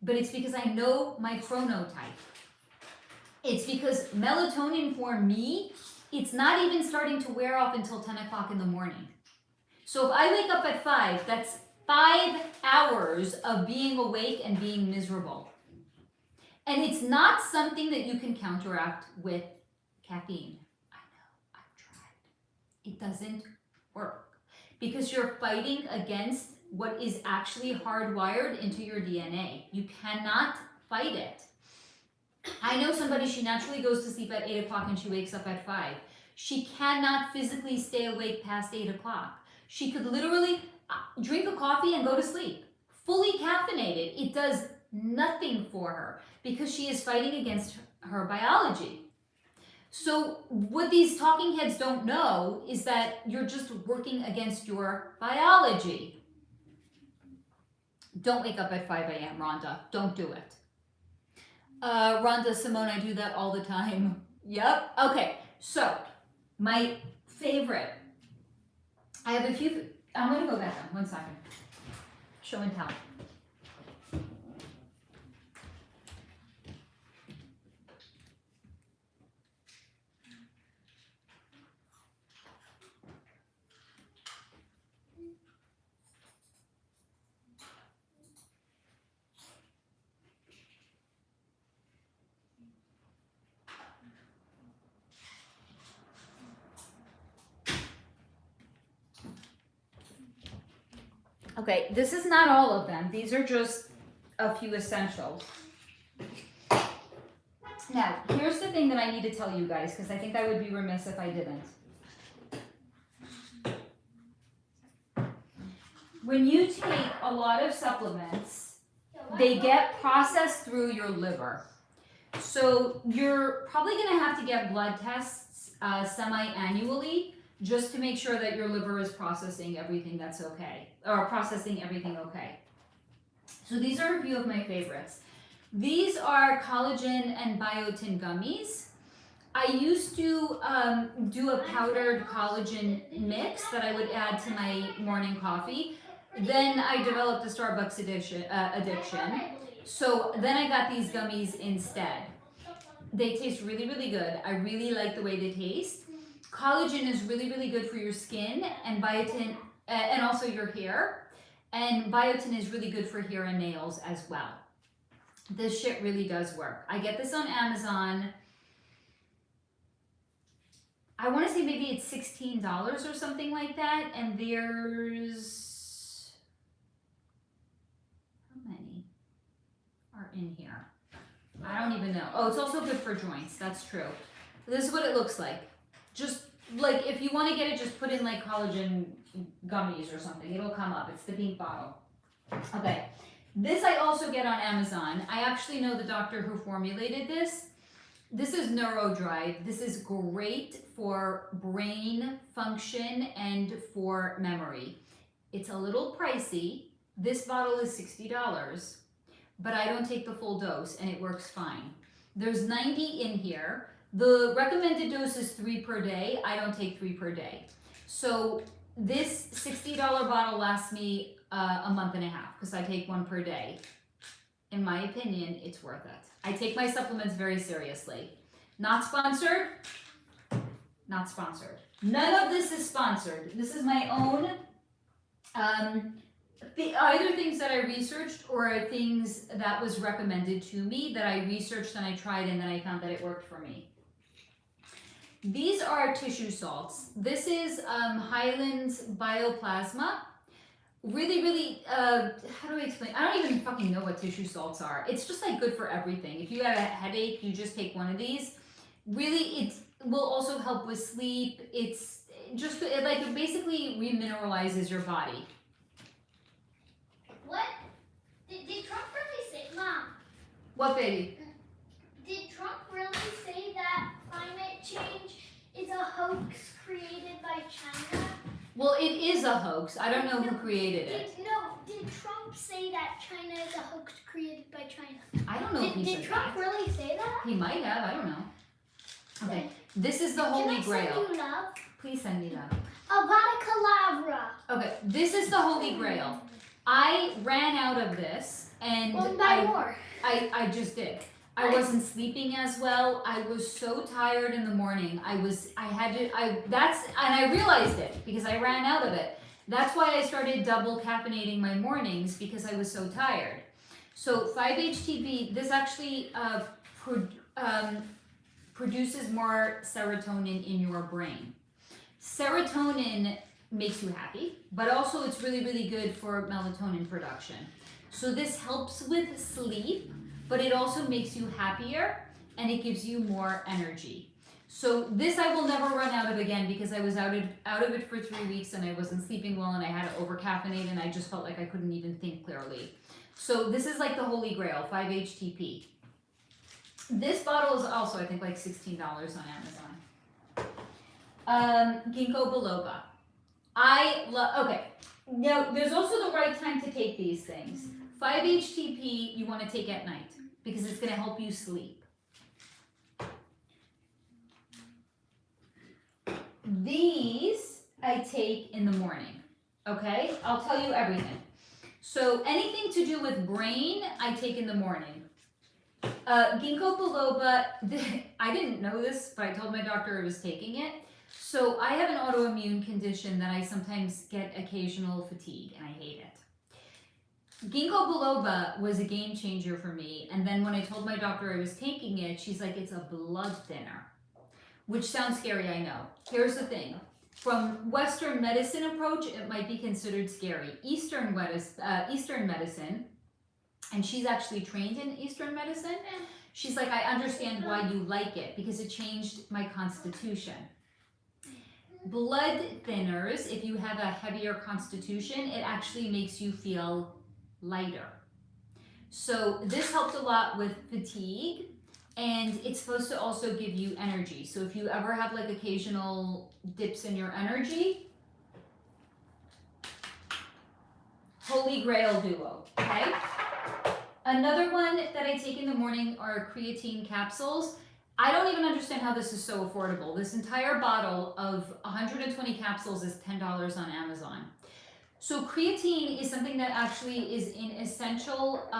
But it's because I know my chronotype. It's because melatonin for me, it's not even starting to wear off until 10 o'clock in the morning. So if I wake up at 5, that's 5 hours of being awake and being miserable. And it's not something that you can counteract with caffeine. I know, I've tried. It doesn't work. Because you're fighting against what is actually hardwired into your DNA. You cannot fight it. I know somebody, she naturally goes to sleep at 8 o'clock and she wakes up at 5. She cannot physically stay awake past 8 o'clock. She could literally drink a coffee and go to sleep. Fully caffeinated. It does nothing for her because she is fighting against her biology. So what these talking heads don't know is that you're just working against your biology. Don't wake up at 5 a.m., Rhonda. Don't do it. Rhonda, Simone, I do that all the time. Yep. Okay. So my favorite. I have a few. I'm going to go back on 1 second. Show and tell. Okay, this is not all of them. These are just a few essentials. Now, here's the thing that I need to tell you guys, because I think I would be remiss if I didn't. When you take a lot of supplements, they get processed through your liver. So you're probably going to have to get blood tests semi-annually just to make sure that your liver is processing everything that's okay, or processing everything okay. So these are a few of my favorites. These are collagen and biotin gummies. I used to do a powdered collagen mix that I would add to my morning coffee. Then I developed a Starbucks addiction. So then I got these gummies instead. They taste really, really good. I really like the way they taste. Collagen is really, really good for your skin, and biotin, and also your hair. And biotin is really good for hair and nails as well. This shit really does work. I get this on Amazon. I want to say maybe it's $16 or something like that. And there's, how many are in here? I don't even know. Oh, it's also good for joints. That's true. This is what it looks like. Just like if you want to get it, just put in like collagen gummies or something. It'll come up. It's the pink bottle. Okay. This I also get on Amazon. I actually know the doctor who formulated this. This is NeuroDrive. This is great for brain function and for memory. It's a little pricey. This bottle is $60, but I don't take the full dose and it works fine. There's 90 in here. The recommended dose is 3 per day. I don't take 3 per day. So this $60 bottle lasts me a month and a half because I take 1 per day. in my opinion, it's worth it. I take my supplements very seriously. Not sponsored. Not sponsored. None of this is sponsored. This is my own, either things that I researched or things that was recommended to me that I researched and I tried and then I found that it worked for me. These are tissue salts. This is Highland's Bioplasma. Really, really, how do I explain? I don't even fucking know what tissue salts are. It's just like good for everything. If you have a headache, you just take one of these. Really, it will also help with sleep. It's just, it basically remineralizes your body.
What? Did Trump really say, Mom?
What, baby?
Did Trump really say that climate change is a hoax created by China?
Well, it is a hoax. I don't know who created it.
Did Trump say that China is a hoax created by China?
I don't know if he said that.
Did Trump really say that?
He might have. I don't know. Okay. This is the Holy Grail.
Can I send you love?
Please send me that.
Avada Kedavra.
Okay. This is the Holy Grail. I ran out of this and
Well, buy more.
I just did. I wasn't sleeping as well. I was so tired in the morning. I realized it because I ran out of it. That's why I started double caffeinating my mornings because I was so tired. So 5-HTP, this actually produces more serotonin in your brain. Serotonin makes you happy, but also it's really, really good for melatonin production. So this helps with sleep, but it also makes you happier and it gives you more energy. So this I will never run out of again because I was out of it for 3 weeks and I wasn't sleeping well and I had to over caffeinate and I just felt like I couldn't even think clearly. So this is like the Holy Grail, 5-HTP. This bottle is also, I think, like $16 on Amazon. Ginkgo biloba. Okay. Now, there's also the right time to take these things. 5-HTP you want to take at night because it's going to help you sleep. These I take in the morning. Okay? I'll tell you everything. So anything to do with brain, I take in the morning. Ginkgo biloba, I didn't know this, but I told my doctor I was taking it. So I have an autoimmune condition that I sometimes get occasional fatigue, and I hate it. Ginkgo biloba was a game changer for me, and then when I told my doctor I was taking it, she's like, it's a blood thinner, which sounds scary, I know. Here's the thing. From Western medicine approach, it might be considered scary. Eastern medicine, and she's actually trained in Eastern medicine, she's like, I understand why you like it, because it changed my constitution. Blood thinners, if you have a heavier constitution, it actually makes you feel lighter. So this helped a lot with fatigue, and it's supposed to also give you energy. So if you ever have like occasional dips in your energy, Holy Grail duo, okay? Another one that I take in the morning are creatine capsules. I don't even understand how this is so affordable. This entire bottle of 120 capsules is $10 on Amazon. So creatine is something that actually is an essential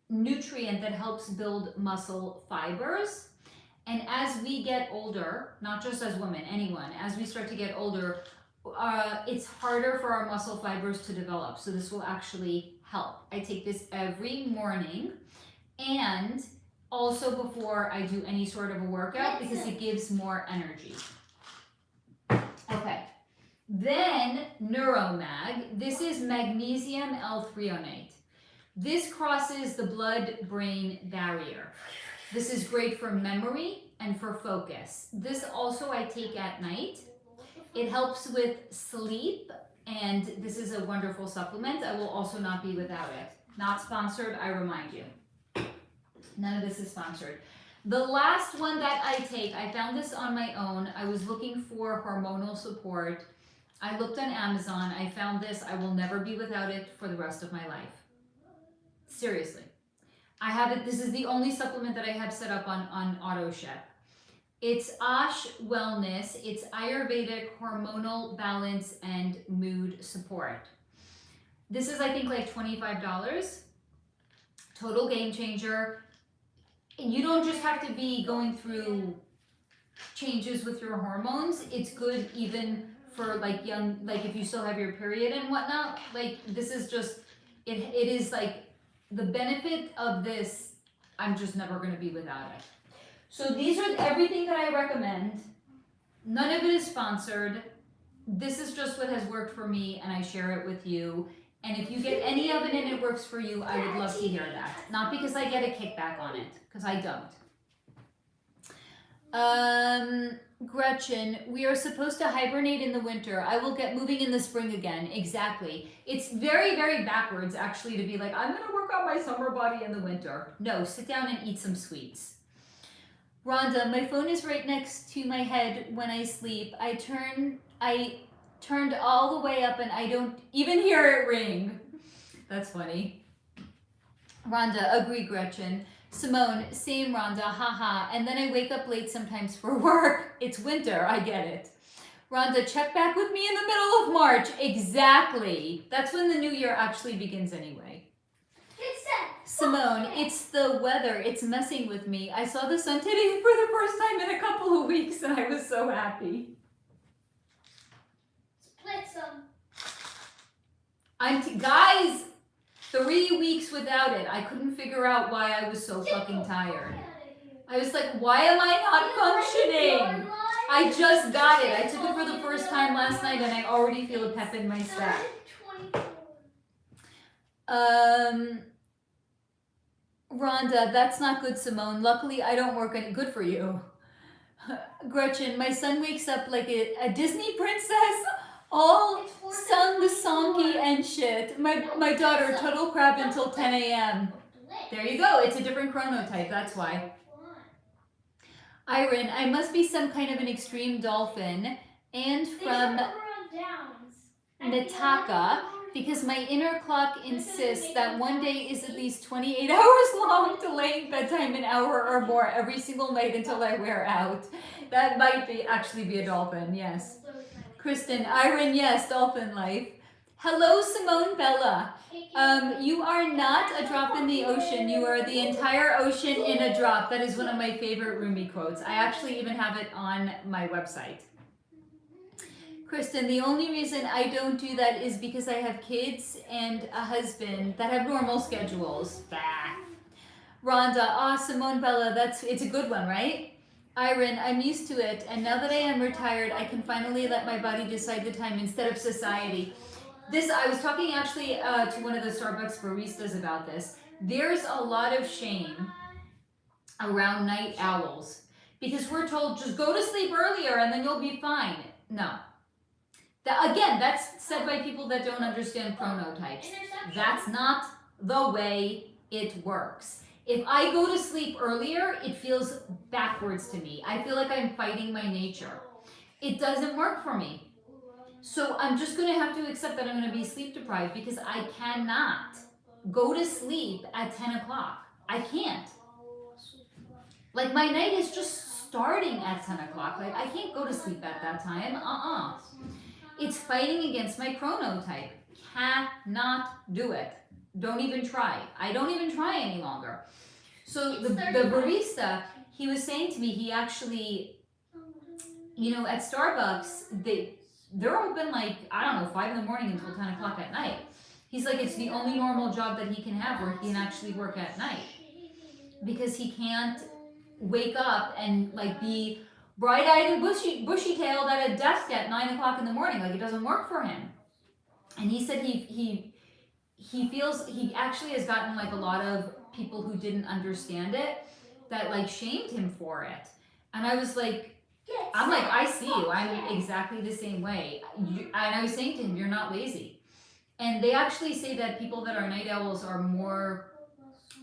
nutrient that helps build muscle fibers. And as we get older, not just as women, anyone, as we start to get older, it's harder for our muscle fibers to develop. So this will actually help. I take this every morning and also before I do any sort of a workout because it gives more energy. Okay. Then Neuromag. This is magnesium L-threonate. This crosses the blood-brain barrier. This is great for memory and for focus. This also I take at night. It helps with sleep, and this is a wonderful supplement. I will also not be without it. Not sponsored, I remind you. None of this is sponsored. The last one that I take, I found this on my own. I was looking for hormonal support. I looked on Amazon. I found this. I will never be without it for the rest of my life. Seriously. I have it. This is the only supplement that I have set up on AutoShip. It's Ash Wellness. It's Ayurvedic hormonal balance and mood support. This is, I think, like $25. Total game changer. You don't just have to be going through changes with your hormones. It's good even for like young, like if you still have your period and whatnot. Like this is just, it is like the benefit of this, I'm just never going to be without it. So these are everything that I recommend. None of it is sponsored. This is just what has worked for me, and I share it with you. And if you get any of it and it works for you, I would love to hear that. Not because I get a kickback on it, because I don't. Gretchen, we are supposed to hibernate in the winter. I will get moving in the spring again. Exactly. It's very, very backwards, actually, to be like, I'm going to work on my summer body in the winter. No, sit down and eat some sweets. Rhonda, my phone is right next to my head when I sleep. I turned all the way up and I don't even hear it ring. That's funny. Rhonda, agree, Gretchen. Simone, same, Rhonda, haha. And then I wake up late sometimes for work. It's winter, I get it. Rhonda, check back with me in the middle of March. Exactly. That's when the new year actually begins anyway. Simone, it's the weather. It's messing with me. I saw the sun today for the first time in a couple of weeks and I was so happy.
Split some.
Guys, 3 weeks without it. I couldn't figure out why I was so fucking tired. I was like, why am I not functioning? I just got it. I took it for the first time last night and I already feel a pep in my step. Rhonda, that's not good, Simone. Luckily, I don't work any good for you. Gretchen, my son wakes up like a Disney princess, all sung-songy and shit. My daughter, total crap until 10 a.m. There you go. It's a different chronotype. That's why. Iron, I must be some kind of an extreme dolphin. And from Nataka, because my inner clock insists that one day is at least 28 hours long, delaying bedtime an hour or more every single night until I wear out. That might actually be a dolphin, yes. Kristen, Iron, yes, dolphin life. Hello, Simone Bella. You are not a drop in the ocean. You are the entire ocean in a drop. That is one of my favorite Rumi quotes. I actually even have it on my website. Kristen, the only reason I don't do that is because I have kids and a husband that have normal schedules. Bah. Rhonda, Simone Bella, it's a good one, right? Iron, I'm used to it, and now that I am retired, I can finally let my body decide the time instead of society. I was talking actually to one of the Starbucks baristas about this. There's a lot of shame around night owls because we're told just go to sleep earlier and then you'll be fine. No. Again, that's said by people that don't understand chronotypes. That's not the way it works. If I go to sleep earlier, it feels backwards to me. I feel like I'm fighting my nature. It doesn't work for me. So I'm just going to have to accept that I'm going to be sleep deprived because I cannot go to sleep at 10 o'clock. I can't. Like my night is just starting at 10 o'clock. Like I can't go to sleep at that time. It's fighting against my chronotype. Cannot do it. Don't even try. I don't even try any longer. So the barista, he was saying to me, he actually, at Starbucks, they're open like, I don't know, 5 in the morning until 10 o'clock at night. He's like, it's the only normal job that he can have where he can actually work at night. Because he can't wake up and like be bright-eyed and bushy-tailed at a desk at 9 o'clock in the morning. Like it doesn't work for him. And he said he feels he actually has gotten like a lot of people who didn't understand it that like shamed him for it. And I was like, I'm like, I see you. I'm exactly the same way. And I was saying to him, you're not lazy. And they actually say that people that are night owls are more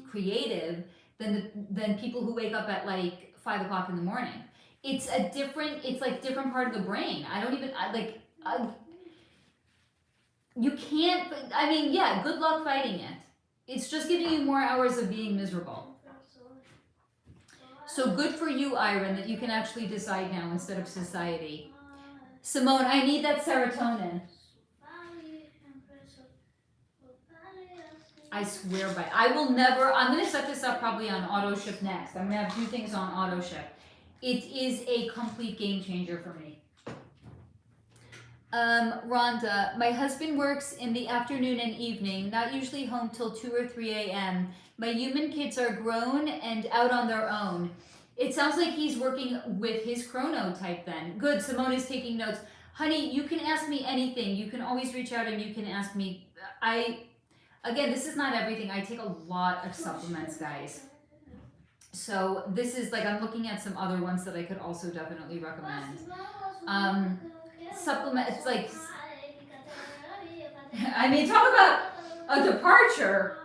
creative than people who wake up at like 5 o'clock in the morning. It's like different part of the brain. You can't, yeah, good luck fighting it. It's just giving you more hours of being miserable. So good for you, Iron, that you can actually decide now instead of society. Simone, I need that serotonin. I swear by. I will never. I'm gonna set this up probably on auto ship next. I'm gonna have 2 things on auto ship. It is a complete game changer for me. Rhonda, my husband works in the afternoon and evening, not usually home till 2 or 3 a.m. My human kids are grown and out on their own. It sounds like he's working with his chronotype then. Good, Simone is taking notes. Honey, you can ask me anything. You can always reach out and you can ask me. Again, this is not everything. I take a lot of supplements, guys. So this is like, I'm looking at some other ones that I could also definitely recommend. Supplement, it's like, I mean, talk about a departure.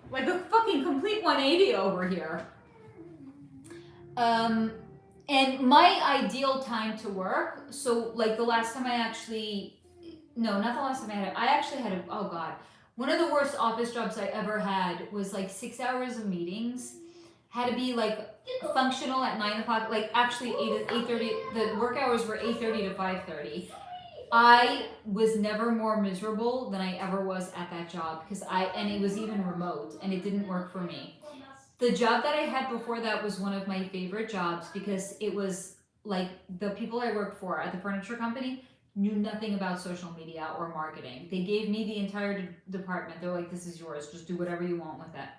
Like a fucking complete 180 over here. And my ideal time to work, so like the last time I actually, no, not the last time I actually had oh God. One of the worst office jobs I ever had was like 6 hours of meetings. Had to be like functional at 9 o'clock, like actually 8:30, the work hours were 8:30 to 5:30. I was never more miserable than I ever was at that job and it was even remote and it didn't work for me. The job that I had before that was one of my favorite jobs because it was like the people I worked for at the furniture company knew nothing about social media or marketing. They gave me the entire department. They're like, this is yours. Just do whatever you want with it.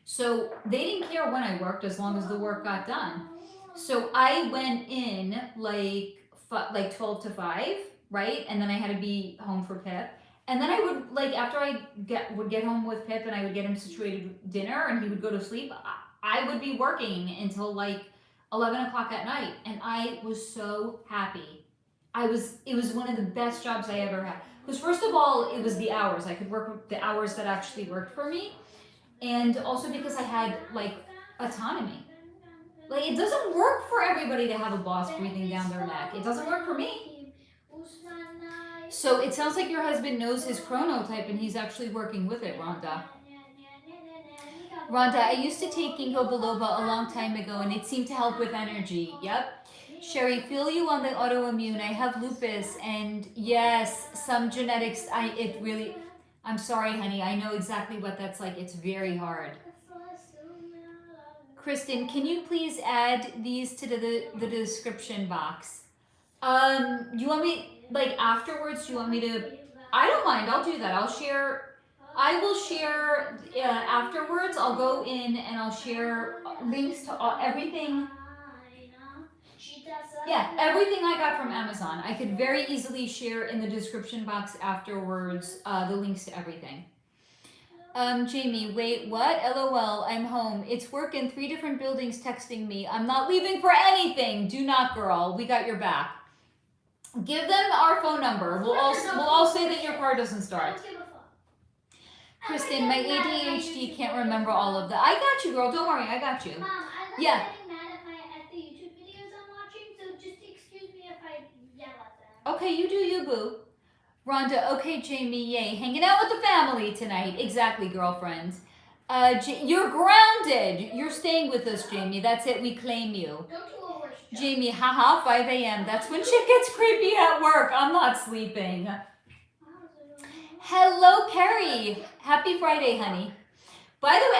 So they didn't care when I worked as long as the work got done. So I went in like 12 to 5, right? And then I had to be home for Pip. And then I would, like, after I would get home with Pip and I would get him situated with dinner and he would go to sleep, I would be working until like 11 o'clock at night. And I was so happy. It was one of the best jobs I ever had. Because first of all, it was the hours. I could work the hours that actually worked for me. And also because I had like autonomy. Like, it doesn't work for everybody to have a boss breathing down their neck. It doesn't work for me. So it sounds like your husband knows his chronotype and he's actually working with it, Rhonda. Rhonda, I used to take ginkgo biloba a long time ago and it seemed to help with energy. Yep. Sherry, feel you on the autoimmune. I have lupus and yes, some genetics, I'm sorry, honey. I know exactly what that's like. It's very hard. Kristen, can you please add these to the description box? You want me, like afterwards, do you want me to, I don't mind, I'll do that. I will share afterwards. I'll go in and I'll share links to everything. Yeah, everything I got from Amazon. I could very easily share in the description box afterwards the links to everything. Jamie, wait, what? LOL, I'm home. It's work in 3 different buildings texting me. I'm not leaving for anything. Do not, girl. We got your back. Give them our phone number. We'll all say that your car doesn't start. Kristen, my ADHD can't remember all of that. I got you, girl. Don't worry. I got you.
Mom, I like
yeah.
getting mad at the YouTube videos I'm watching, so just excuse me if I yell at them.
Okay, you do you, boo. Rhonda, okay, Jamie, yay. Hanging out with the family tonight. Exactly, girlfriend. You're grounded. You're staying with us, Jamie. That's it. We claim you.
Don't do a worse job.
Jamie, haha, 5 a.m. That's when shit gets creepy at work. I'm not sleeping. Hello, Perry. Happy Friday, honey. By the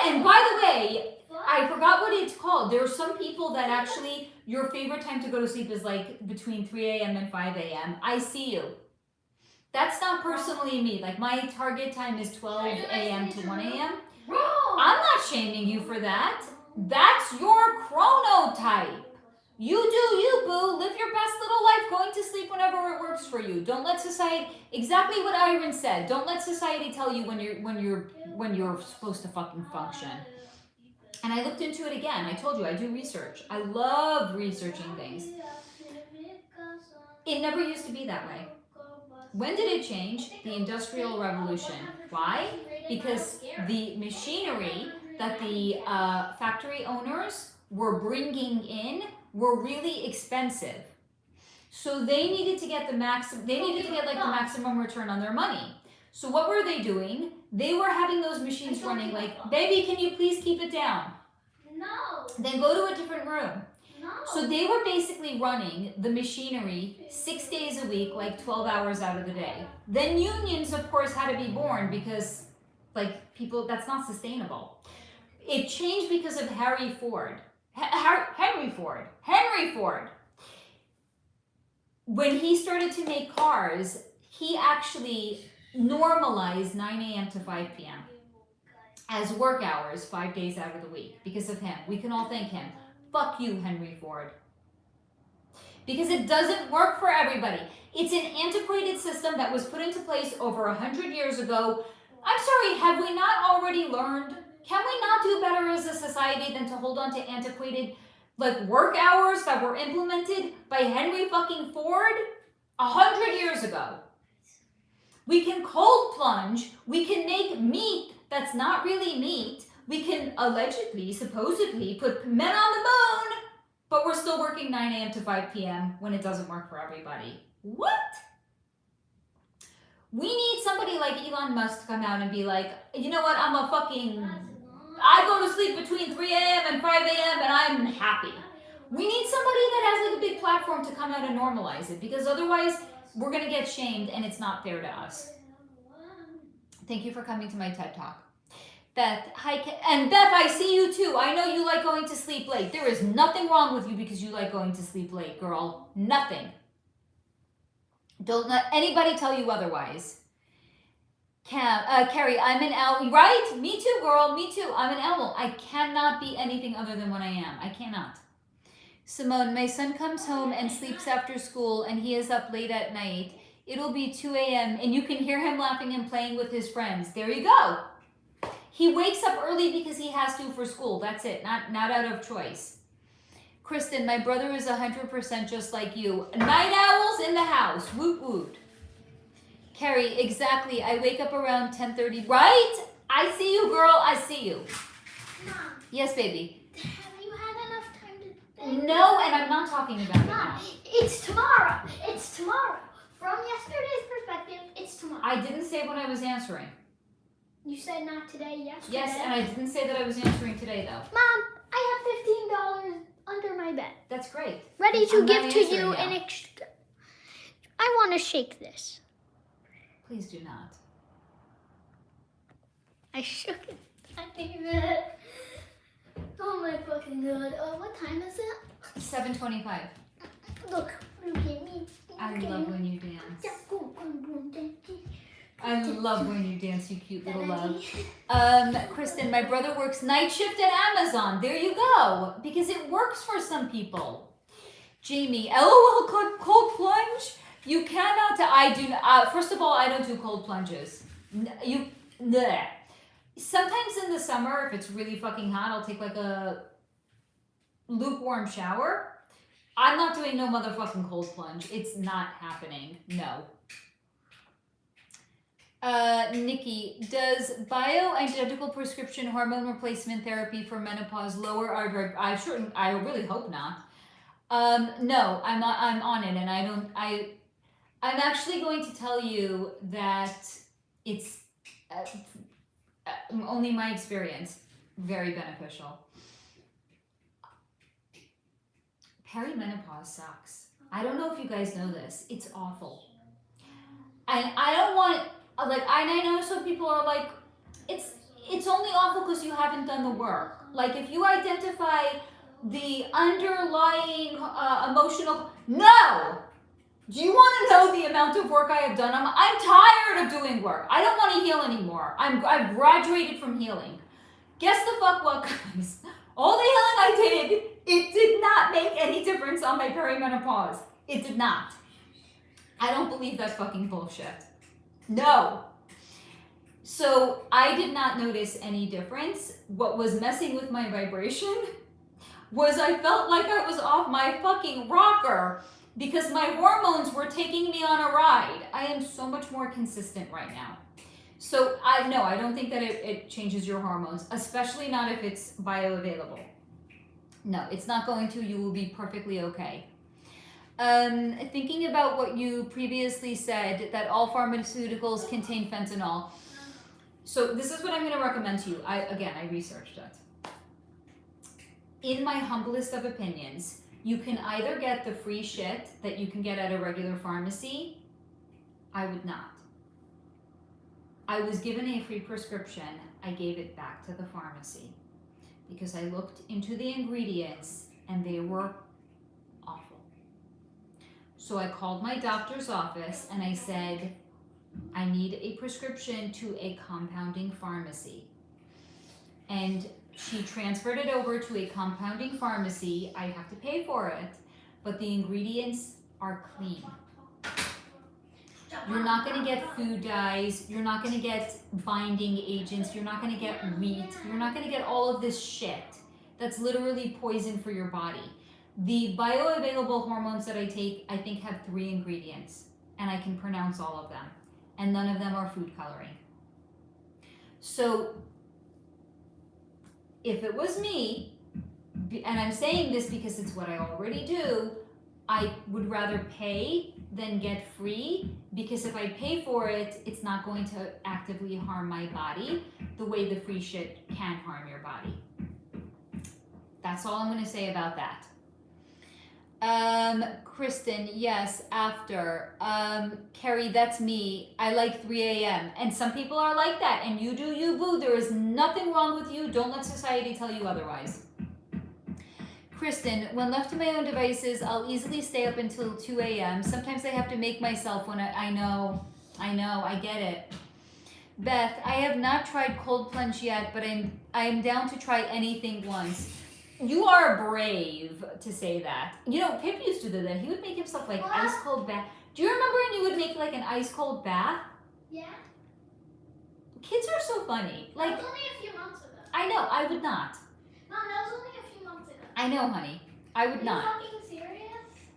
way, I forgot what it's called. There are some people that actually, your favorite time to go to sleep is like between 3 a.m. and 5 a.m. I see you. That's not personally me. Like my target time is 12 a.m. to 1 a.m. I'm not shaming you for that. That's your chronotype. You do you, boo. Live your best little life going to sleep whenever it works for you. Don't let society, exactly what Iron said, don't let society tell you when you're supposed to fucking function. And I looked into it again. I told you I do research. I love researching things. It never used to be that way. When did it change? The Industrial Revolution. Why? Because the machinery that the factory owners were bringing in were really expensive. So they needed to get the maximum return on their money. So what were they doing? They were having those machines running like, baby, can you please keep it down?
No.
Then go to a different room.
No.
So they were basically running the machinery 6 days a week, like 12 hours out of the day. Then unions, of course, had to be born because Like, people, that's not sustainable. It changed because of Henry Ford. Henry Ford. When he started to make cars, he actually normalized 9 a.m. to 5 p.m. as work hours 5 days out of the week because of him. We can all thank him. Fuck you, Henry Ford. Because it doesn't work for everybody. It's an antiquated system that was put into place over 100 years ago. I'm sorry, have we not already learned? Can we not do better as a society than to hold on to antiquated work hours that were implemented by Henry fucking Ford 100 years ago? We can cold plunge, we can make meat that's not really meat, we can allegedly, supposedly put men on the moon, but we're still working 9 a.m. to 5 p.m. when it doesn't work for everybody. What? We need somebody like Elon Musk to come out and be like, you know what, I go to sleep between 3 a.m. and 5 a.m. and I'm happy. We need somebody that has a big platform to come out and normalize it, because otherwise we're gonna get shamed and it's not fair to us. Thank you for coming to my TED Talk. Beth, hi, and Beth, I see you too. I know you like going to sleep late. There is nothing wrong with you because you like going to sleep late, girl. Nothing. Don't let anybody tell you otherwise. Carrie, I'm an owl, right? Me too, girl, me too. I'm an owl. I cannot be anything other than what I am. I cannot. Simone, my son comes home and sleeps after school and he is up late at night. It'll be 2 a.m. and you can hear him laughing and playing with his friends. There you go. He wakes up early because he has to for school. That's it, not out of choice. Kristen, my brother is 100% just like you. Night owls in the house. Woot woot. Carrie, exactly. I wake up around 10:30. Right? I see you, girl. I see you.
Mom.
Yes, baby.
Have you had enough time to think?
No, and I'm not talking about it
Mom,
now.
it's tomorrow. It's tomorrow. From yesterday's perspective, it's tomorrow.
I didn't say when I was answering.
You said not today, yesterday.
Yes, and I didn't say that I was answering today, though.
Mom, I have $15 under my bed.
That's great.
Ready to
I'm not
give to you
answering
in
now.
extra. I want to shake this.
Please do not.
I shook it. I think that. Oh my fucking god. What time is it?
7:25.
Look at me.
I love when you dance. I love when you dance, you cute little love. Kristen, my brother works night shift at Amazon. There you go. Because it works for some people. Jamie, LOL cold plunge? You cannot, I do not, first of all, I don't do cold plunges. Bleh. Sometimes in the summer, if it's really fucking hot, I'll take like a lukewarm shower. I'm not doing no motherfucking cold plunge. It's not happening. No. Nikki, does bioidentical prescription hormone replacement therapy for menopause lower our? I really hope not. No, I'm on it, and I'm actually going to tell you that it's only my experience, very beneficial. Perimenopause sucks. I don't know if you guys know this. It's awful. And I don't want, I know some people are like, it's only awful because you haven't done the work. Like, if you identify the underlying emotional, no! Do you want to know the amount of work I have done? I'm tired of doing work. I don't want to heal anymore. I've graduated from healing. Guess the fuck what, guys? All the healing I did, it did not make any difference on my perimenopause. It did not. I don't believe that's fucking bullshit. No. So I did not notice any difference. What was messing with my vibration was I felt like I was off my fucking rocker because my hormones were taking me on a ride. I am so much more consistent right now. So I don't think that it changes your hormones, especially not if it's bioavailable. No, it's not going to. You will be perfectly okay. Thinking about what you previously said, that all pharmaceuticals contain fentanyl. So this is what I'm going to recommend to you. I researched it. In my humblest of opinions, you can either get the free shit that you can get at a regular pharmacy. I would not. I was given a free prescription. I gave it back to the pharmacy because I looked into the ingredients and they were awful. So I called my doctor's office and I said, I need a prescription to a compounding pharmacy. And she transferred it over to a compounding pharmacy. I have to pay for it, but the ingredients are clean. You're not going to get food dyes. You're not going to get binding agents. You're not going to get wheat. You're not going to get all of this shit that's literally poison for your body. The bioavailable hormones that I take, I think, have 3 ingredients, and I can pronounce all of them, and none of them are food coloring. So if it was me, and I'm saying this because it's what I already do, I would rather pay than get free, because if I pay for it, it's not going to actively harm my body the way the free shit can harm your body. That's all I'm going to say about that. Kristen, yes, after. Carrie, that's me. I like 3 a.m. And some people are like that, and you do you, boo. There is nothing wrong with you. Don't let society tell you otherwise. Kristen, when left to my own devices, I'll easily stay up until 2 a.m. Sometimes I have to make myself when I know, I get it. Beth, I have not tried cold plunge yet, but I am down to try anything once. You are brave to say that. You know, Pip used to do that. He would make himself like ice cold bath. Do you remember when you would make like an ice cold bath?
Yeah.
Kids are so funny. Like,
that was only a few months ago.
I know, I would not.
Mom, that was only a few months ago.
I know, honey. I would not.
Are you fucking serious?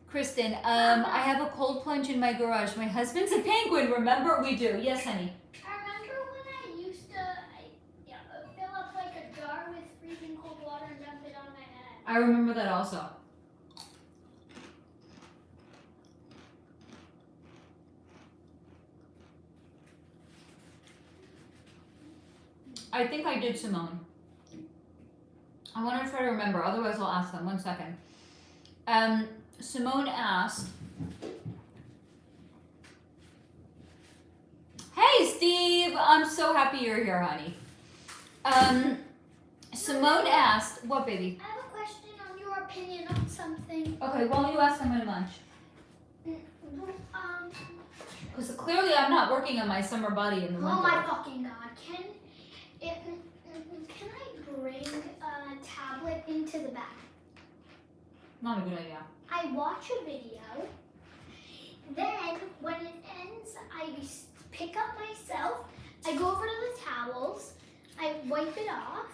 Kristen, I have a cold plunge in my garage. My husband's a penguin, remember? We do. Yes, honey.
I remember when I used to fill up like a jar with freezing cold water and dump it on my head.
I remember that also. I think I did, Simone. I want to try to remember, otherwise I'll ask them. 1 second. Simone asked, hey, Steve! I'm so happy you're here, honey. Simone asked, what, baby?
I have a question on your opinion on something.
Okay, why don't you ask them at lunch? Because clearly I'm not working on my summer body in the winter.
Oh my fucking god. Can I bring a tablet into the back?
Not a good idea.
I watch a video, then when it ends, I pick up myself, I go over to the towels, I wipe it off,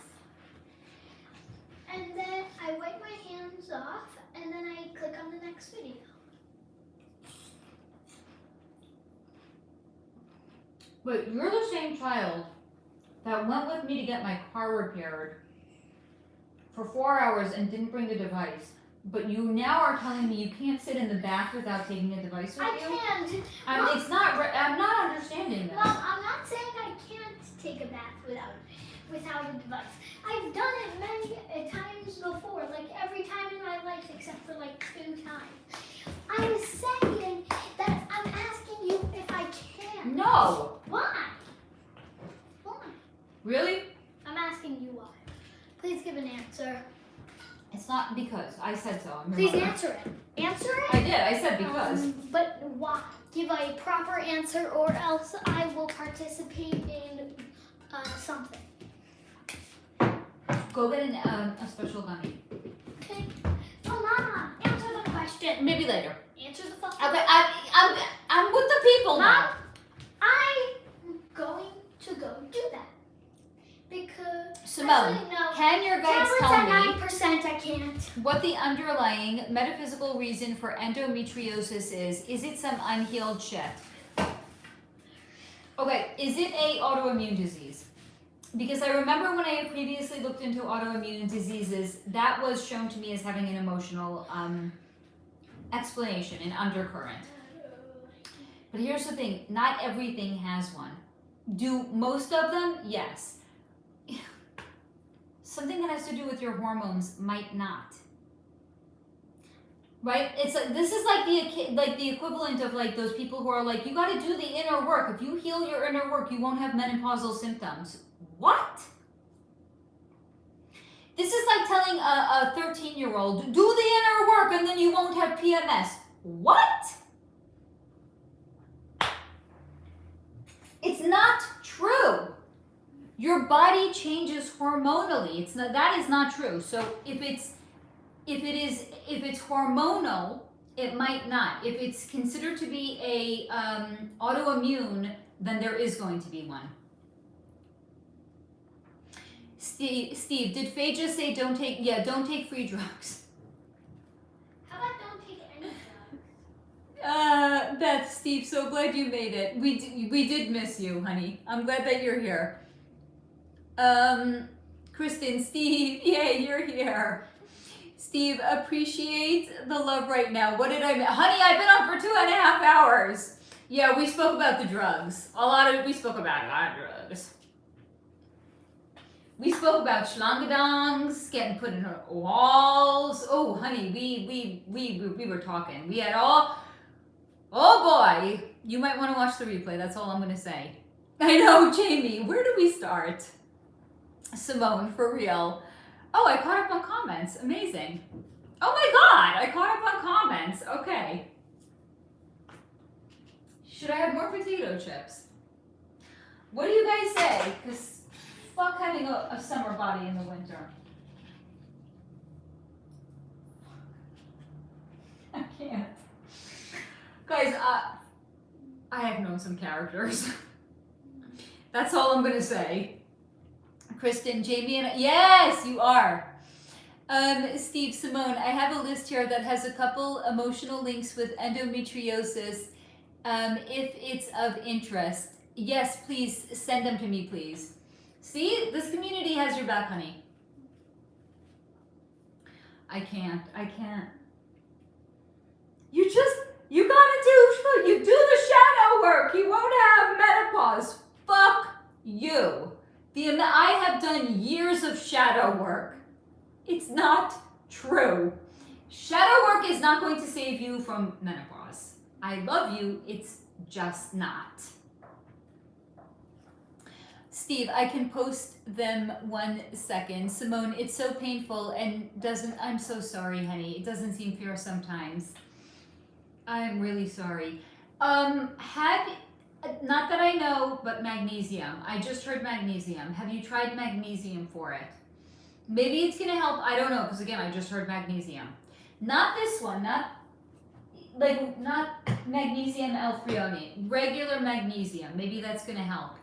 and then I wipe my hands off, and then I click on the next video.
Wait, you're the same child that went with me to get my car repaired for 4 hours and didn't bring the device. But you now are telling me you can't sit in the back without taking a device with
I
you?
can't.
I'm not understanding that.
Mom, I'm not saying I can't take a bath without a device. I've done it many times before, like every time in my life except for like 2 times. I'm saying that I'm asking you if I can.
No.
Why? Why?
Really?
I'm asking you why. Please give an answer.
It's not because. I said so. I'm
Please
remembering.
answer it. Answer it?
I did. I said because.
But why? Give a proper answer or else I will participate in something.
Go get a special gummy.
Okay. Oh, Mama, answer the question.
Maybe later.
Answer the fucking
Okay, I'm with the people
Mom,
now.
I'm going to go do that. Because
Simone,
actually, no.
can your guides
Tablets
tell
at
me
9%, I can't.
what the underlying metaphysical reason for endometriosis is? Is it some unhealed shit? Okay, is it a autoimmune disease? Because I remember when I had previously looked into autoimmune diseases, that was shown to me as having an emotional explanation, an undercurrent. But here's the thing, not everything has one. Do most of them? Yes. Something that has to do with your hormones might not. right? It's like, this is like the equivalent of like those people who are like, you got to do the inner work. If you heal your inner work, you won't have menopausal symptoms. What? This is like telling a 13-year-old, do the inner work and then you won't have PMS. What? It's not true. Your body changes hormonally. It's not, that is not true. So if it's hormonal, it might not. If it's considered to be a autoimmune, then there is going to be one. Steve, did Faye just say don't take free drugs?
How about don't take any drugs?
Beth, Steve, so glad you made it. We did miss you, honey. I'm glad that you're here. Kristen, Steve, yay, you're here. Steve, appreciate the love right now. What did I miss? Honey, I've been on for 2.5 hours. Yeah, we spoke about the drugs. We spoke about a lot of drugs. We spoke about schlangadongs, getting put in her walls. Oh, honey, we were talking. We had all, oh boy. You might want to watch the replay. That's all I'm going to say. I know, Jamie. Where do we start? Simone, for real. Oh, I caught up on comments. Amazing. Oh my God, I caught up on comments. Okay. Should I have more potato chips? What do you guys say? Because fuck having a summer body in the winter. I can't. Guys, I have known some characters. That's all I'm going to say. Kristen, Jamie, and yes, you are. Steve, Simone, I have a list here that has a couple emotional links with endometriosis. If it's of interest, yes, please send them to me, please. See, this community has your back, honey. I can't. You do the shadow work. You won't have menopause. Fuck you. I have done years of shadow work. It's not true. Shadow work is not going to save you from menopause. I love you, it's just not. Steve, I can post them 1 second. Simone, it's so painful and I'm so sorry, honey. It doesn't seem fair sometimes. I'm really sorry. Not that I know, but magnesium. I just heard magnesium. Have you tried magnesium for it? Maybe it's going to help. I don't know, because again, I just heard magnesium. Not this one, not magnesium L-threonate. Regular magnesium. Maybe that's going to help.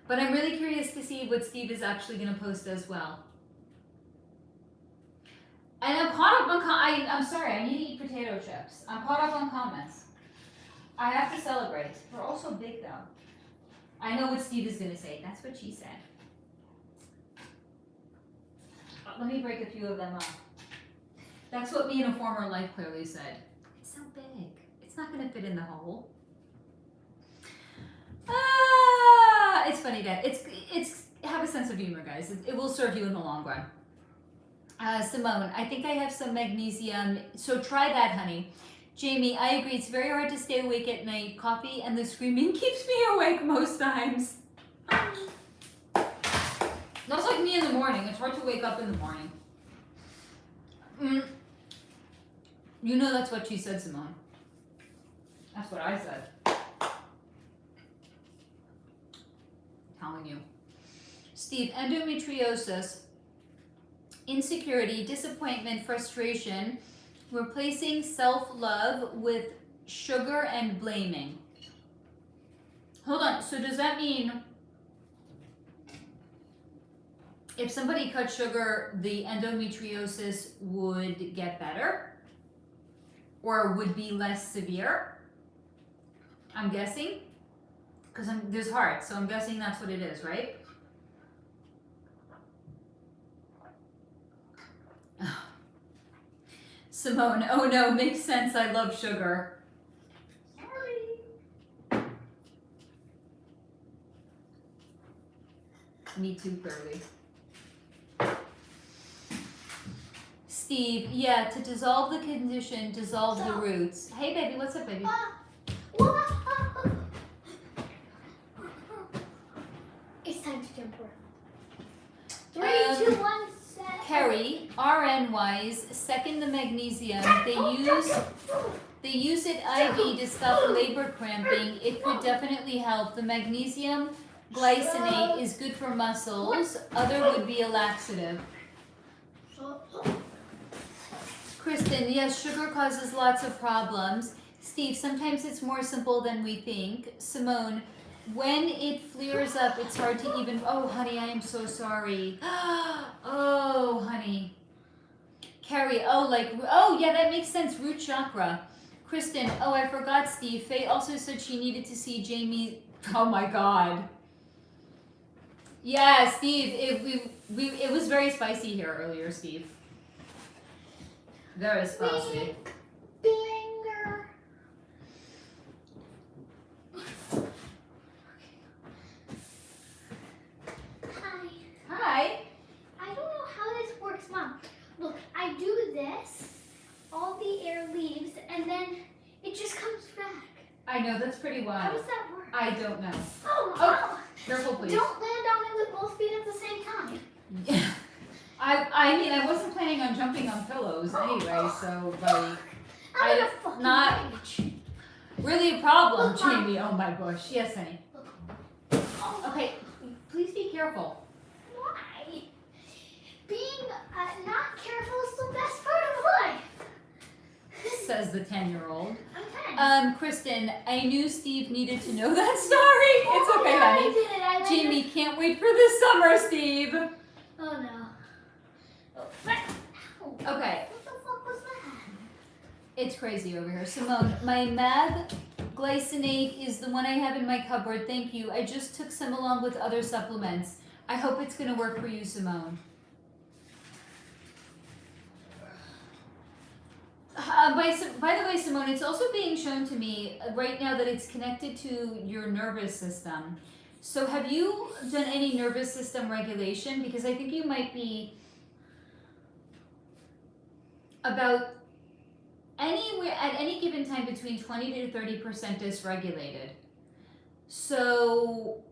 But I'm really curious to see what Steve is actually going to post as well. And I'm caught up on, I'm sorry, I need to eat potato chips. I'm caught up on comments. I have to celebrate. They're all so big though. I know what Steve is going to say. That's what she said. Let me break a few of them up. That's what me in a former life clearly said. It's so big. It's not going to fit in the hole. It's funny that it's have a sense of humor, guys. It will serve you in the long run. Simone, I think I have some magnesium. So try that, honey. Jamie, I agree. It's very hard to stay awake at night. Coffee and the screaming keeps me awake most times. That's like me in the morning. It's hard to wake up in the morning. You know that's what she said, Simone. That's what I said. Telling you. Steve, endometriosis, insecurity, disappointment, frustration, replacing self-love with sugar and blaming. Hold on, so does that mean if somebody cut sugar, the endometriosis would get better? Or would be less severe? I'm guessing. Because there's heart, so I'm guessing that's what it is, right? Simone, oh no, makes sense. I love sugar. Sorry. Me too, Curly. Steve, yeah, to dissolve the condition, dissolve the roots. Hey, baby, what's up, baby?
It's time to jump around. 3, 2, 1, set.
Kerry, RN-wise, second the magnesium. They use it IV to stop labor cramping. It could definitely help. The magnesium glycinate is good for muscles. Other would be a laxative. Kristen, yes, sugar causes lots of problems. Steve, sometimes it's more simple than we think. Simone, when it flares up, it's hard to even... Oh, honey, I am so sorry. Oh, honey. Carrie, oh, yeah, that makes sense. Root chakra. Kristen, oh, I forgot, Steve. Faye also said she needed to see Jamie. Oh, my God. Yeah, Steve, it was very spicy here earlier, Steve. Very spicy.
Banger.
Hi.
I don't know how this works, Mom. Look, I do this, all the air leaves, and then it just comes back.
I know, that's pretty
How
wild.
does that work?
I don't know.
Oh,
Careful, please.
don't land on it with both feet at the same time.
I mean, I wasn't planning on jumping on pillows anyway, so, like,
I'm in a fucking
not
rage.
really a problem,
Look, Mom.
Jamie. Oh, my bush. Yes, honey.
Oh,
Okay, please be careful.
why? Being not careful is the best part of life.
Says the 10-year-old.
I'm 10.
Kristen, I knew Steve needed to know that story. It's okay,
yeah,
honey.
I did it. I landed-
Jamie, can't wait for this summer, Steve.
Oh no.
Okay,
What the fuck was that?
it's crazy over here. Simone, my MAB glycinate is the one I have in my cupboard. Thank you. I just took some along with other supplements. I hope it's going to work for you, Simone. By the way, Simone, it's also being shown to me right now that it's connected to your nervous system. So have you done any nervous system regulation? Because I think you might be about anywhere at any given time between 20 to 30% dysregulated. So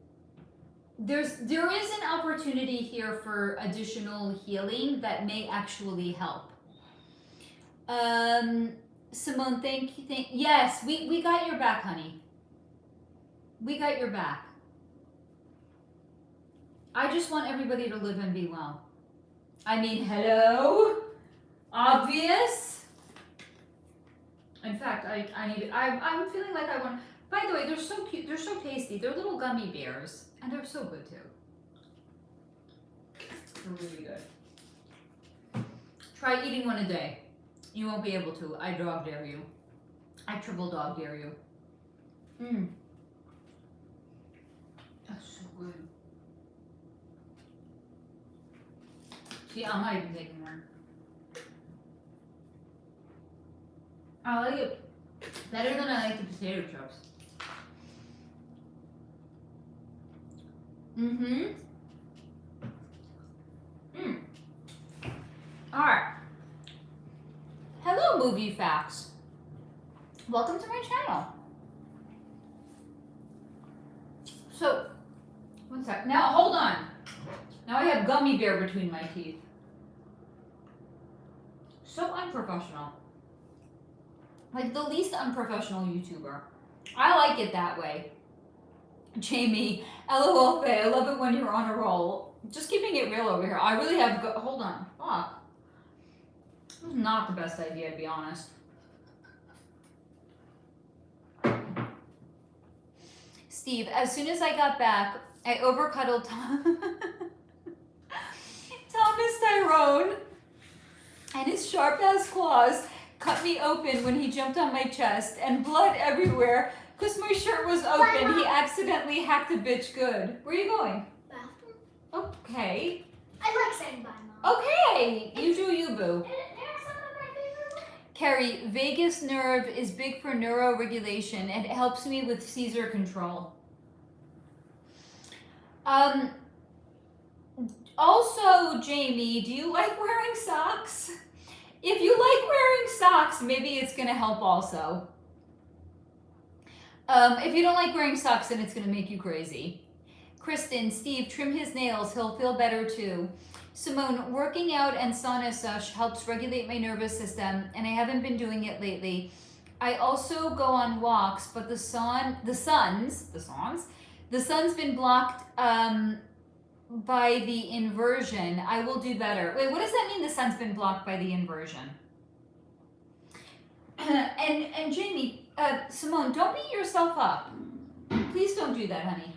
there is an opportunity here for additional healing that may actually help. Simone, thank you. Yes, we got your back, honey. We got your back. I just want everybody to live and be well. I mean, hello? Obvious? In fact, I'm feeling like I want... By the way, they're so cute. They're so tasty. They're little gummy bears. And they're so good, too. They're really good. Try eating one a day. You won't be able to. I dog dare you. I triple dog dare you. That's so good. See, I'm not even taking one. I like it better than I like the potato chips. Alright. Hello, movie facts. Welcome to my channel. So, one sec. Now, hold on. Now I have gummy bear between my teeth. So unprofessional. Like the least unprofessional YouTuber. I like it that way. Jamie, LOL Faye, I love it when you're on a roll. Just keeping it real over here. I really have hold on. Fuck. This was not the best idea, to be honest. Steve, as soon as I got back, I overcuddled Thomas Tyrone, and his sharp-ass claws cut me open when he jumped on my chest, and blood everywhere, because my shirt was open. He accidentally hacked a bitch good. Where are you going?
Bathroom.
Okay.
I like saying bye, Mom.
Okay, you do you, boo.
There's some of my favorite ones.
Carrie, vagus nerve is big for neuroregulation, and it helps me with seizure control. Also, Jamie, do you like wearing socks? If you like wearing socks, maybe it's gonna help also. If you don't like wearing socks, then it's gonna make you crazy. Kristen, Steve, trim his nails. He'll feel better too. Simone, working out and sauna such helps regulate my nervous system, and I haven't been doing it lately. I also go on walks, but the sun's been blocked by the inversion. I will do better. Wait, what does that mean? The sun's been blocked by the inversion. And Jamie, Simone, don't beat yourself up. Please don't do that, honey.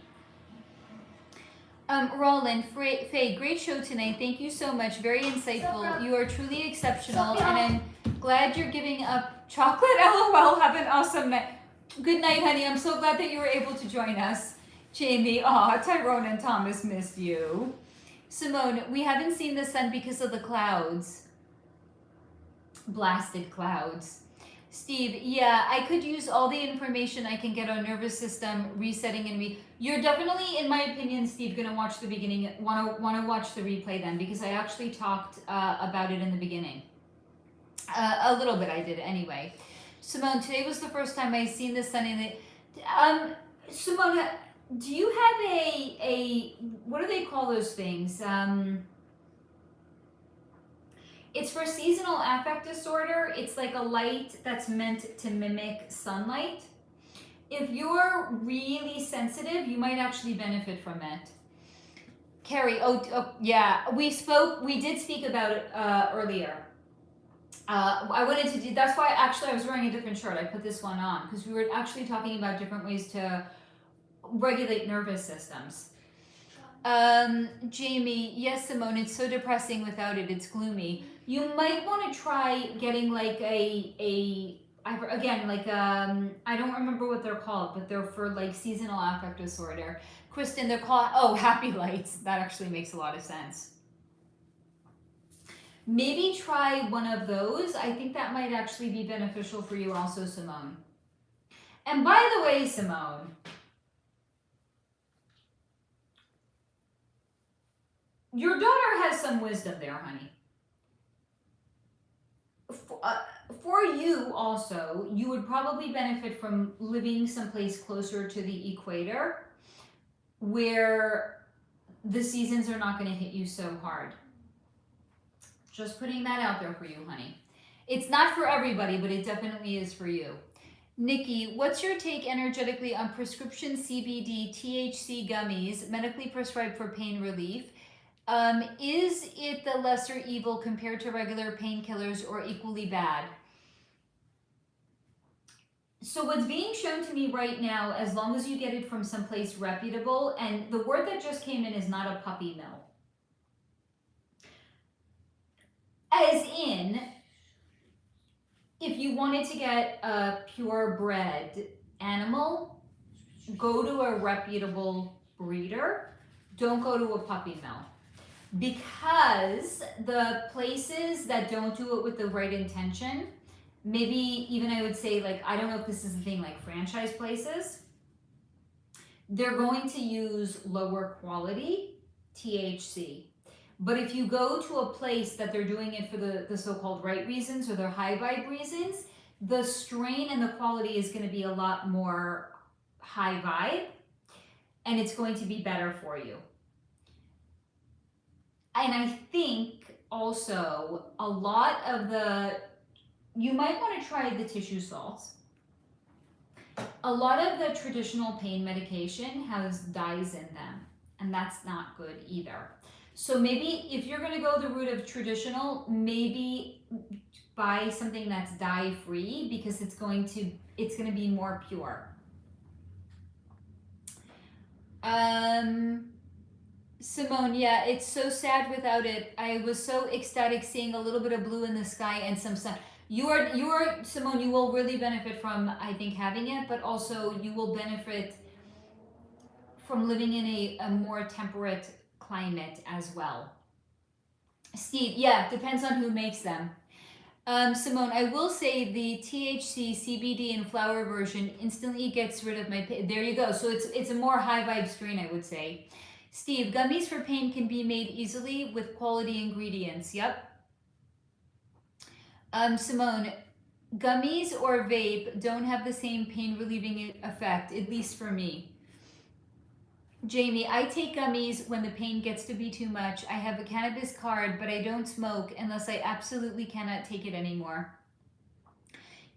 Roland, Faye, great show tonight. Thank you so much. Very insightful. You are truly exceptional, and I'm glad you're giving up chocolate. LOL. Have an awesome night. Good night, honey. I'm so glad that you were able to join us. Jamie, Tyrone and Thomas missed you. Simone, we haven't seen the sun because of the clouds. Blasted clouds. Steve, yeah, I could use all the information I can get on nervous system resetting and You're definitely, in my opinion, Steve, gonna watch the beginning. Wanna watch the replay then, because I actually talked about it in the beginning. A little bit I did anyway. Simone, today was the first time I seen the sun in the. Simone, do you have a what do they call those things? It's for seasonal affect disorder. It's like a light that's meant to mimic sunlight. If you're really sensitive, you might actually benefit from it. Carrie, yeah, we did speak about it earlier. I wanted to do, that's why actually I was wearing a different shirt. I put this one on because we were actually talking about different ways to regulate nervous systems. Jamie, yes, Simone, it's so depressing without it. It's gloomy. You might want to try getting like I don't remember what they're called, but they're for like seasonal affect disorder. Kristen, they're called, happy lights. That actually makes a lot of sense. Maybe try one of those. I think that might actually be beneficial for you also, Simone. And by the way, Simone, your daughter has some wisdom there, honey. For you also, you would probably benefit from living someplace closer to the equator where the seasons are not going to hit you so hard. Just putting that out there for you, honey. It's not for everybody, but it definitely is for you. Nikki, what's your take energetically on prescription CBD THC gummies, medically prescribed for pain relief? Is it the lesser evil compared to regular painkillers or equally bad? So what's being shown to me right now, as long as you get it from someplace reputable, and the word that just came in is not a puppy mill. As in, if you wanted to get a purebred animal, go to a reputable breeder. Don't go to a puppy mill. Because the places that don't do it with the right intention, maybe even I would say, like, I don't know if this is the thing, like franchise places, they're going to use lower quality THC. But if you go to a place that they're doing it for the so-called right reasons or their high vibe reasons, the strain and the quality is going to be a lot more high vibe, and it's going to be better for you. And I think also a lot of you might want to try the tissue salts. A lot of the traditional pain medication has dyes in them, and that's not good either. So maybe if you're going to go the route of traditional, maybe buy something that's dye free, because it's going to be more pure. Simone, yeah, it's so sad without it. I was so ecstatic seeing a little bit of blue in the sky and some sun. You are Simone, you will really benefit from, I think, having it, but also you will benefit from living in a more temperate climate as well. Steve, yeah, depends on who makes them. Simone, I will say the THC, CBD, and flower version instantly gets rid of my pain. There you go. So it's a more high vibe strain, I would say. Steve, gummies for pain can be made easily with quality ingredients. Yep. Simone, gummies or vape don't have the same pain relieving effect, at least for me. Jamie, I take gummies when the pain gets to be too much. I have a cannabis card, but I don't smoke unless I absolutely cannot take it anymore.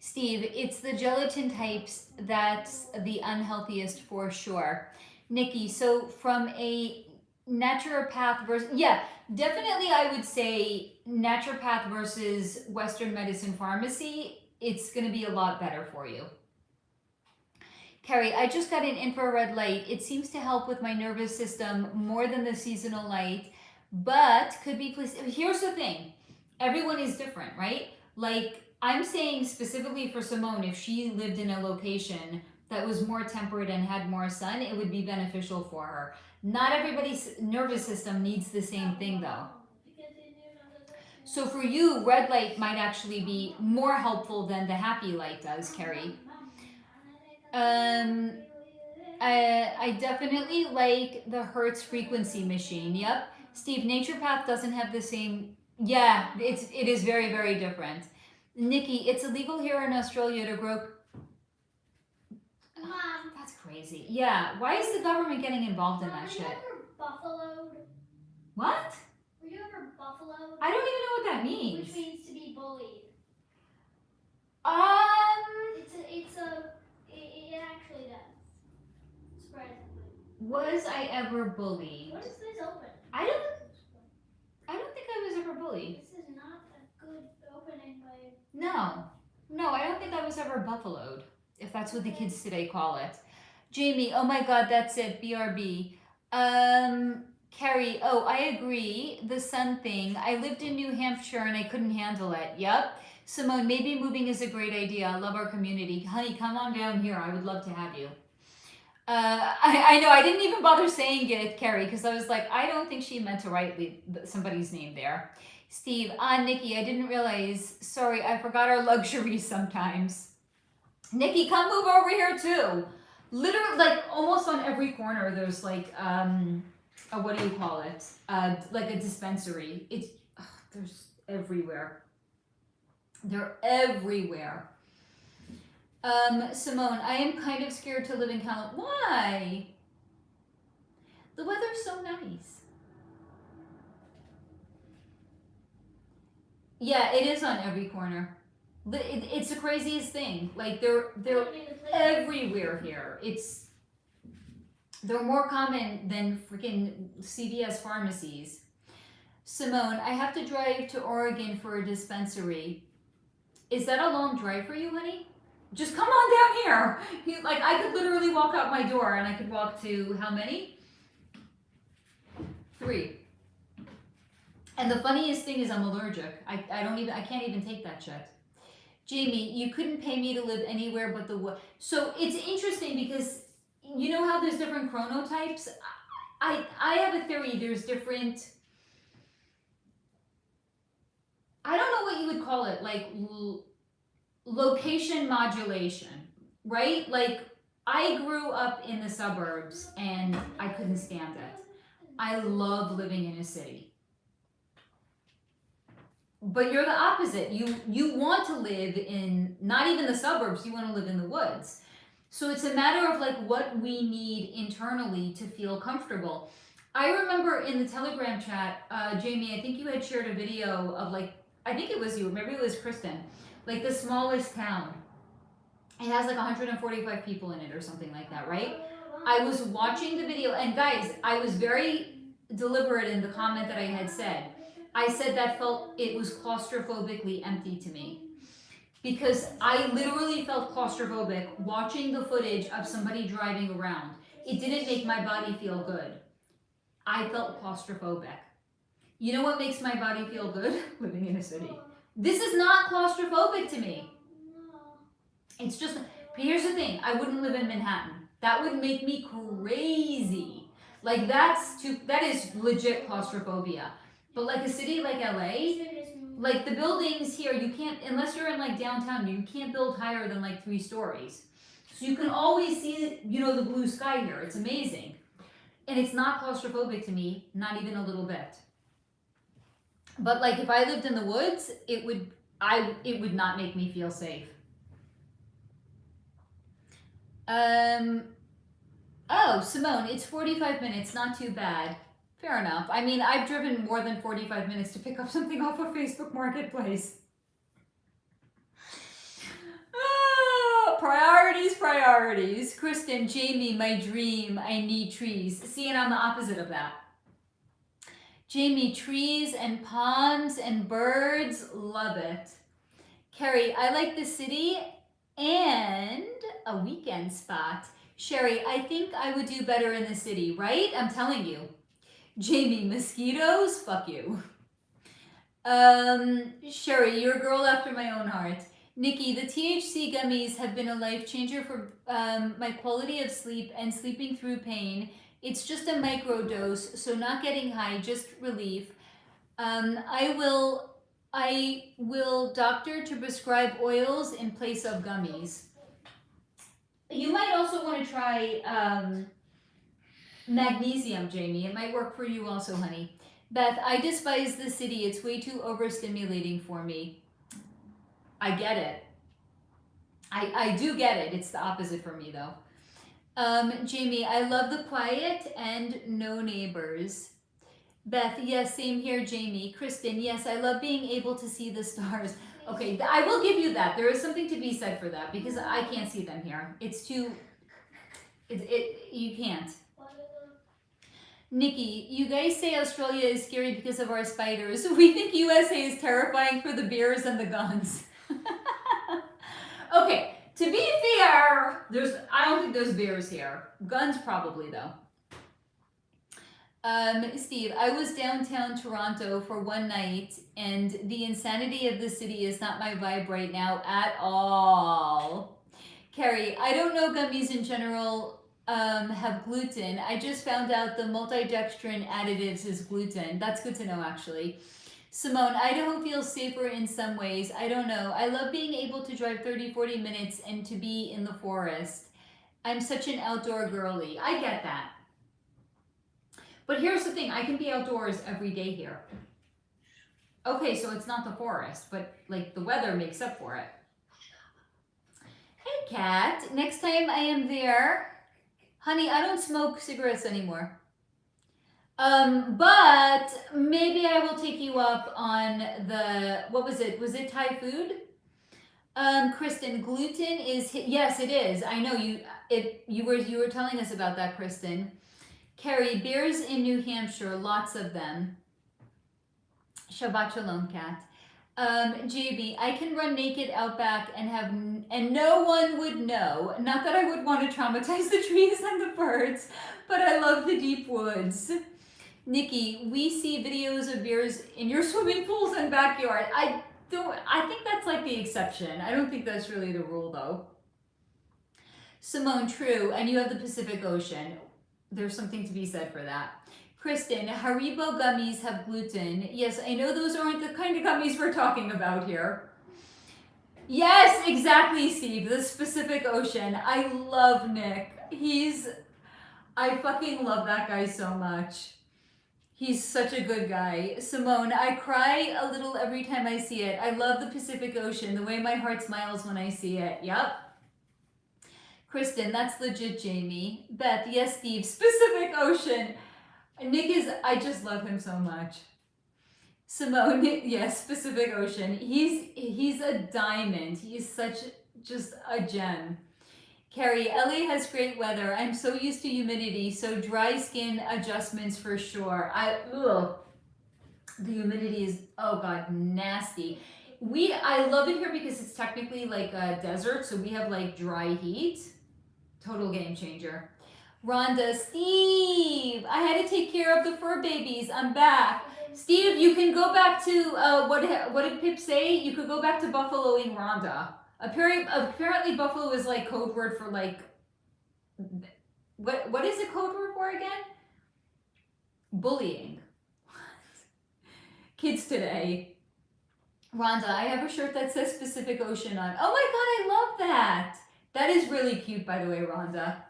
Steve, it's the gelatin types that's the unhealthiest for sure. Nikki, so from a naturopath versus, yeah, definitely I would say naturopath versus Western medicine pharmacy, it's going to be a lot better for you. Carrie, I just got an infrared light. It seems to help with my nervous system more than the seasonal light, but could be, here's the thing. Everyone is different, right? Like, I'm saying specifically for Simone, if she lived in a location that was more temperate and had more sun, it would be beneficial for her. Not everybody's nervous system needs the same thing though. So for you, red light might actually be more helpful than the happy light does, Carrie. I definitely like the Hertz frequency machine. Yep. Steve, naturopath doesn't have the same. Yeah, it is very, very different. Nikki, it's illegal here in Australia to grow.
Mom.
That's crazy. Yeah. Why is the government getting involved in
Mom,
that
were you
shit?
ever buffaloed?
What?
Were you ever buffaloed?
I don't even know what that means.
Which means to be bullied. It actually does. Surprisingly.
Was I ever bullied?
What is this open?
I don't think I was ever bullied.
This is not a good opening by.
No, I don't think I was ever buffaloed, if that's what the kids today call it. Jamie, oh my God, that's it, BRB. Carrie, oh, I agree, the sun thing. I lived in New Hampshire and I couldn't handle it, yep. Simone, maybe moving is a great idea. I love our community. Honey, come on down here, I would love to have you. I know, I didn't even bother saying it, Carrie, because I was like, I don't think she meant to write somebody's name there. Steve, Nikki, I didn't realize. Sorry, I forgot our luxuries sometimes. Nikki, come move over here too. Literally, like almost on every corner, there's like, what do you call it? Like a dispensary. There's everywhere. They're everywhere. Simone, I am kind of scared to live in California. Why? The weather's so nice. Yeah, it is on every corner. It's the craziest thing. Like they're everywhere here. They're more common than freaking CVS pharmacies. Simone, I have to drive to Oregon for a dispensary. Is that a long drive for you, honey? Just come on down here. Like I could literally walk out my door and I could walk to how many? 3. And the funniest thing is I'm allergic. I can't even take that shit. Jamie, you couldn't pay me to live anywhere but the woods. So it's interesting because you know how there's different chronotypes? I have a theory there's different, I don't know what you would call it, like location modulation, right? Like I grew up in the suburbs and I couldn't stand it. I love living in a city. But you're the opposite. You want to live in, not even the suburbs, you want to live in the woods. So it's a matter of like what we need internally to feel comfortable. I remember in the Telegram chat, Jamie, I think you had shared a video of like, I think it was you, or maybe it was Kristen, like the smallest town. It has like 145 people in it or something like that, right? I was watching the video, and guys, I was very deliberate in the comment that I had said. I said that it was claustrophobically empty to me. Because I literally felt claustrophobic watching the footage of somebody driving around. It didn't make my body feel good. I felt claustrophobic. You know what makes my body feel good? Living in a city. This is not claustrophobic to me. It's just, here's the thing, I wouldn't live in Manhattan. That would make me crazy. Like that is legit claustrophobia. But like a city like LA, like the buildings here, you can't, unless you're in like downtown, you can't build higher than like 3 stories. So you can always see, you know, the blue sky here. It's amazing. And it's not claustrophobic to me, not even a little bit. But like if I lived in the woods, it would it would not make me feel safe. Oh, Simone, it's 45 minutes, not too bad. Fair enough. I mean, I've driven more than 45 minutes to pick up something off of Facebook Marketplace. Priorities, priorities. Kristen, Jamie, my dream, I need trees. See, and I'm the opposite of that. Jamie, trees and ponds and birds, love it. Carrie, I like the city and a weekend spot. Sherry, I think I would do better in the city, right? I'm telling you. Jamie, mosquitoes? Fuck you. Sherry, you're a girl after my own heart. Nikki, the THC gummies have been a life changer for my quality of sleep and sleeping through pain. It's just a micro dose, so not getting high, just relief. I will doctor to prescribe oils in place of gummies. You might also want to try magnesium, Jamie. It might work for you also, honey. Beth, I despise the city. It's way too overstimulating for me. I get it. I do get it. It's the opposite for me, though. Jamie, I love the quiet and no neighbors. Beth, yes, same here, Jamie. Kristen, yes, I love being able to see the stars. Okay, I will give you that. There is something to be said for that because I can't see them here. It's too, you can't. Nikki, you guys say Australia is scary because of our spiders. We think USA is terrifying for the beers and the guns. Okay, to be fair, I don't think there's bears here. Guns probably though. Steve, I was downtown Toronto for one night and the insanity of the city is not my vibe right now at all. Carrie, I don't know gummies in general have gluten. I just found out the multidextrin additives is gluten. That's good to know actually. Simone, Idaho feels safer in some ways. I don't know. I love being able to drive 30-40 minutes and to be in the forest. I'm such an outdoor girly. I get that. But here's the thing. I can be outdoors every day here. Okay, so it's not the forest, but like the weather makes up for it. Hey, Kat. Next time I am there, honey, I don't smoke cigarettes anymore. But maybe I will take you up on the, what was it? Was it Thai food? Kristen, gluten is, yes, it is. I know you were telling us about that, Kristen. Carrie, bears in New Hampshire, lots of them. Shabbat shalom, Kat. JB, I can run naked out back and no one would know. Not that I would want to traumatize the trees and the birds, but I love the deep woods. Nikki, we see videos of bears in your swimming pools and backyard. I think that's like the exception. I don't think that's really the rule though. Simone, true, and you have the Pacific Ocean. There's something to be said for that. Kristen, Haribo gummies have gluten. Yes, I know those aren't the kind of gummies we're talking about here. Yes, exactly, Steve. The Pacific Ocean. I love Nick. I fucking love that guy so much. He's such a good guy. Simone, I cry a little every time I see it. I love the Pacific Ocean, the way my heart smiles when I see it. Yep. Kristen, that's legit, Jamie. Beth, yes, Steve. Pacific Ocean. Nick I just love him so much. Simone, yes, Pacific Ocean. He's a diamond. He's just a gem. Carrie, LA has great weather. I'm so used to humidity, so dry skin adjustments for sure. The humidity is, oh God, nasty. I love it here because it's technically like a desert, so we have like dry heat. Total game changer. Rhonda, Steve, I had to take care of the fur babies. I'm back. Steve, you can go back to, what did Pip say? You could go back to buffaloing Rhonda. Apparently buffalo is like code word for like, what is it code word for again? Bullying. Kids today. Rhonda, I have a shirt that says Pacific Ocean on. Oh my God, I love that. That is really cute, by the way, Rhonda.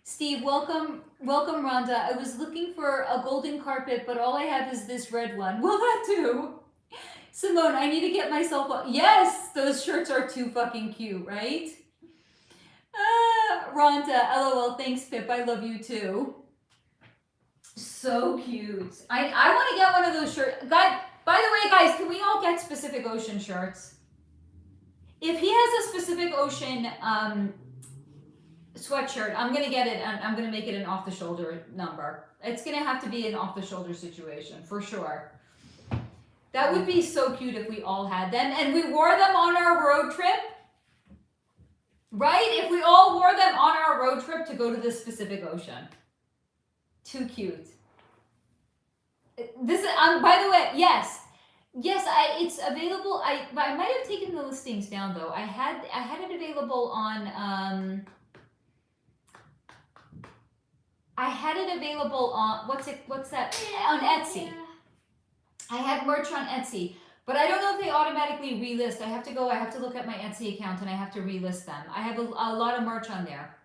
Steve, welcome, Rhonda. I was looking for a golden carpet, but all I have is this red one. Will that do? Simone, I need to get myself a, yes, those shirts are too fucking cute, right? Rhonda, LOL, thanks Pip, I love you too. So cute. I want to get one of those shirts. By the way, guys, can we all get specific ocean shirts? If he has a specific ocean sweatshirt, I'm gonna get it and I'm gonna make it an off the shoulder number. It's gonna have to be an off the shoulder situation for sure. That would be so cute if we all had them and we wore them on our road trip. Right? If we all wore them on our road trip to go to this specific ocean. Too cute. This is, by the way, yes, it's available. I might have taken the listings down though. I had it available on I had it available on what's that on Etsy. I had merch on Etsy, but I don't know if they automatically relist. I have to look at my Etsy account and I have to relist them. I have a lot of merch on there.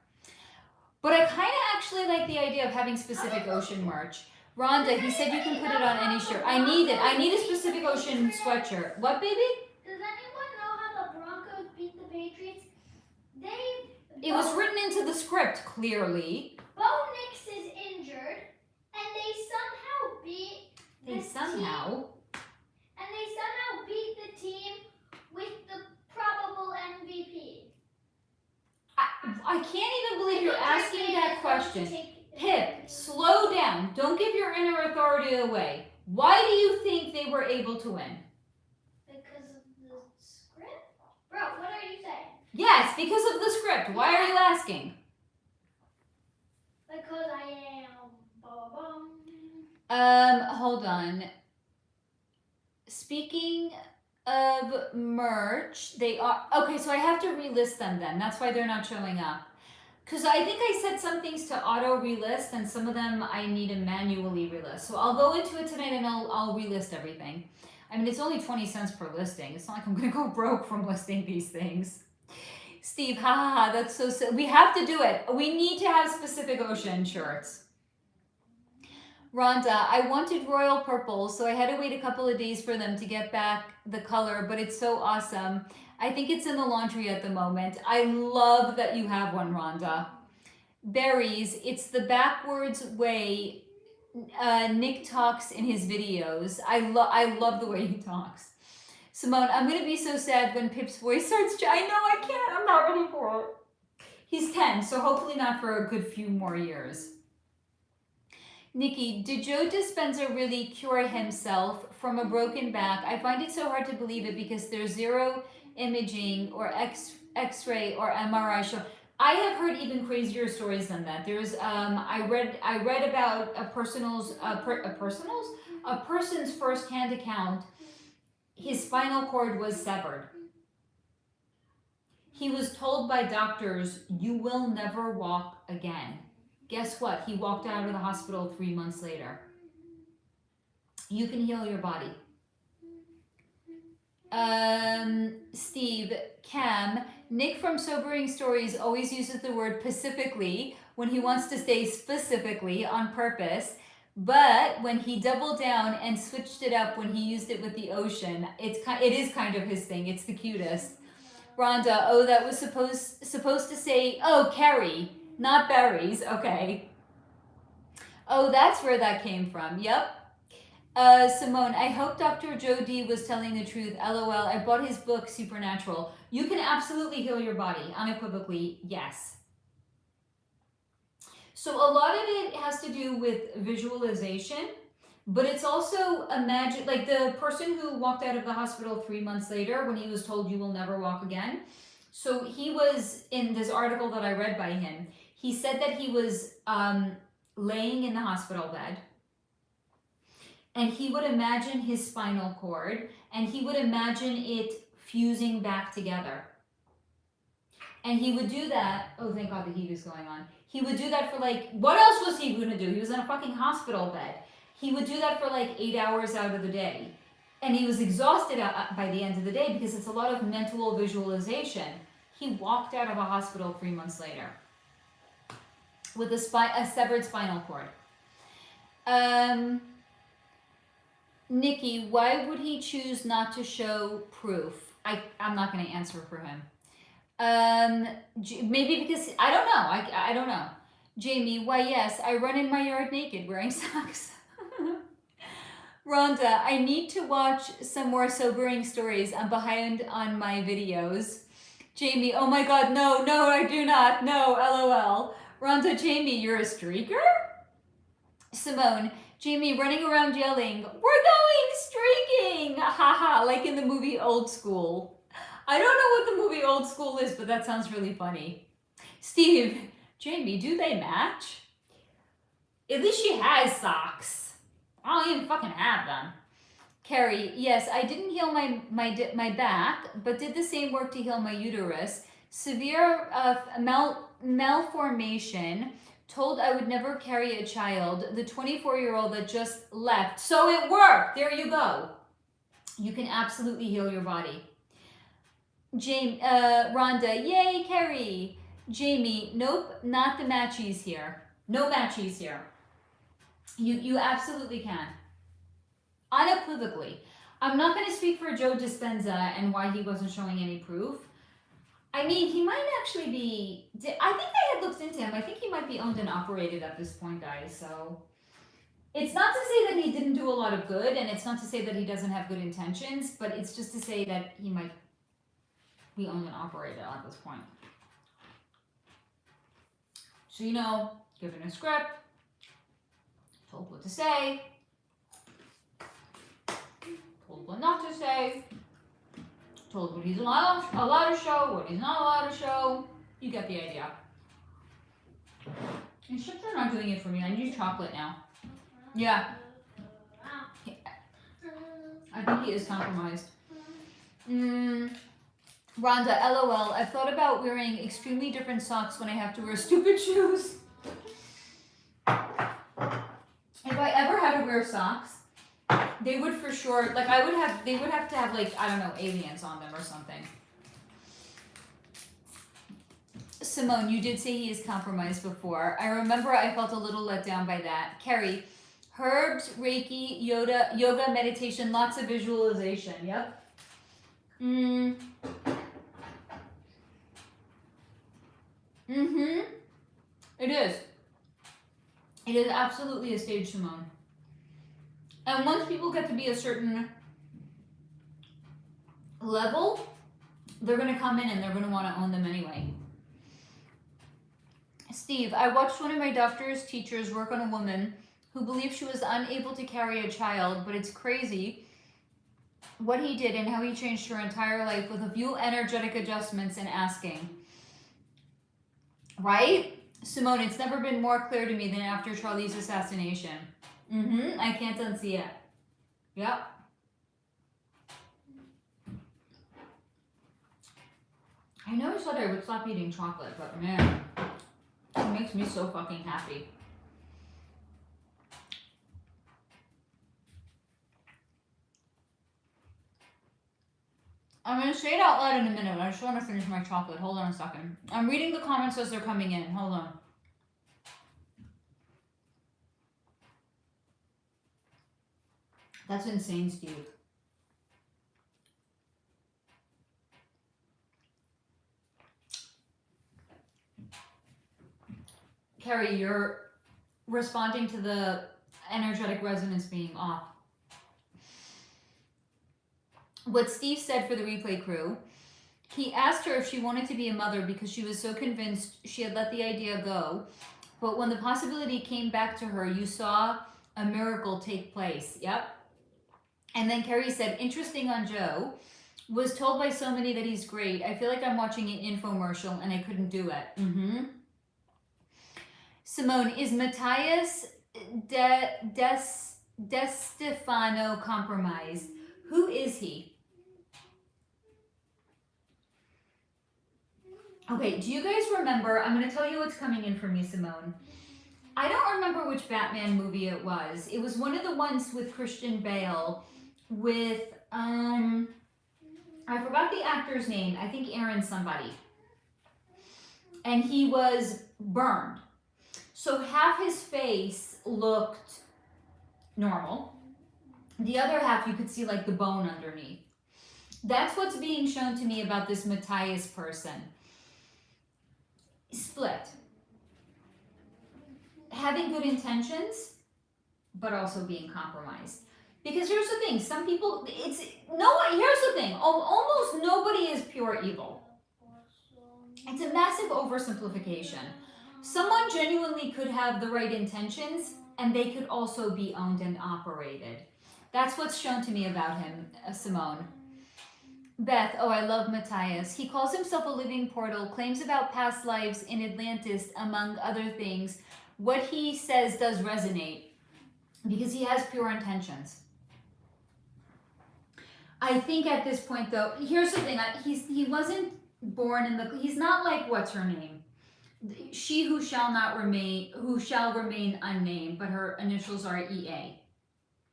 But I kind of actually like the idea of having specific ocean merch. Rhonda, he said you can put it on any shirt. I need it. I need a specific ocean sweatshirt. What, baby?
Does anyone know how the Broncos beat the Patriots?
It was written into the script, clearly.
Bo Nix is injured, and they somehow beat the team. And they somehow beat the team with the probable MVP.
I can't even believe you're asking that question. Pip, slow down. Don't give your inner authority away. Why do you think they were able to win?
Because of the script? Bro, what are you saying?
Yes, because of the script. Why are you asking?
Because I am...
Hold on. Speaking of merch, they are... Okay, so I have to relist them then. That's why they're not showing up. Because I think I set some things to auto relist and some of them I need to manually relist. So I'll go into it tonight and I'll relist everything. I mean, it's only 20 cents per listing. It's not like I'm going to go broke from listing these things. Steve, that's so silly. We have to do it. We need to have specific ocean shirts. Rhonda, I wanted royal purple, so I had to wait a couple of days for them to get back the color, but it's so awesome. I think it's in the laundry at the moment. I love that you have one, Rhonda. Berries, it's the backwards way Nick talks in his videos. I love the way he talks. Simone, I'm going to be so sad when Pip's voice starts. I know I can't. I'm not ready for it. He's 10, so hopefully not for a good few more years. Nikki, did Joe Dispenza really cure himself from a broken back? I find it so hard to believe it because there's zero imaging or X-ray or MRI show. I have heard even crazier stories than that. There's I read about a person's first-hand account. His spinal cord was severed. He was told by doctors, "You will never walk again." Guess what? He walked out of the hospital 3 months later. You can heal your body. Steve, Cam, Nick from Sobering Stories always uses the word pacifically when he wants to say specifically on purpose, but when he doubled down and switched it up when he used it with the ocean, it is kind of his thing. It's the cutest. Rhonda, oh, that was supposed to say, oh, Carrie, not berries. Okay. Oh, that's where that came from. Yep. Simone, I hope Dr. Joe D was telling the truth. LOL. I bought his book, Supernatural. You can absolutely heal your body. Unequivocally, yes. So a lot of it has to do with visualization, but it's also imagine, like the person who walked out of the hospital 3 months later when he was told you will never walk again. So he was, in this article that I read by him, he said that he was laying in the hospital bed, and he would imagine his spinal cord, and he would imagine it fusing back together. And he would do that, oh thank God the heat is going on. He would do that for like, what else was he gonna do? He was in a fucking hospital bed. He would do that for like 8 hours out of the day. And he was exhausted by the end of the day because it's a lot of mental visualization. He walked out of a hospital 3 months later with a severed spinal cord. Nikki, why would he choose not to show proof? I'm not going to answer for him. Maybe because I don't know. I don't know. Jamie, why yes, I run in my yard naked wearing socks. Rhonda, I need to watch some more sobering stories. I'm behind on my videos. Jamie, oh my god, no, I do not. No, LOL. Rhonda, Jamie, you're a streaker? Simone, Jamie running around yelling, we're going streaking! Haha, like in the movie Old School. I don't know what the movie Old School is, but that sounds really funny. Steve, Jamie, do they match? At least she has socks. I don't even fucking have them. Carrie, yes, I didn't heal my back, but did the same work to heal my uterus. Severe malformation. Told I would never carry a child. The 24-year-old that just left. So it worked. There you go. You can absolutely heal your body. Rhonda, yay, Carrie. Jamie, nope, not the matchies here. No matchies here. You absolutely can. Unequivocally. I'm not going to speak for Joe Dispenza and why he wasn't showing any proof. I mean, he might actually be, I think I had looked into him. I think he might be owned and operated at this point, guys. So it's not to say that he didn't do a lot of good, and it's not to say that he doesn't have good intentions, but it's just to say that he might be owned and operated at this point. So, you know, given a script, told what to say, told what not to say, told what he's allowed to show, what he's not allowed to show. You get the idea. And chips are not doing it for me. I need chocolate now. Yeah. I think he is compromised. Rhonda, LOL. I've thought about wearing extremely different socks when I have to wear stupid shoes. If I ever had to wear socks, they would for sure, like they would have to have like, I don't know, aliens on them or something. Simone, you did say he is compromised before. I remember I felt a little let down by that. Carrie, herbs, Reiki, yoga, meditation, lots of visualization. Yep. It is. It is absolutely a stage, Simone. And once people get to be a certain level, they're going to come in and they're going to want to own them anyway. Steve, I watched one of my doctor's teachers work on a woman who believed she was unable to carry a child, but it's crazy what he did and how he changed her entire life with a few energetic adjustments and asking. Right? Simone, it's never been more clear to me than after Charlie's assassination. I can't unsee it. Yep. I never said I would stop eating chocolate, but man, it makes me so fucking happy. I'm going to say it out loud in a minute. I just want to finish my chocolate. Hold on a second. I'm reading the comments as they're coming in. Hold on. That's insane, Steve. Carrie, you're responding to the energetic resonance being off. What Steve said for the replay crew, he asked her if she wanted to be a mother because she was so convinced she had let the idea go. But when the possibility came back to her, you saw a miracle take place. Yep. And then Carrie said, interesting on Joe. Was told by so many that he's great. I feel like I'm watching an infomercial and I couldn't do it. Simone, is Matthias De Stefano compromised? Who is he? Okay, do you guys remember? I'm going to tell you what's coming in for me, Simone. I don't remember which Batman movie it was. It was one of the ones with Christian Bale with, I forgot the actor's name. I think Aaron somebody. And he was burned. So half his face looked normal. The other half, you could see like the bone underneath. That's what's being shown to me about this Matthias person. Split. Having good intentions, but also being compromised. Because here's the thing, some people, here's the thing, almost nobody is pure evil. It's a massive oversimplification. Someone genuinely could have the right intentions, and they could also be owned and operated. That's what's shown to me about him, Simone. Beth, oh, I love Matthias. He calls himself a living portal, claims about past lives in Atlantis, among other things. What he says does resonate, because he has pure intentions. I think at this point, though, here's the thing. He wasn't born in the... He's not like, what's her name? She who shall remain unnamed, but her initials are EA.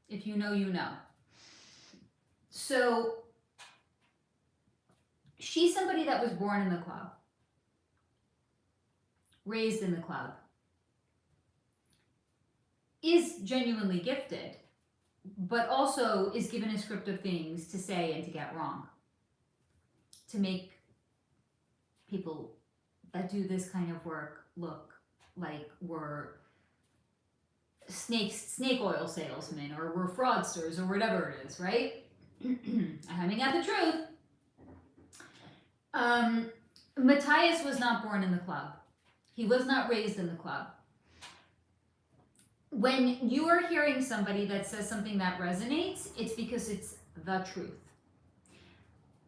If you know, you know. So, she's somebody that was born in the club. Raised in the club. Is genuinely gifted, but also is given a script of things to say and to get wrong. To make people that do this kind of work look like we're snake oil salesmen, or we're fraudsters, or whatever it is, right? I'm having out the truth. Matthias was not born in the club. He was not raised in the club. When you are hearing somebody that says something that resonates, it's because it's the truth.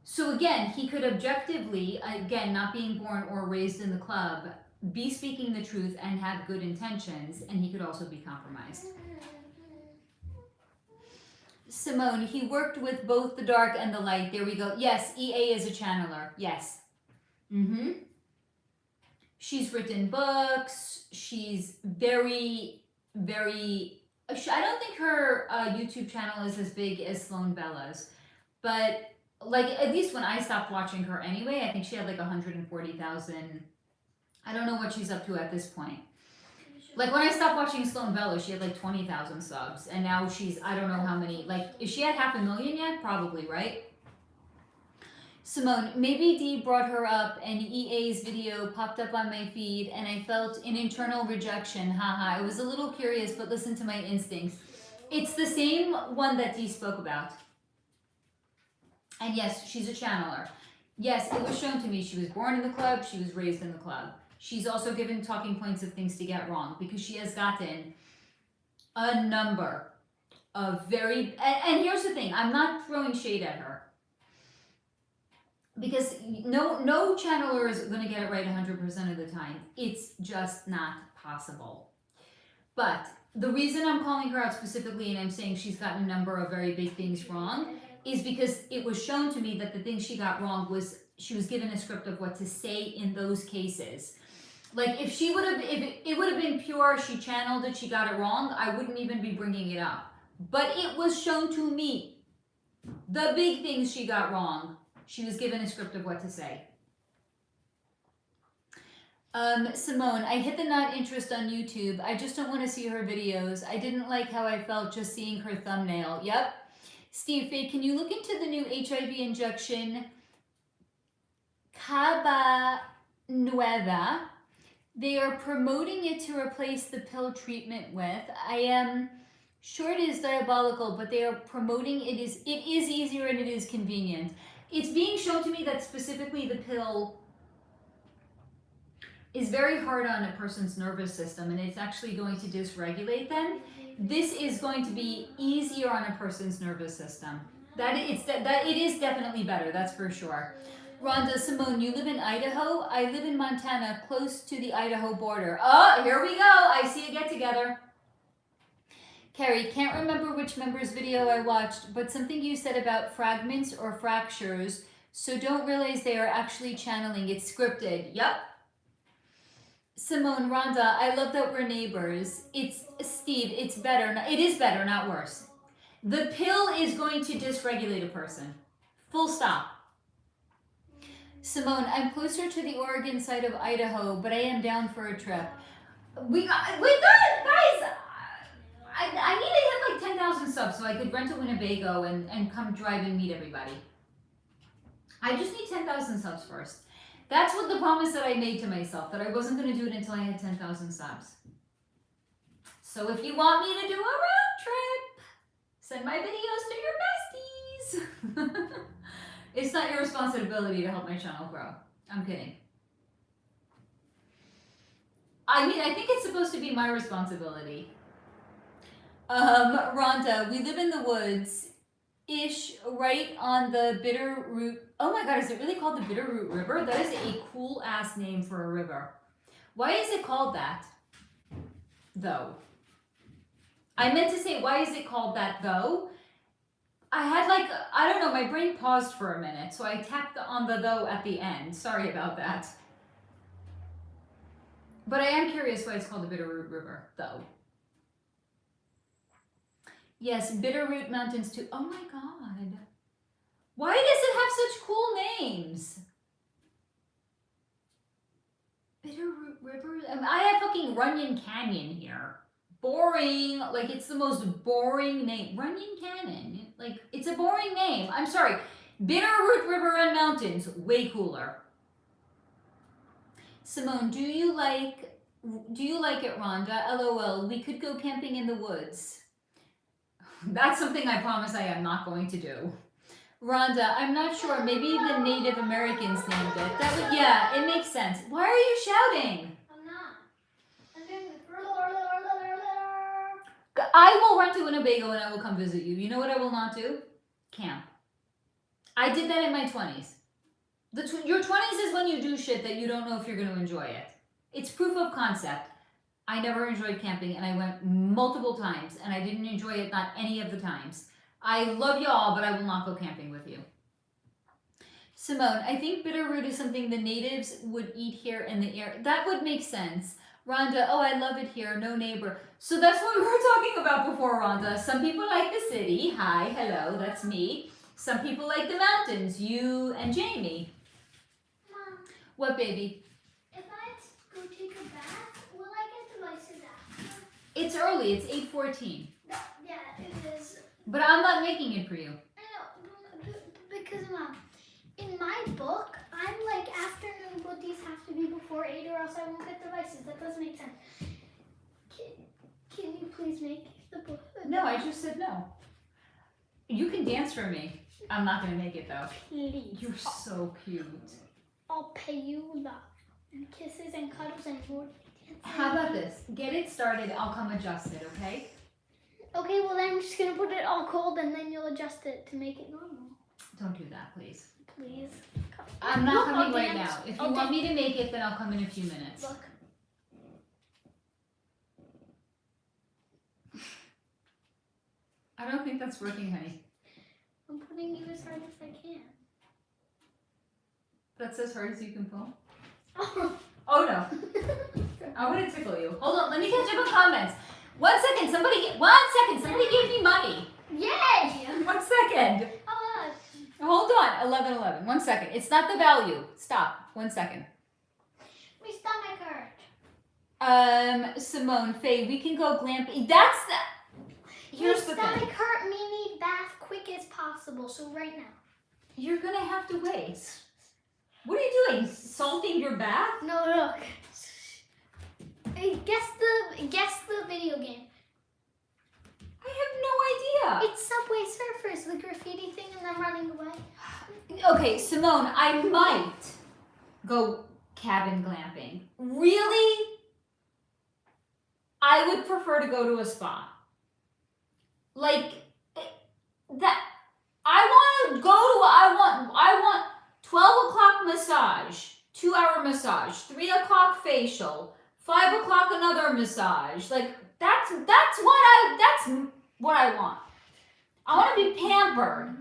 So again, he could objectively, again, not being born or raised in the club, be speaking the truth and have good intentions, and he could also be compromised. Simone, he worked with both the dark and the light. There we go. Yes, EA is a channeler. Yes. She's written books. She's very... I don't think her YouTube channel is as big as Sloan Bella's, but like at least when I stopped watching her anyway, I think she had like 140,000. I don't know what she's up to at this point. Like when I stopped watching Sloan Bella, she had like 20,000 subs, and now she's, I don't know how many, like is she at 500,000 yet? Probably, right? Simone, maybe Dee brought her up and EA's video popped up on my feed and I felt an internal rejection. Haha, I was a little curious, but listen to my instincts. It's the same one that Dee spoke about. And yes, she's a channeler. Yes, it was shown to me she was born in the club, she was raised in the club. She's also given talking points of things to get wrong, because she has gotten a number of very... And here's the thing, I'm not throwing shade at her. Because no channeler is going to get it right 100% of the time. It's just not possible. But the reason I'm calling her out specifically and I'm saying she's gotten a number of very big things wrong is because it was shown to me that the thing she got wrong was she was given a script of what to say in those cases. Like if it would have been pure, she channeled it, she got it wrong, I wouldn't even be bringing it up. But it was shown to me the big things she got wrong. She was given a script of what to say. Simone, I hit the not interest on YouTube. I just don't want to see her videos. I didn't like how I felt just seeing her thumbnail. Yep. Steve Faye, can you look into the new HIV injection, Caba Nueva? They are promoting it to replace the pill treatment with. I am sure it is diabolical, but they are promoting it is easier and it is convenient. It's being shown to me that specifically the pill is very hard on a person's nervous system and it's actually going to dysregulate them. This is going to be easier on a person's nervous system. It is definitely better, that's for sure. Rhonda, Simone, you live in Idaho? I live in Montana, close to the Idaho border. Oh, here we go. I see a get together. Carrie, can't remember which member's video I watched, but something you said about fragments or fractures, so don't realize they are actually channeling. It's scripted. Yep. Simone, Rhonda, I love that we're neighbors. It's Steve, it's better. It is better, not worse. The pill is going to dysregulate a person. Full stop. Simone, I'm closer to the Oregon side of Idaho, but I am down for a trip. We got it, guys! I need to hit like 10,000 subs so I could rent a Winnebago and come drive and meet everybody. I just need 10,000 subs first. That's what the promise that I made to myself, that I wasn't going to do it until I had 10,000 subs. So if you want me to do a road trip, send my videos to your besties. It's not your responsibility to help my channel grow. I'm kidding. I mean, I think it's supposed to be my responsibility. Rhonda, we live in the woods-ish, right on the Bitterroot. Oh my God, is it really called the Bitterroot River? That is a cool-ass name for a river. Why is it called that, though? I meant to say, why is it called that, though? I had like, I don't know, my brain paused for a minute, so I tapped on the though at the end. Sorry about that. But I am curious why it's called the Bitterroot River, though. Yes, Bitterroot Mountains too. Oh my God. Why does it have such cool names? Bitterroot River? I have fucking Runyon Canyon here. Boring. Like, it's the most boring name. Runyon Canyon. Like, it's a boring name. I'm sorry. Bitterroot River and Mountains. Way cooler. Simone, do you like it, Rhonda? LOL. We could go camping in the woods. That's something I promise I am not going to do. Rhonda, I'm not sure. Maybe the Native Americans named it. That would, yeah, it makes sense. Why are you shouting?
I'm not.
I will rent a Winnebago and I will come visit you. You know what I will not do? Camp. I did that in my 20s. Your 20s is when you do shit that you don't know if you're going to enjoy it. It's proof of concept. I never enjoyed camping and I went multiple times and I didn't enjoy it not any of the times. I love y'all, but I will not go camping with you. Simone, I think bitterroot is something the natives would eat here in the air. That would make sense. Rhonda, oh, I love it here. No neighbor. So that's what we were talking about before, Rhonda. Some people like the city. Hi, hello, that's me. Some people like the mountains. You and Jamie.
Mom.
What, baby?
If I go take a bath, will I get devices after?
It's early. It's 8:14.
No, yeah, it is.
But I'm not making it for you.
I know, because Mom, in my book, I'm like afternoon buddies have to be before 8 or else I won't get devices. That doesn't make sense. Can you please make the book?
No, I just said no. You can dance for me. I'm not going to make it though.
Please.
You're so cute.
I'll pay you love and kisses and cuddles and more.
How about this? Get it started. I'll come adjust it, okay?
Okay, well then I'm just going to put it all cold and then you'll adjust it to make it normal.
Don't do that, please.
Please.
I'm not
Look,
coming
I'll
right
dance.
now. If you
I'll
want me to make it, then I'll come in a few minutes.
Look.
I don't think that's working, honey.
I'm putting you as hard as I can.
That's as hard as you can pull?
Oh.
Oh no. I want to tickle you. Hold on, let me catch up on comments. 1 second, somebody gave me money.
Yay!
1 second.
Oh,
Hold on, 11. 1 second. It's not the value. Stop. 1 second.
my stomach hurt.
Simone, Faye, we can go glamping. That's the. Here's the
my stomach
thing.
hurt. Me need bath quick as possible. So right now.
You're gonna have to wait. What are you doing? Salting your bath?
No, look. Hey, guess the video game.
I have no idea.
It's Subway Surfers, the graffiti thing, and them running away.
Okay, Simone, I might go cabin glamping. Really? I would prefer to go to a spa. Like that. I want 12 o'clock massage, 2-hour massage, 3 o'clock facial, 5 o'clock another massage. Like that's what I want. I want to be pampered.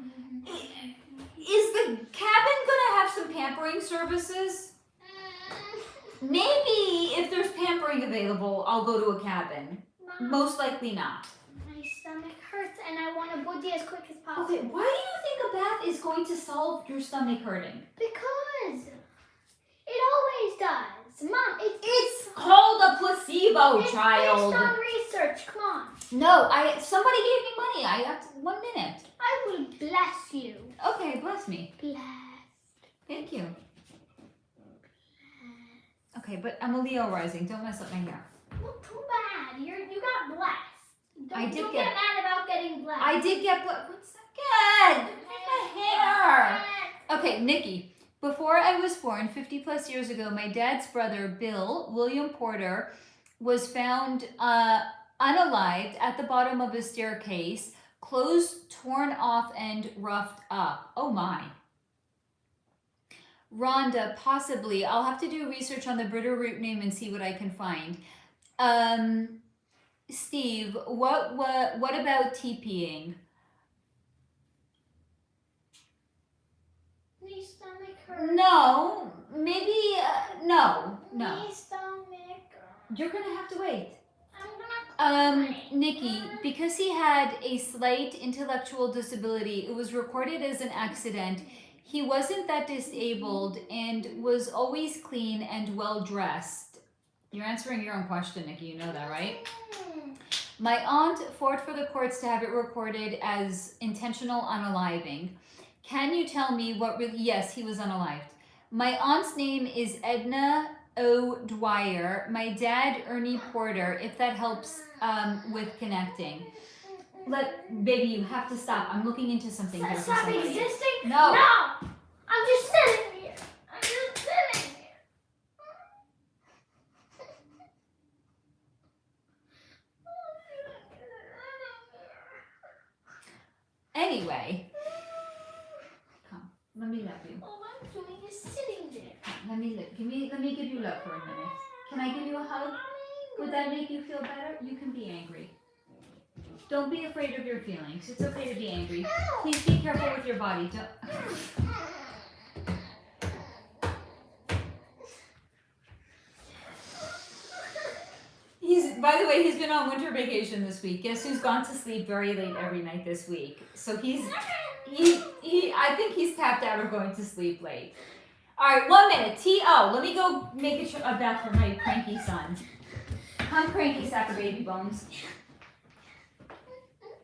Is the cabin gonna have some pampering services? Maybe if there's pampering available, I'll go to a cabin.
Mom,
Most likely not.
my stomach hurts, and I want a booty as quick as possible.
Okay, why do you think a bath is going to solve your stomach hurting?
Because it always does. Mom,
It's called a placebo,
it's
child.
based on research. Come on.
No, somebody gave me money. I have 1 minute.
I will bless you.
Okay, bless me.
Blessed.
Thank you. Okay, but I'm a Leo rising. Don't mess up my hair.
Well, too bad. You got blessed. Don't
get
get mad about getting blessed.
I did get blessed. 1 second. My hair. Okay, Nikki. Before I was born, 50 plus years ago, my dad's brother, Bill William Porter, was found unalived at the bottom of a staircase, clothes torn off and roughed up. Oh my. Rhonda, possibly. I'll have to do research on the Bitterroot name and see what I can find. Steve, what about TPing?
My stomach hurts.
No, maybe no.
My stomach.
You're gonna have to wait.
I'm not.
Nikki, because he had a slight intellectual disability, it was recorded as an accident. He wasn't that disabled and was always clean and well dressed. You're answering your own question, Nikki. You know that, right? My aunt fought for the courts to have it recorded as intentional unaliving. Can you tell me what really... Yes, he was unalived. My aunt's name is Edna O. Dwyer. My dad, Ernie Porter, if that helps with connecting. Baby, you have to stop. I'm looking into something here.
Stop existing?
No.
No. I'm just sitting here. I'm just sitting here.
Anyway. Come. Let me love you.
All I'm doing is sitting there.
Let me give you love for a minute. Can I give you a hug? Would that make you feel better? You can be angry. Don't be afraid of your feelings. It's okay to be angry. Please be careful with your body. By the way, he's been on winter vacation this week. Guess who's gone to sleep very late every night this week? So I think he's tapped out or going to sleep late. All right, 1 minute. T.O. Let me go make a bath for my cranky son. Come, cranky sack of baby bones.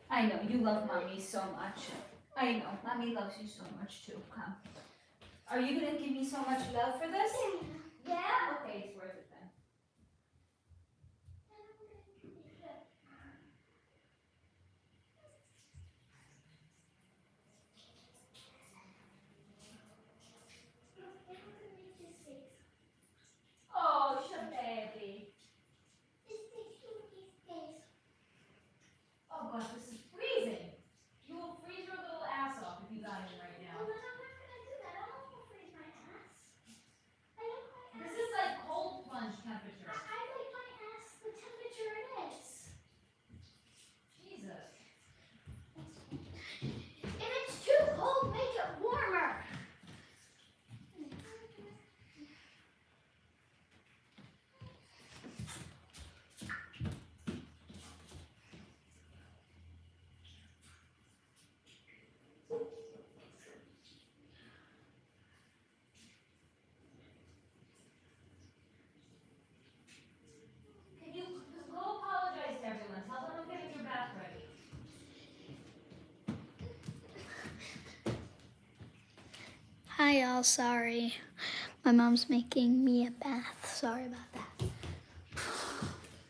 I know, you love mommy so much. I know, mommy loves you so much too. Come. Are you going to give me so much love for this? Yeah? Okay, it's worth it then. Oh, baby. Oh gosh, this is freezing. You will freeze your little ass off if you got in right now.
Well, then I'm not going to do that. I don't want to freeze my ass. I like my ass.
This is like cold plunge temperature.
I like my ass the temperature it is.
Jesus.
If it's too cold, make it warmer.
Can you go apologize to everyone? Tell them I'm getting your bath ready.
Hi y'all, sorry. My mom's making me a bath. Sorry about that.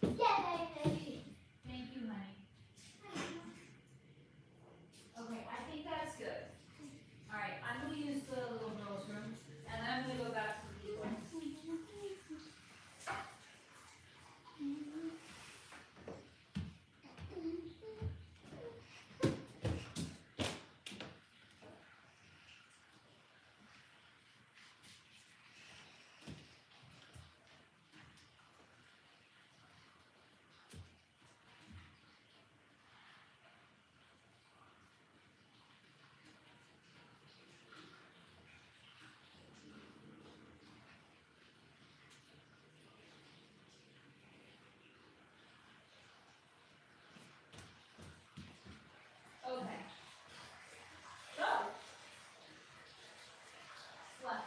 Yay!
Thank you, honey. Okay, I think that's good. All right, I'm going to use the little girl's room, and then I'm going to go back to the people. Okay. Go. What?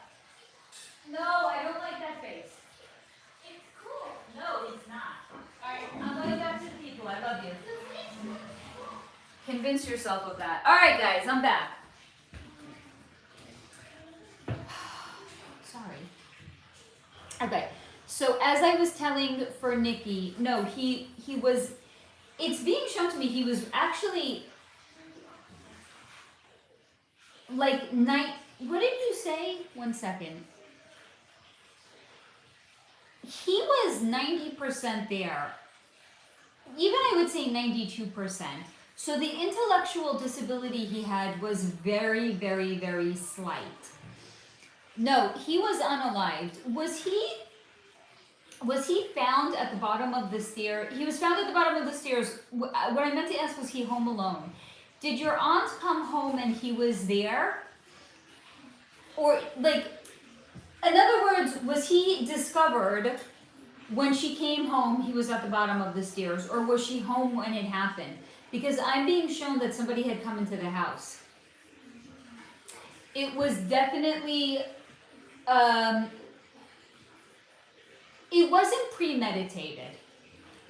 No, I don't like that face. It's cool. No, it's not. All right, I'm going back to the people. I love you. Convince yourself of that. All right, guys, I'm back. Sorry. Okay, so as I was telling for Nikki, no, he was, it's being shown to me he was actually like what did you say? 1 second. He was 90% there. Even I would say 92%. So the intellectual disability he had was very, very, very slight. No, he was unalived. Was he found at the bottom of the stairs? He was found at the bottom of the stairs. What I meant to ask was he home alone? Did your aunt come home and he was there? Or like, in other words, was he discovered when she came home he was at the bottom of the stairs? Or was she home when it happened? Because I'm being shown that somebody had come into the house. It was definitely, it wasn't premeditated.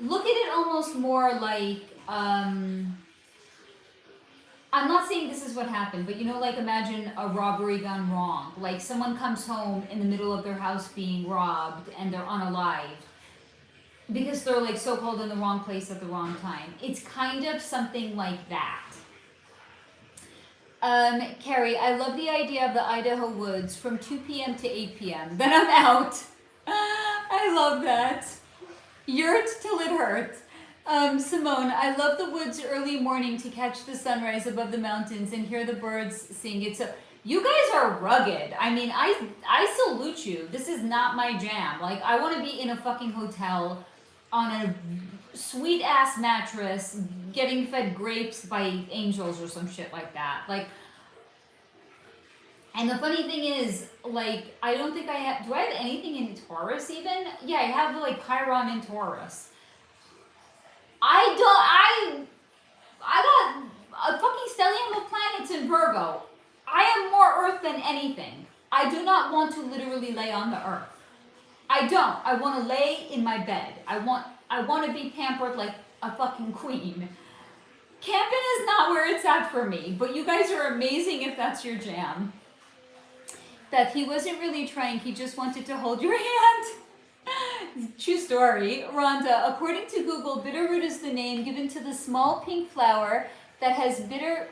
Look at it almost more like, I'm not saying this is what happened, but you know, like imagine a robbery gone wrong. Like someone comes home in the middle of their house being robbed and they're unalived because they're like so-called in the wrong place at the wrong time. It's kind of something like that. Carrie, I love the idea of the Idaho woods from 2 p.m. to 8 p.m. Then I'm out. I love that. Yurt till it hurts. Simone, I love the woods early morning to catch the sunrise above the mountains and hear the birds sing. You guys are rugged. I mean, I salute you. This is not my jam. Like, I want to be in a fucking hotel on a sweet ass mattress getting fed grapes by angels or some shit like that. Like, and the funny thing is, like, I don't think do I have anything in Taurus even? Yeah, I have like Chiron in Taurus. I got a fucking stellium of planets in Virgo. I am more Earth than anything. I do not want to literally lay on the Earth. I don't. I want to lay in my bed. I want to be pampered like a fucking queen. Camping is not where it's at for me, but you guys are amazing if that's your jam. That he wasn't really trying, he just wanted to hold your hand. True story. Rhonda, according to Google, bitterroot is the name given to the small pink flower that has bitter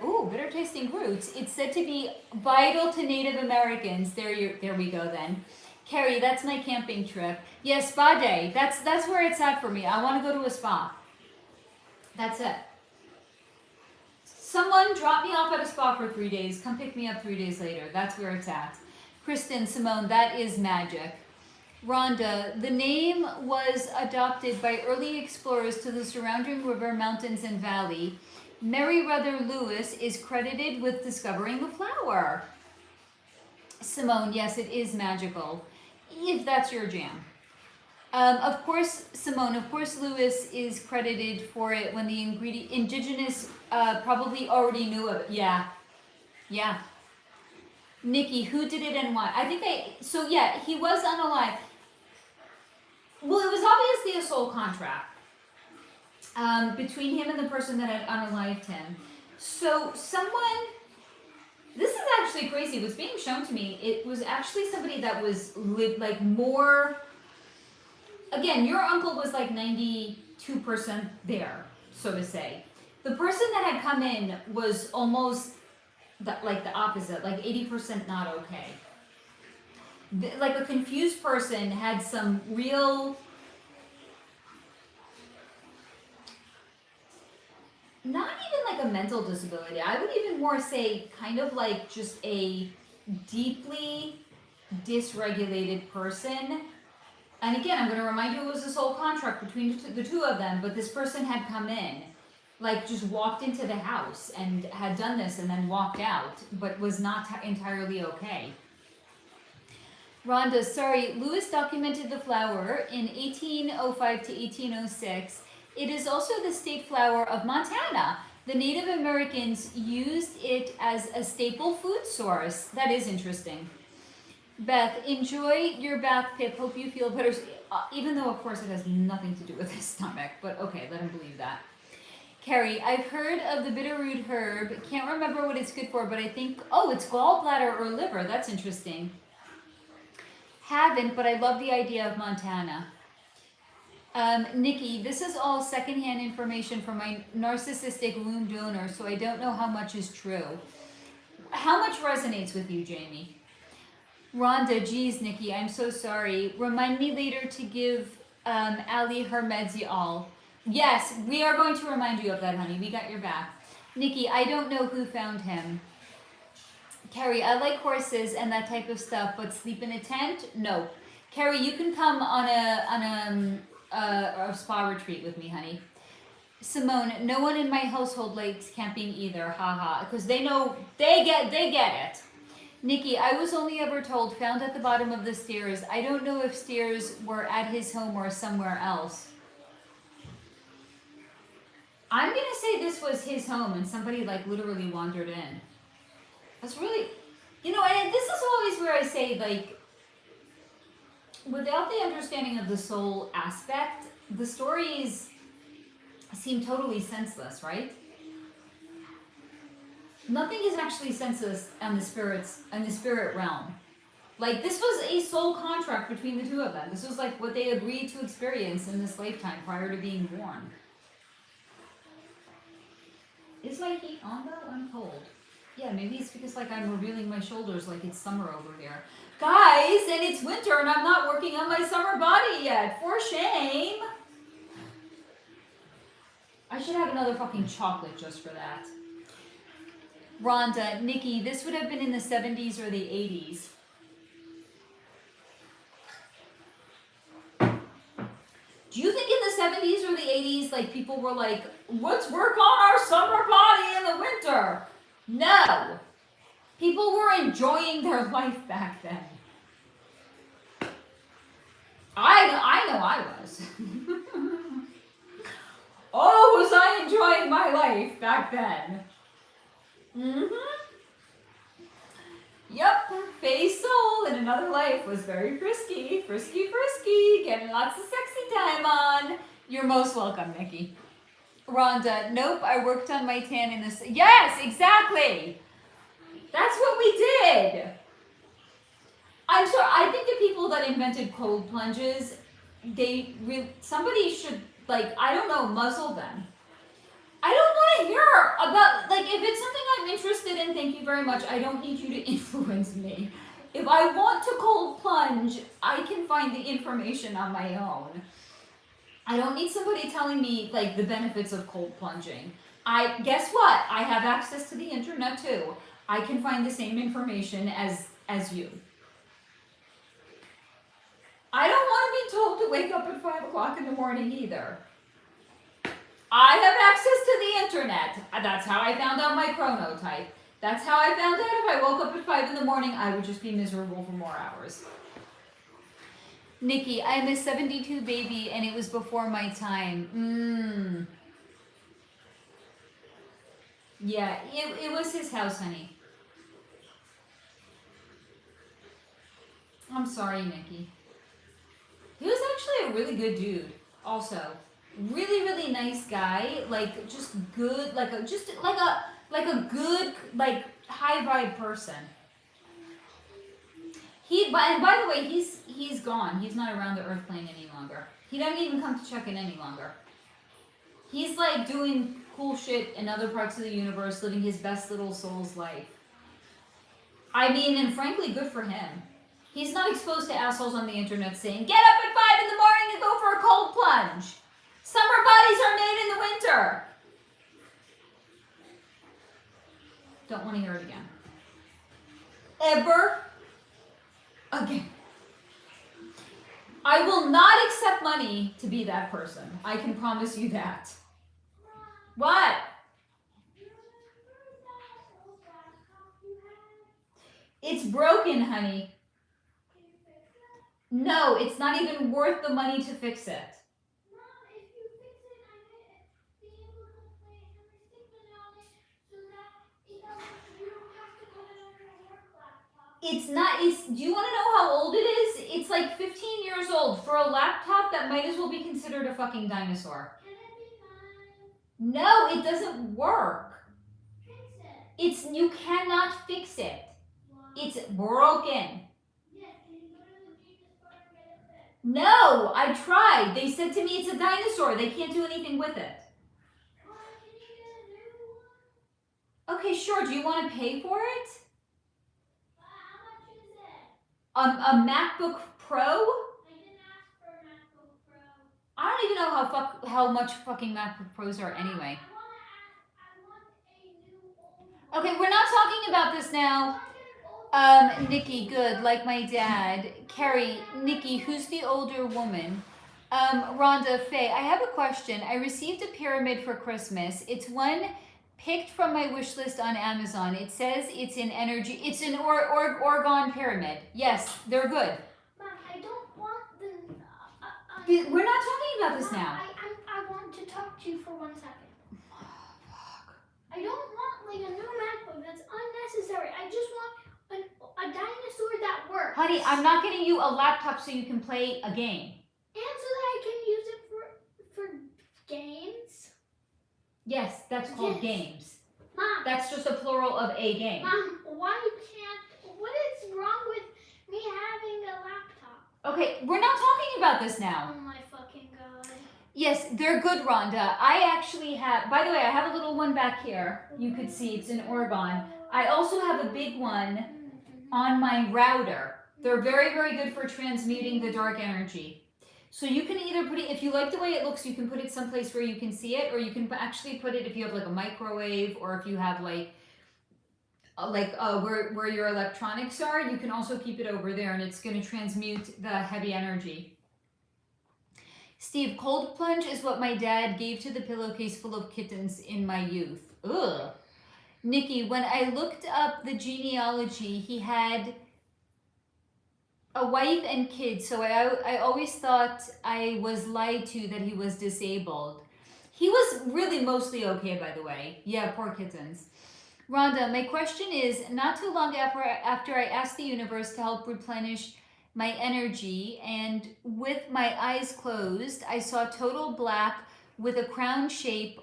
tasting roots. It's said to be vital to Native Americans. There we go then. Carrie, that's my camping trip. Yeah, spa day. That's where it's at for me. I want to go to a spa. That's it. Someone drop me off at a spa for 3 days. Come pick me up 3 days later. That's where it's at. Kristen, Simone, that is magic. Rhonda, the name was adopted by early explorers to the surrounding river, mountains, and valley. Meriwether Lewis is credited with discovering the flower. Simone, yes, it is magical, if that's your jam. Of course, Simone, of course Lewis is credited for it when the indigenous probably already knew of it. Yeah. Nikki, who did it and why? He was unalive. Well, it was obviously a soul contract between him and the person that had unalived him. So this is actually crazy. What's being shown to me, it was actually somebody that was like more, again, your uncle was like 92% there, so to say. The person that had come in was almost like the opposite, like 80% not okay. Like a confused person had some real, not even like a mental disability. I would even more say kind of like just a deeply dysregulated person. And again, I'm going to remind you it was a soul contract between the two of them, but this person had come in, like just walked into the house and had done this and then walked out, but was not entirely okay. Rhonda, sorry, Lewis documented the flower in 1805 to 1806. It is also the state flower of Montana. The Native Americans used it as a staple food source. That is interesting. Beth, enjoy your bath, Pip. Hope you feel better. Even though, of course, it has nothing to do with his stomach. But okay, let him believe that. Carrie, I've heard of the bitterroot herb. Can't remember what it's good for, but I think, oh, it's gallbladder or liver. That's interesting. Haven't, but I love the idea of Montana. Nikki, this is all secondhand information from my narcissistic womb donor, so I don't know how much is true. How much resonates with you, Jamie? Rhonda, geez, Nikki, I'm so sorry. Remind me later to give Ali her Medziol. Yes, we are going to remind you of that, honey. We got your back. Nikki, I don't know who found him. Carrie, I like horses and that type of stuff, but sleep in a tent? No. Carrie, you can come on a spa retreat with me, honey. Simone, no one in my household likes camping either, haha, because they know, they get it. Nikki, I was only ever told found at the bottom of the stairs. I don't know if stairs were at his home or somewhere else. I'm going to say this was his home and somebody like literally wandered in. That's really, you know, and this is always where I say, like, without the understanding of the soul aspect, the stories seem totally senseless, right? Nothing is actually senseless on the spirit realm. Like, this was a soul contract between the two of them. This was like what they agreed to experience in this lifetime prior to being born. Is my heat on though? I'm cold. Yeah, maybe it's because like I'm revealing my shoulders like it's summer over here. Guys, and it's winter and I'm not working on my summer body yet. For shame. I should have another fucking chocolate just for that. Rhonda, Nikki, this would have been in the 70s or the 80s. Do you think in the 70s or the 80s, like, people were like, let's work on our summer body in the winter? No. People were enjoying their life back then. I know I was. Oh, was I enjoying my life back then? Yep, Faye's soul in another life was very frisky, getting lots of sexy time on. You're most welcome, Nikki. Rhonda, nope, I worked on my tan in this. Yes, exactly. That's what we did. I'm sorry, I think the people that invented cold plunges, somebody should, like, I don't know, muzzle them. I don't want to hear about, like, if it's something I'm interested in, thank you very much. I don't need you to influence me. If I want to cold plunge, I can find the information on my own. I don't need somebody telling me, like, the benefits of cold plunging. Guess what? I have access to the internet too. I can find the same information as you. I don't want to be told to wake up at 5 o'clock in the morning either. I have access to the internet. That's how I found out my chronotype. That's how I found out if I woke up at 5 in the morning, I would just be miserable for more hours. Nikki, I'm a 72 baby and it was before my time. Yeah, it was his house, honey. I'm sorry, Nikki. He was actually a really good dude, also. Really, really nice guy, like just good, like a good, like high vibe person. And by the way, he's gone. He's not around the earth plane any longer. He doesn't even come to check in any longer. He's like doing cool shit in other parts of the universe, living his best little soul's life. I mean, and frankly, good for him. He's not exposed to assholes on the internet saying, get up at 5 in the morning and go for a cold plunge. Summer bodies are made in the winter. Don't want to hear it again. Ever again. I will not accept money to be that person. I can promise you that. What? It's broken, honey. No, it's not even worth the money to fix it. It's not, do you want to know how old it is? It's like 15 years old for a laptop that might as well be considered a fucking dinosaur. No, it doesn't work.
Fix it.
You cannot fix it.
Why?
It's broken.
Yeah, can you go to the Genius Bar and get it fixed?
No, I tried. They said to me it's a dinosaur. They can't do anything with it.
Why, can you get a new one?
Okay, sure. Do you want to pay for it?
How much is it?
A MacBook Pro?
I didn't ask for a MacBook Pro.
I don't even know how much fucking MacBook Pros are anyway.
I want a new old one.
Okay, we're not talking about this now. Nikki, good, like my dad. Carrie, Nikki, who's the older woman? Rhonda, Faye, I have a question. I received a pyramid for Christmas. It's one picked from my wish list on Amazon. It says it's in energy. It's an Orgone pyramid. Yes, they're good.
Mom, I don't want the.
We're not talking about this now.
I want to talk to you for 1 second. I don't want like a new MacBook. That's unnecessary. I just want a dinosaur that works.
Honey, I'm not getting you a laptop so you can play a game.
And so that I can use it for games.
Yes, that's called
Yes.
games.
Mom.
That's just a plural of a game.
Mom, why can't? What is wrong with me having a laptop?
Okay, we're not talking about this now.
Oh my fucking god.
Yes, they're good, Rhonda. I actually have, by the way, I have a little one back here. You could see it's in Oregon. I also have a big one on my router. They're very, very good for transmuting the dark energy. So you can either put it, if you like the way it looks, you can put it someplace where you can see it, or you can actually put it if you have like a microwave, or if you have where your electronics are, you can also keep it over there, and it's going to transmute the heavy energy. Steve, cold plunge is what my dad gave to the pillowcase full of kittens in my youth. Ugh. Nikki, when I looked up the genealogy, he had a wife and kids, so I always thought I was lied to that he was disabled. He was really mostly okay, by the way. Yeah, poor kittens. Rhonda, my question is, not too long after I asked the universe to help replenish my energy, and with my eyes closed, I saw total black with a crown-shaped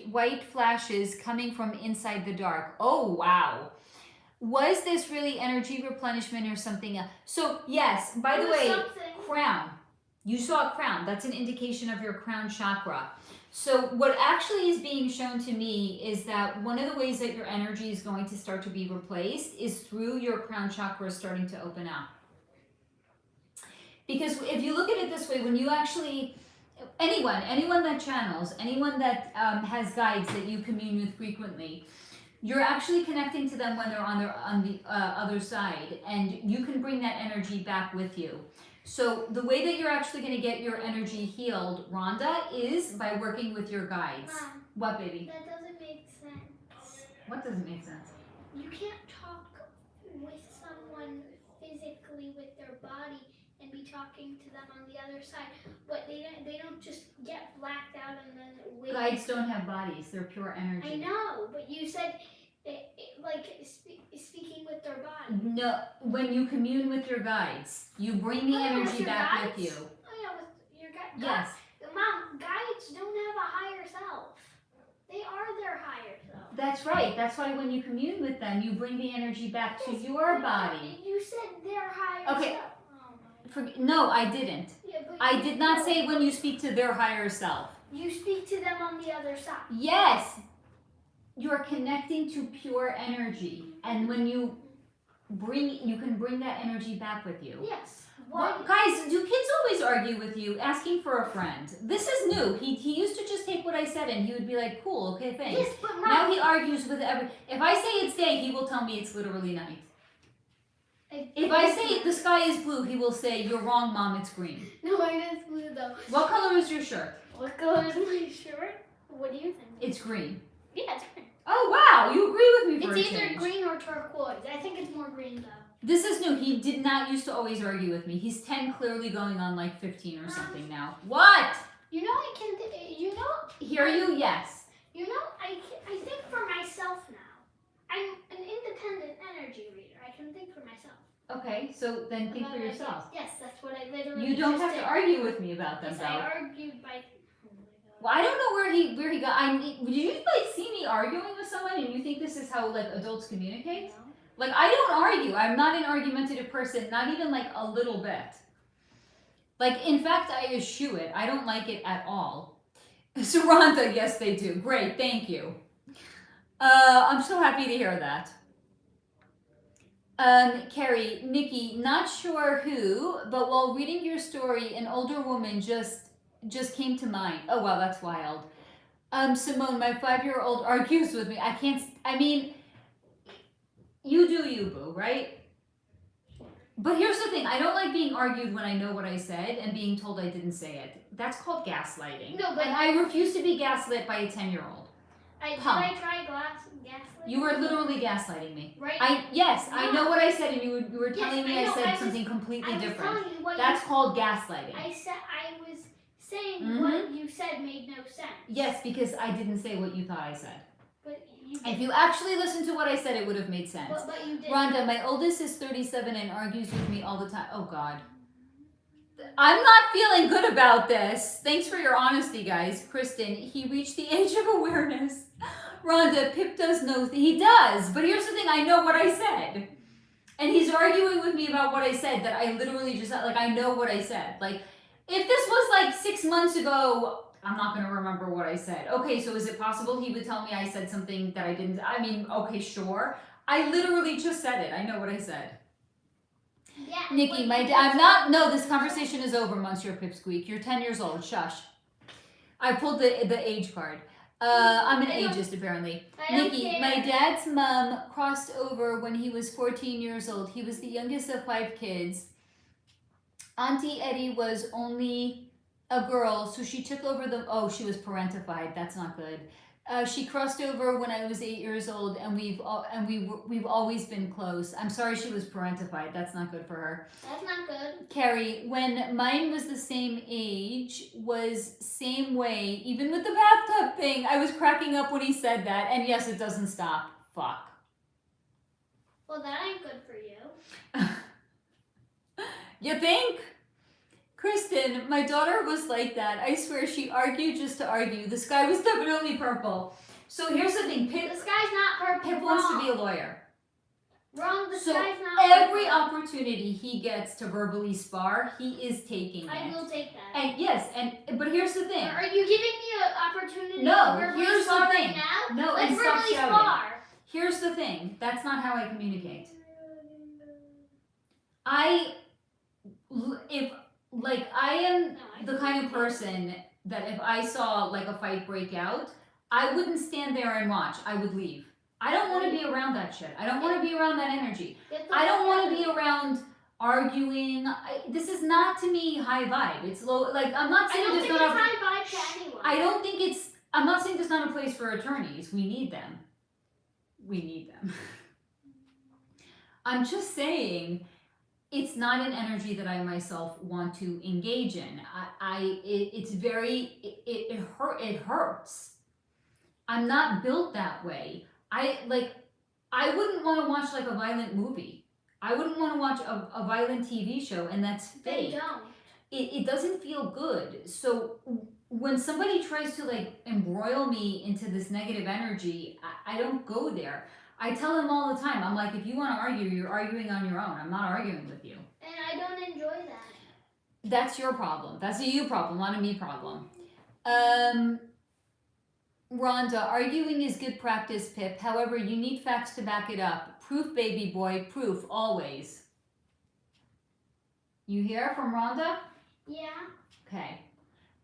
white flashes coming from inside the dark. Oh, wow. Was this really energy replenishment or something else? So, yes, by the way, crown. You saw a crown. That's an indication of your crown chakra. So what actually is being shown to me is that one of the ways that your energy is going to start to be replaced is through your crown chakra starting to open up. Because if you look at it this way, when you actually, anyone that channels, anyone that has guides that you commune with frequently, you're actually connecting to them when they're on the other side, and you can bring that energy back with you. So the way that you're actually going to get your energy healed, Rhonda, is by working with your guides.
Mom,
what, baby?
that doesn't make sense.
What doesn't make sense?
You can't talk with someone physically with their body and be talking to them on the other side, but they don't just get blacked out and then wait.
Guides don't have bodies; they're pure energy.
I know, but you said speaking with their body.
No, when you commune with your guides, you bring the energy back with you.
Oh yeah, with your guides.
Yes.
Mom, guides don't have a higher self. They are their higher self.
That's right. That's why when you commune with them, you bring the energy back to your body.
You said their higher
Okay.
self.
No, I didn't.
Yeah, but
I did not say when you speak to their higher self.
You speak to them on the other side.
Yes. You're connecting to pure energy. And when you can bring that energy back with you.
Yes.
Well, guys, do kids always argue with you, asking for a friend? This is new. He used to just take what I said and he would be like, cool, okay, thanks.
Yes, but Mom,
now he argues with if I say it's day, he will tell me it's literally night. If I say the sky is blue, he will say, you're wrong, Mom, it's green.
No, it is blue though.
What color is your shirt?
What color is my shirt? What do you think?
It's green.
Yeah, it's green.
Oh, wow, you agree with me for a
It's either
change.
green or turquoise. I think it's more green though.
This is new. He did not used to always argue with me. He's 10, clearly going on like 15 or something now. What?
You know I can,
Hear you? Yes.
You know, I think for myself now. I'm an independent energy reader. I can think for myself.
Okay, so then think for yourself.
Yes, that's what I literally
You don't
just
have
did.
to argue with me about them,
Yes,
though.
I argued by... Oh my
Well, I don't know where he got. Did you like see me arguing with someone and you think this is how like adults communicate? Like I don't argue. I'm not an argumentative person, not even like a little bit. Like in fact, I eschew it. I don't like it at all. Saranta, yes they do. Great, thank you. I'm so happy to hear that. Carrie, Nikki, not sure who, but while reading your story, an older woman just came to mind. Oh wow, that's wild. Simone, my 5-year-old argues with me. I mean, you do you, boo, right? But here's the thing, I don't like being argued when I know what I said and being told I didn't say it. That's called gaslighting.
No, but
and I refuse to be gaslit by a 10-year-old.
Did I try gaslighting?
You were literally gaslighting me.
Right?
I know what I said, and you were telling me
I
said something completely different.
telling you what
That's called gaslighting.
I was saying what you said made no sense.
Yes, because I didn't say what you thought I said.
But you
If you actually listened to what I said, it would have made sense.
But you didn't.
Rhonda, my oldest is 37 and argues with me all the time. Oh, God. I'm not feeling good about this. Thanks for your honesty, guys. Kristen, he reached the age of awareness. Rhonda, Pip does know. He does. But here's the thing. I know what I said. And he's arguing with me about what I said that I literally just, like, I know what I said. Like, if this was like 6 months ago, I'm not going to remember what I said. Okay, so is it possible he would tell me I said something that I didn't? I mean, okay, sure. I literally just said it. I know what I said.
Yeah.
Nikki, I'm not, no, this conversation is over, Monsieur Pipsqueak. You're 10 years old. Shush. I pulled the age card. I'm an ageist, apparently. Nikki, my dad's mom crossed over when he was 14 years old. He was the youngest of 5 kids. Auntie Eddie was only a girl, so she took over she was parentified. That's not good. She crossed over when I was 8 years old, and we've always been close. I'm sorry she was parentified. That's not good for her.
That's not good.
Carrie, when mine was the same age, was same way, even with the bathtub thing. I was cracking up when he said that, and yes, it doesn't stop. Fuck.
Well, that ain't good for you.
You think? Kristen, my daughter was like that. I swear she argued just to argue. The sky was definitely purple. So here's the thing.
The sky's not purple.
Pip wants to be a lawyer.
Wrong. The
So
sky's not
every
purple.
opportunity he gets to verbally spar, he is taking it.
I will take that.
And yes, but here's the thing.
Are you giving me an opportunity
No,
to verbally
here's the
spar
thing.
right now?
No,
Let's
and stop
verbally
shouting.
spar.
Here's the thing. That's not how I communicate. I am the kind of person that if I saw like a fight break out, I wouldn't stand there and watch. I would leave. I don't want to be around that shit. I don't want to be around that energy. I don't want to be around arguing. This is not to me high vibe. It's low. Like I'm not saying there's not
high vibe to anyone.
I don't think it's. I'm not saying there's not a place for attorneys. We need them. We need them. I'm just saying. It's not an energy that I myself want to engage in. It hurts. I'm not built that way. I wouldn't want to watch like a violent movie. I wouldn't want to watch a violent TV show, and that's fake.
They don't.
It doesn't feel good. So when somebody tries to like embroil me into this negative energy, I don't go there. I tell them all the time, I'm like, if you want to argue, you're arguing on your own. I'm not arguing with you.
And I don't enjoy that.
That's your problem. That's a you problem, not a me problem. Rhonda, arguing is good practice, Pip. However, you need facts to back it up. Proof, baby boy, proof, always. You hear from Rhonda?
Yeah.
Okay.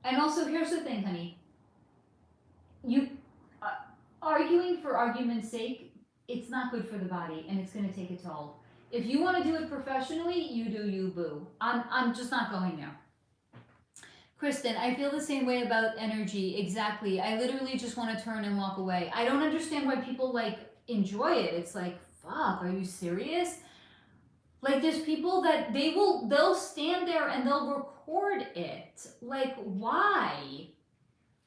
And also, here's the thing, honey. Arguing for argument's sake, it's not good for the body, and it's going to take a toll. If you want to do it professionally, you do you, boo. I'm just not going there. Kristen, I feel the same way about energy. Exactly. I literally just want to turn and walk away. I don't understand why people like enjoy it. It's like, fuck, are you serious? Like there's people that they'll stand there and they'll record it. Like why?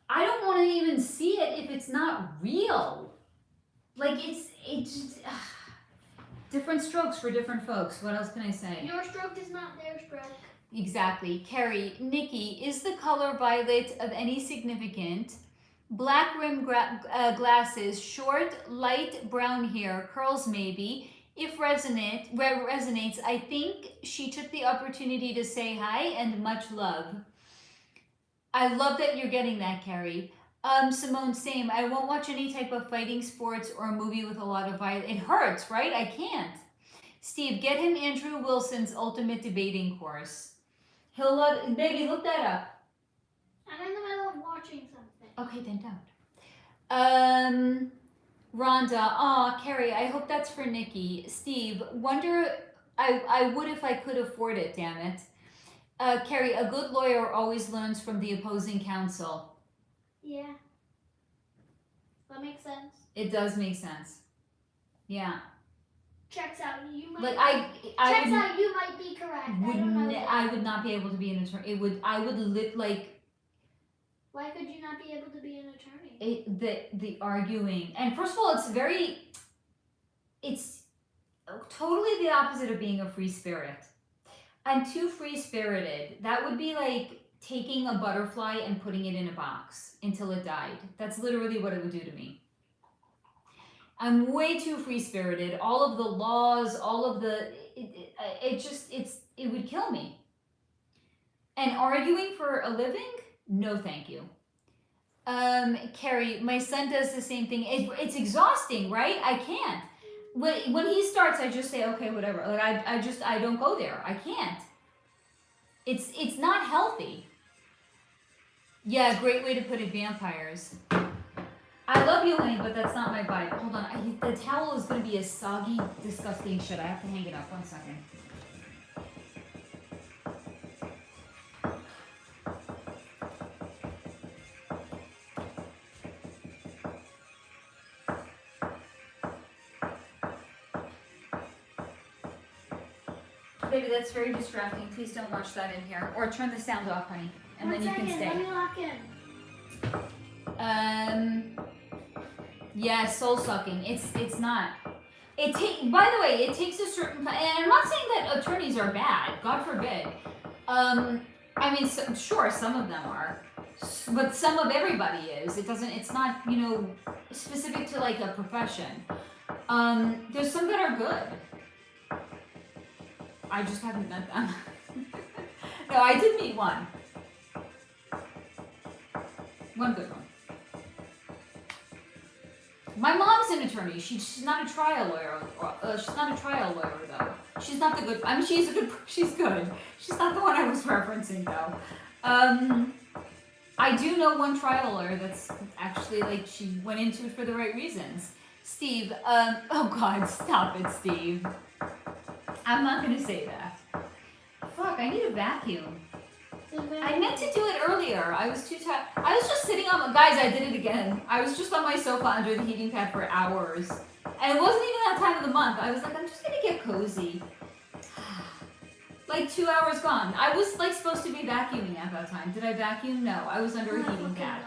I don't want to even see it if it's not real. Like it's different strokes for different folks. What else can I say?
Your stroke is not their stroke.
Exactly. Carrie, Nikki, is the color violet of any significance? Black rim glasses, short, light brown hair, curls maybe. If resonates, I think she took the opportunity to say hi and much love. I love that you're getting that, Carrie. Simone, same. I won't watch any type of fighting sports or a movie with a lot of violence. It hurts, right? I can't. Steve, get him Andrew Wilson's ultimate debating course. He'll love. Baby, look that up.
I'm in the middle of watching something.
Okay, then don't. Rhonda, aw, Carrie, I hope that's for Nikki. Steve, wonder. I would if I could afford it. Damn it. Carrie, a good lawyer always learns from the opposing counsel.
Yeah. That makes sense.
It does make sense. Yeah.
Checks out. You might.
Like
Checks out. You might be correct.
I would not be able to be an attorney. I would like.
Why could you not be able to be an attorney?
The arguing, and first of all, it's totally the opposite of being a free spirit. I'm too free spirited. That would be like taking a butterfly and putting it in a box until it died. That's literally what it would do to me. I'm way too free spirited. All of the laws, all of the it would kill me. And arguing for a living? No, thank you. Carrie, my son does the same thing. It's exhausting, right? I can't. When he starts, I just say, okay, whatever. Like I don't go there. I can't. It's not healthy. Yeah, great way to put it, vampires. I love you, honey, but that's not my vibe. Hold on, the towel is gonna be a soggy, disgusting shit. I have to hang it up. 1 second. Baby, that's very distracting. Please don't watch that in here. Or turn the sound off, honey. And then you can stay.
Let me lock in.
Yeah, soul sucking. It's not. By the way, it takes a certain. And I'm not saying that attorneys are bad. God forbid. I mean, sure, some of them are, but some of everybody is. It's not, specific to like a profession. There's some that are good. I just haven't met them. No, I did meet one. One good one. My mom's an attorney. She's not a trial lawyer. She's not a trial lawyer though. She's not the good. I mean, she's good. She's not the one I was referencing though. I do know one trial lawyer that's actually like she went into it for the right reasons. Steve. Oh God, stop it, Steve. I'm not gonna say that. Fuck, I need a vacuum. I meant to do it earlier. I was too tired. I was just sitting on guys, I did it again. I was just on my sofa under the heating pad for hours. And it wasn't even that time of the month. I was like, I'm just gonna get cozy. Like 2 hours gone. I was like supposed to be vacuuming at that time. Did I vacuum? No, I was under a heating pad.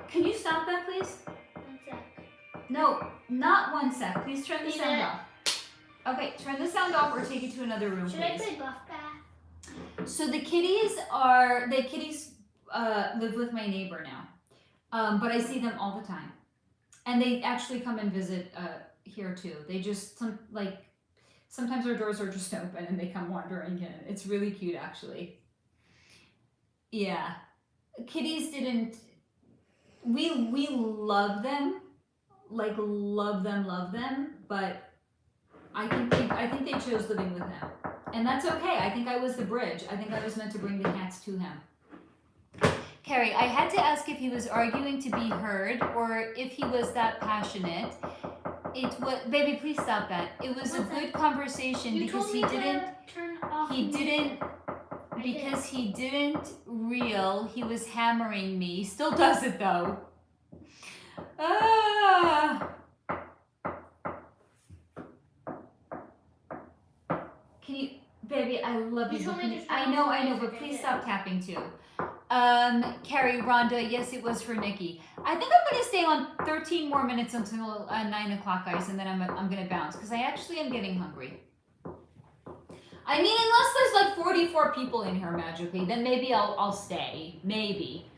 Can you stop that, please?
1 sec.
No, not 1 sec. Please turn the sound off. Okay, turn the sound off or take it to another room,
Should
please.
I play Buff Bath?
So the kitties live with my neighbor now. But I see them all the time. And they actually come and visit here too. They just, sometimes our doors are just open and they come wandering in. It's really cute, actually. Yeah. Kitties we love them. Like, love them, but I think they chose living with him. And that's okay. I think I was the bridge. I think I was meant to bring the cats to him. Carrie, I had to ask if he was arguing to be heard or if he was that passionate. Baby, please stop that. It was a good conversation because he didn't reel. He was hammering me. Still does it though. Can you, baby, I love you. I know, but please stop tapping too. Carrie, Rhonda, yes, it was for Nikki. I think I'm going to stay on 13 more minutes until 9 o'clock, guys, and then I'm going to bounce because I actually am getting hungry. I mean, unless there's like 44 people in here magically, then maybe I'll stay. Maybe.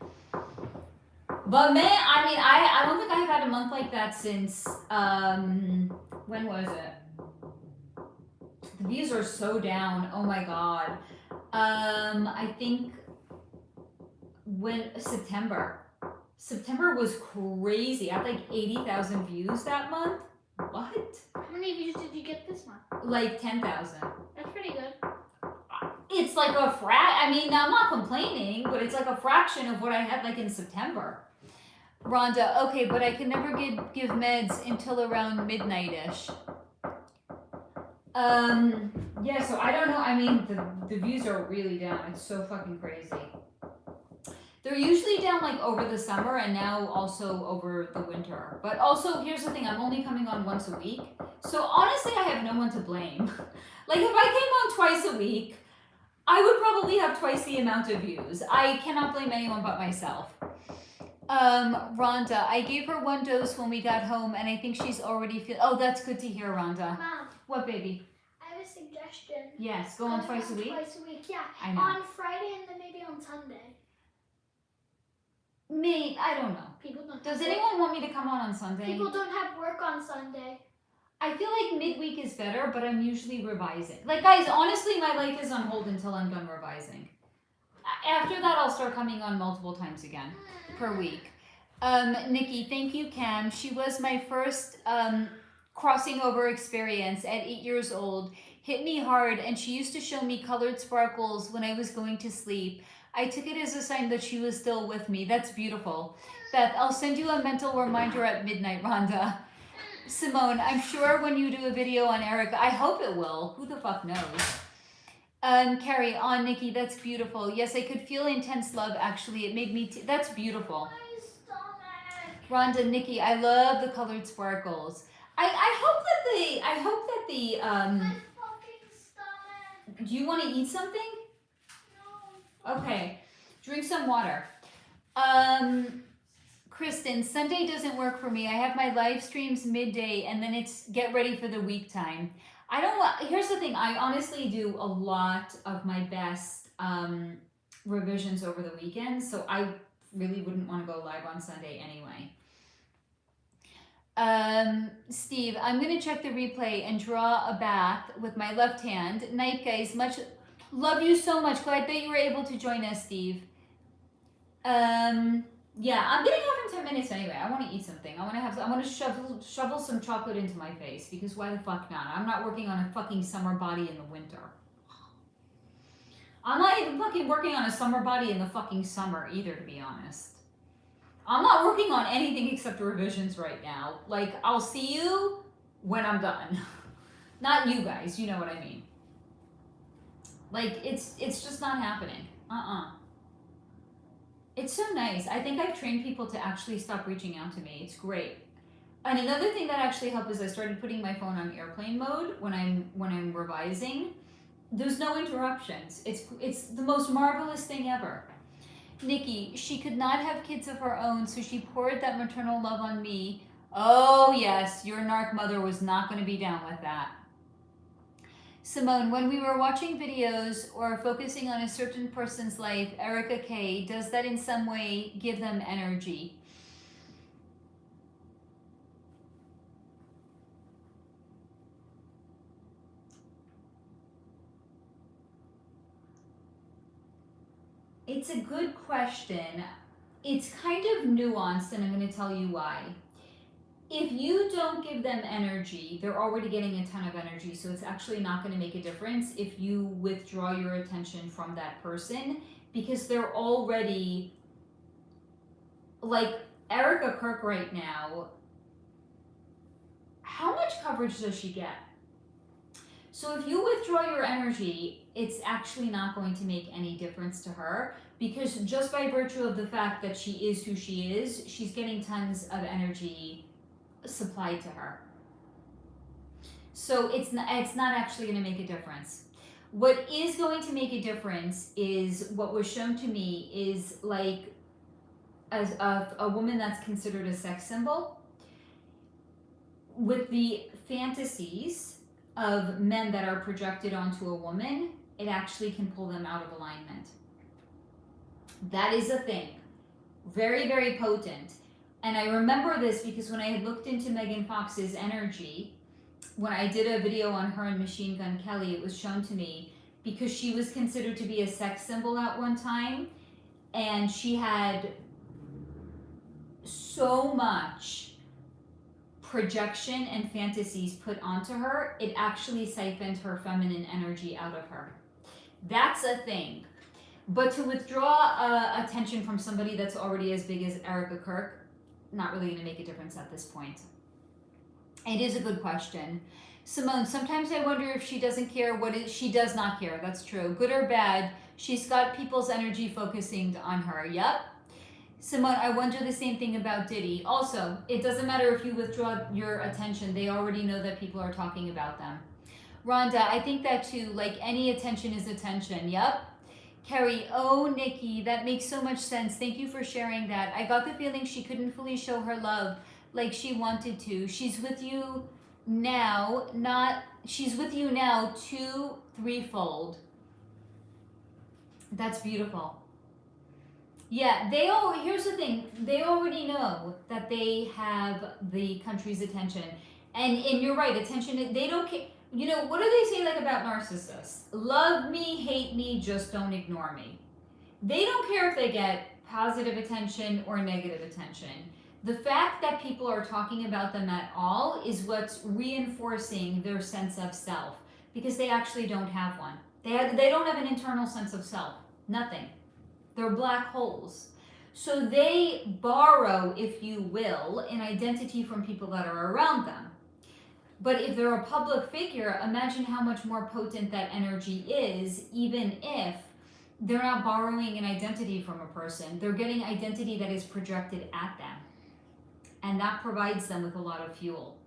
But man, I mean, I don't think I've had a month like that since, when was it? The views are so down. Oh my god. I think September. September was crazy. I had like 80,000 views that month. What?
How many views did you get this month?
Like 10,000.
That's pretty good.
It's like I mean, I'm not complaining, but it's like a fraction of what I had like in September. Rhonda, okay, but I can never give meds until around midnight-ish. Yeah, so I don't know. I mean, the views are really down. It's so fucking crazy. They're usually down like over the summer and now also over the winter. But also, here's the thing, I'm only coming on once a week. So honestly, I have no one to blame. Like if I came on twice a week, I would probably have twice the amount of views. I cannot blame anyone but myself. Rhonda, I gave her 1 dose when we got home and I think she's already oh, that's good to hear, Rhonda.
Mom.
What, baby?
I have a suggestion.
Yes, go on twice a week?
Twice a week, yeah.
I know.
On Friday and then maybe on Sunday.
I don't know.
People don't.
Does anyone want me to come on Sunday?
People don't have work on Sunday.
I feel like midweek is better, but I'm usually revising. Like, guys, honestly, my life is on hold until I'm done revising. After that, I'll start coming on multiple times again per week. Nikki, thank you, Cam. She was my first crossing over experience at 8 years old. Hit me hard, and she used to show me colored sparkles when I was going to sleep. I took it as a sign that she was still with me. That's beautiful. Beth, I'll send you a mental reminder at midnight, Rhonda. Simone, I'm sure when you do a video on Erica, I hope it will. Who the fuck knows? Carrie, on Nikki, that's beautiful. Yes, I could feel intense love, actually. It made me, that's beautiful.
My stomach.
Rhonda, Nikki, I love the colored sparkles. I hope that the,
My fucking stomach.
do you want to eat something?
No.
Okay, drink some water. Kristen, Sunday doesn't work for me. I have my live streams midday and then it's get ready for the week time. I don't want, here's the thing, I honestly do a lot of my best revisions over the weekend, so I really wouldn't want to go live on Sunday anyway. Steve, I'm going to check the replay and draw a bath with my left hand. Night, guys. Love you so much. Glad that you were able to join us, Steve. Yeah, I'm getting off in 10 minutes anyway. I want to eat something. I want to shovel some chocolate into my face because why the fuck not? I'm not working on a fucking summer body in the winter. I'm not even fucking working on a summer body in the fucking summer either, to be honest. I'm not working on anything except revisions right now. Like, I'll see you when I'm done. Not you guys, you know what I mean. Like, it's just not happening. It's so nice. I think I've trained people to actually stop reaching out to me. It's great. And another thing that actually helped is I started putting my phone on airplane mode when I'm revising. There's no interruptions. It's the most marvelous thing ever. Nikki, she could not have kids of her own, so she poured that maternal love on me. Oh yes, your narc mother was not going to be down with that. Simone, when we were watching videos or focusing on a certain person's life, Erica K, does that in some way give them energy? It's a good question. It's kind of nuanced, and I'm going to tell you why. If you don't give them energy, they're already getting a ton of energy, so it's actually not going to make a difference if you withdraw your attention from that person, because they're already, like Erica Kirk right now, how much coverage does she get? So if you withdraw your energy, it's actually not going to make any difference to her, because just by virtue of the fact that she is who she is, she's getting tons of energy supplied to her. So it's not actually going to make a difference. What is going to make a difference is what was shown to me is like as a woman that's considered a sex symbol with the fantasies of men that are projected onto a woman, it actually can pull them out of alignment. That is a thing. Very, very potent. And I remember this because when I had looked into Megan Fox's energy, when I did a video on her and Machine Gun Kelly, it was shown to me because she was considered to be a sex symbol at one time, and she had so much projection and fantasies put onto her, it actually siphoned her feminine energy out of her. That's a thing. But to withdraw attention from somebody that's already as big as Erica Kirk, not really going to make a difference at this point. It is a good question. Simone, sometimes I wonder if she doesn't care she does not care. That's true. Good or bad, she's got people's energy focusing on her. Yep. Simone, I wonder the same thing about Diddy. Also, it doesn't matter if you withdraw your attention. They already know that people are talking about them. Rhonda, I think that too. Like any attention is attention. Yep. Carrie, oh, Nikki, that makes so much sense. Thank you for sharing that. I got the feeling she couldn't fully show her love like she wanted to. She's with you now, she's with you now 2, 3-fold. That's beautiful. Yeah, here's the thing. They already know that they have the country's attention. And you're right, attention, they don't care. You know, what do they say like about narcissists? Love me, hate me, just don't ignore me. They don't care if they get positive attention or negative attention. The fact that people are talking about them at all is what's reinforcing their sense of self, because they actually don't have one. They don't have an internal sense of self. Nothing. They're black holes. So they borrow, if you will, an identity from people that are around them. But if they're a public figure, imagine how much more potent that energy is, even if they're not borrowing an identity from a person. They're getting identity that is projected at them. And that provides them with a lot of fuel.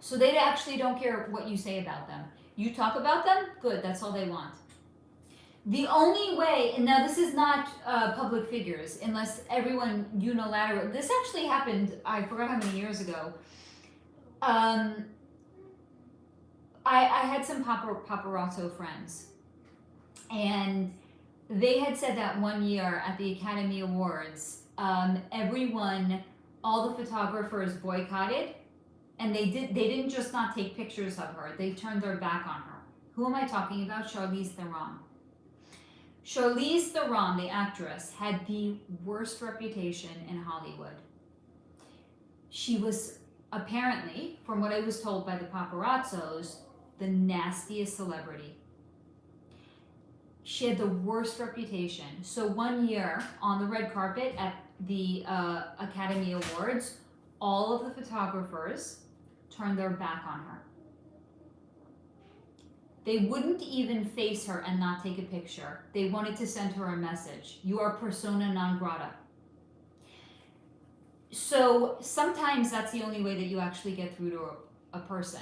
So they actually don't care what you say about them. You talk about them, good, that's all they want. The only way, and now this is not public figures, unless everyone unilateral, this actually happened, I forgot how many years ago. I had some paparazzo friends, and they had said that one year at the Academy Awards, all the photographers boycotted, and they didn't just not take pictures of her, they turned their back on her. Who am I talking about? Charlize Theron. Charlize Theron, the actress, had the worst reputation in Hollywood. She was apparently, from what I was told by the paparazzos, the nastiest celebrity. She had the worst reputation. So one year on the red carpet at the Academy Awards, all of the photographers turned their back on her. They wouldn't even face her and not take a picture. They wanted to send her a message. You are persona non grata. So sometimes that's the only way that you actually get through to a person.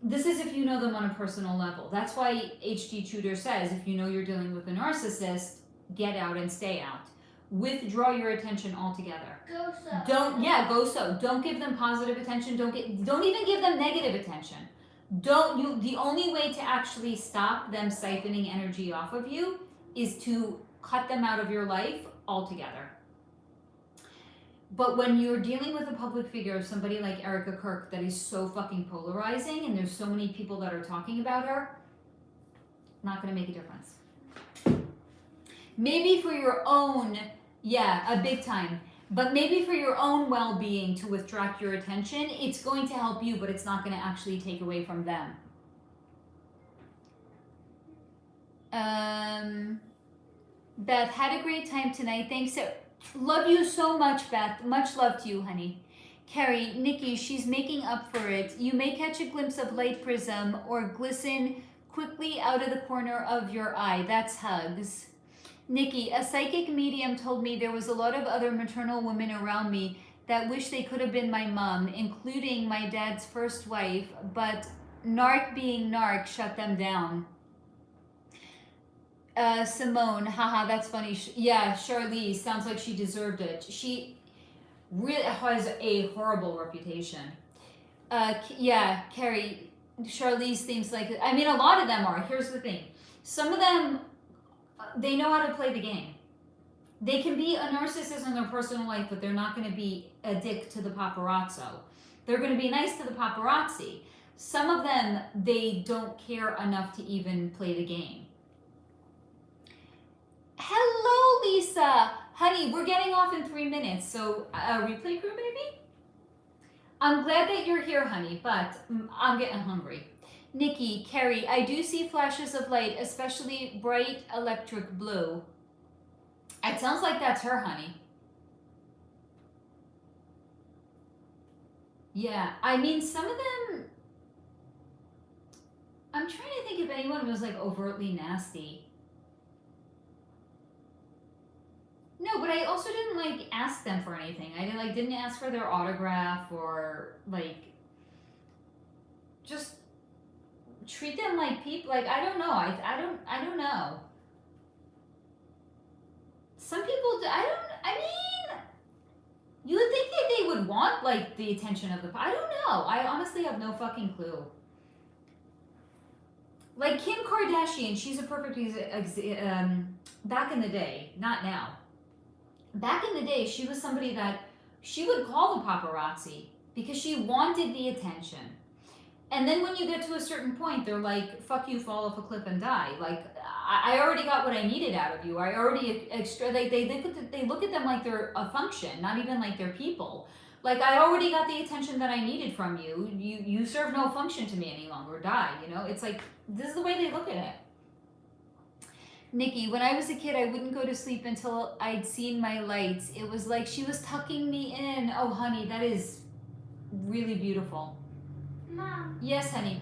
This is if you know them on a personal level. That's why H.G. Tudor says, if you know you're dealing with a narcissist, get out and stay out. Withdraw your attention altogether.
Go so.
Go so. Don't give them positive attention. Don't even give them negative attention. The only way to actually stop them siphoning energy off of you is to cut them out of your life altogether. But when you're dealing with a public figure, somebody like Erica Kirk, that is so fucking polarizing, and there's so many people that are talking about her, not going to make a difference. Maybe for your own, a big time, but maybe for your own well-being to withdraw your attention, it's going to help you, but it's not going to actually take away from them. Beth, had a great time tonight. Thanks. Love you so much, Beth. Much love to you, honey. Carrie, Nikki, she's making up for it. You may catch a glimpse of light prism or glisten quickly out of the corner of your eye. That's hugs. Nikki, a psychic medium told me there was a lot of other maternal women around me that wish they could have been my mom, including my dad's first wife, but narc being narc shut them down. Simone, haha, that's funny. Charlize, sounds like she deserved it. She really has a horrible reputation. Carrie, Charlize seems like, I mean, a lot of them are. Here's the thing. Some of them, they know how to play the game. They can be a narcissist in their personal life, but they're not going to be a dick to the paparazzo. They're going to be nice to the paparazzi. Some of them, they don't care enough to even play the game. Hello, Lisa. Honey, we're getting off in 3 minutes, so replay crew, baby? I'm glad that you're here, honey, but I'm getting hungry. Nikki, Carrie, I do see flashes of light, especially bright electric blue. It sounds like that's her, honey. Yeah, I mean, some of them, I'm trying to think if anyone was like overtly nasty. No, but I also didn't like ask them for anything. I didn't ask for their autograph or like just treat them like people. Like I don't know. I don't know. Some people do, I mean, you would think that they would want like the attention of the, I don't know. I honestly have no fucking clue. Like Kim Kardashian, she's a perfect back in the day, not now. Back in the day, she was somebody that she would call the paparazzi because she wanted the attention. And then when you get to a certain point, they're like, fuck you, fall off a cliff and die. Like, I already got what I needed out of you. I already extra, like, they look at them like they're a function, not even like they're people. Like, I already got the attention that I needed from you. You serve no function to me any longer. Die, you know? It's like, this is the way they look at it. Nikki, when I was a kid, I wouldn't go to sleep until I'd seen my lights. It was like she was tucking me in. Oh, honey, that is really beautiful.
Mom.
Yes, honey.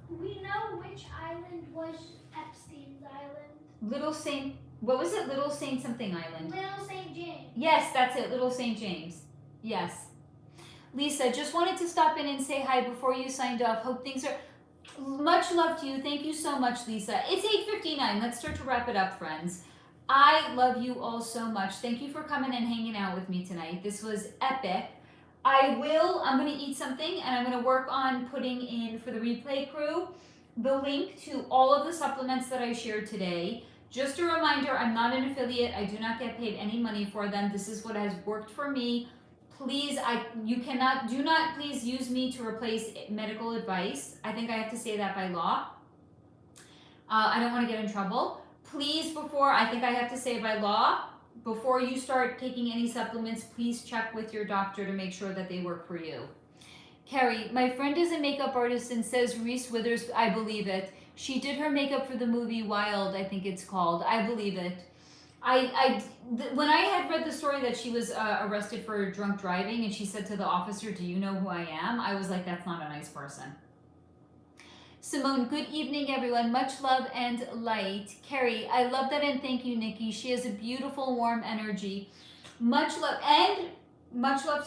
We know which island was Epstein's island.
Little Saint, what was it? Little Saint something island.
Little St. James.
Yes, that's it. Little St. James. Yes. Lisa, just wanted to stop in and say hi before you signed off. Hope things are... Much love to you. Thank you so much, Lisa. It's 8:59. Let's start to wrap it up, friends. I love you all so much. Thank you for coming and hanging out with me tonight. This was epic. I'm going to eat something and I'm going to work on putting in for the replay crew the link to all of the supplements that I shared today. Just a reminder, I'm not an affiliate. I do not get paid any money for them. This is what has worked for me. Please, do not please use me to replace medical advice. I think I have to say that by law. I don't want to get in trouble. Please, I think I have to say by law, before you start taking any supplements, please check with your doctor to make sure that they work for you. Carrie, my friend is a makeup artist and says Reese Witherspoon, I believe it. She did her makeup for the movie Wild, I think it's called. I believe it. When I had read the story that she was arrested for drunk driving and she said to the officer, do you know who I am? I was like, that's not a nice person. Simone, good evening, everyone. Much love and light. Carrie, I love that and thank you, Nikki. She has a beautiful, warm energy. Much love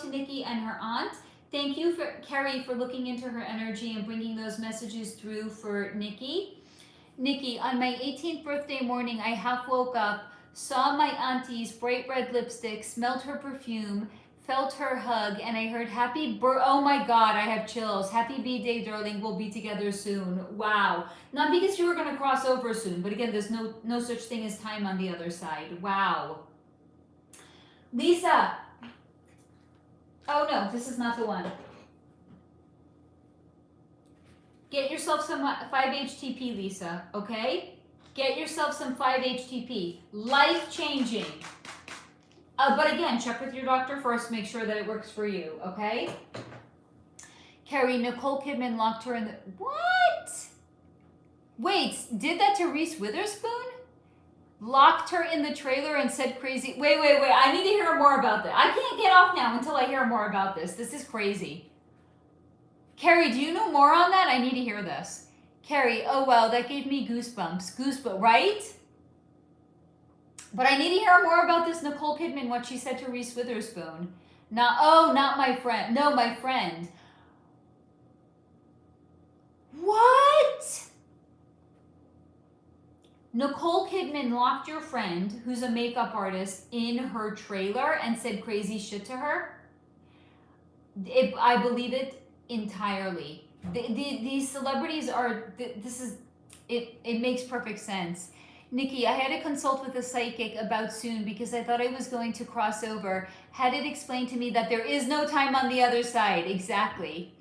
to Nikki and her aunt. Thank you, Carrie, for looking into her energy and bringing those messages through for Nikki. Nikki, on my 18th birthday morning, I half woke up, saw my auntie's bright red lipstick, smelled her perfume, felt her hug, and I heard oh my God, I have chills. Happy B-Day, darling. We'll be together soon. Wow. Not because you were going to cross over soon, but again, there's no such thing as time on the other side. Wow. Lisa. Oh no, this is not the one. Get yourself some 5-HTP, Lisa, okay? Get yourself some 5-HTP. Life-changing. But again, check with your doctor first. Make sure that it works for you, okay? Carrie, Nicole Kidman locked her in the... What? Wait, did that to Reese Witherspoon? Locked her in the trailer and said crazy... Wait. I need to hear more about that. I can't get off now until I hear more about this. This is crazy. Carrie, do you know more on that? I need to hear this. Carrie, oh wow, that gave me goosebumps, right? But I need to hear more about this Nicole Kidman, what she said to Reese Witherspoon. Not my friend. No, my friend. What? Nicole Kidman locked your friend, who's a makeup artist, in her trailer and said crazy shit to her? I believe it entirely. These celebrities are, this is, it makes perfect sense. Nikki, I had to consult with a psychic about soon because I thought I was going to cross over. Had it explained to me that there is no time on the other side. Exactly.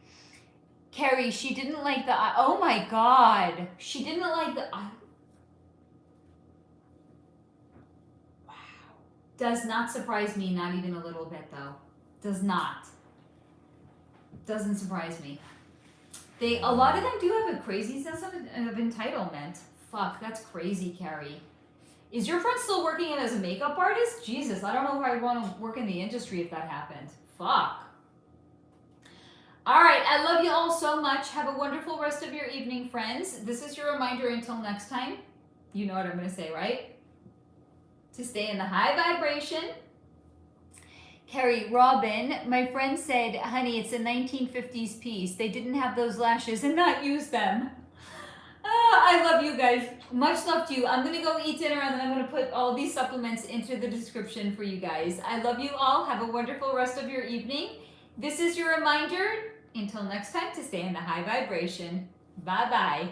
Carrie, she didn't like the, oh my God. She didn't like the, wow. Does not surprise me, not even a little bit though. Does not. Doesn't surprise me. A lot of them do have a crazy sense of entitlement. Fuck, that's crazy, Carrie. Is your friend still working as a makeup artist? Jesus, I don't know if I'd want to work in the industry if that happened. Fuck. All right, I love you all so much. Have a wonderful rest of your evening, friends. This is your reminder until next time. You know what I'm going to say, right? To stay in the high vibration. Carrie, Robin, my friend said, honey, it's a 1950s piece. They didn't have those lashes and not use them. I love you guys. Much love to you. I'm going to go eat dinner and then I'm going to put all these supplements into the description for you guys. I love you all. Have a wonderful rest of your evening. This is your reminder until next time to stay in the high vibration. Bye-bye.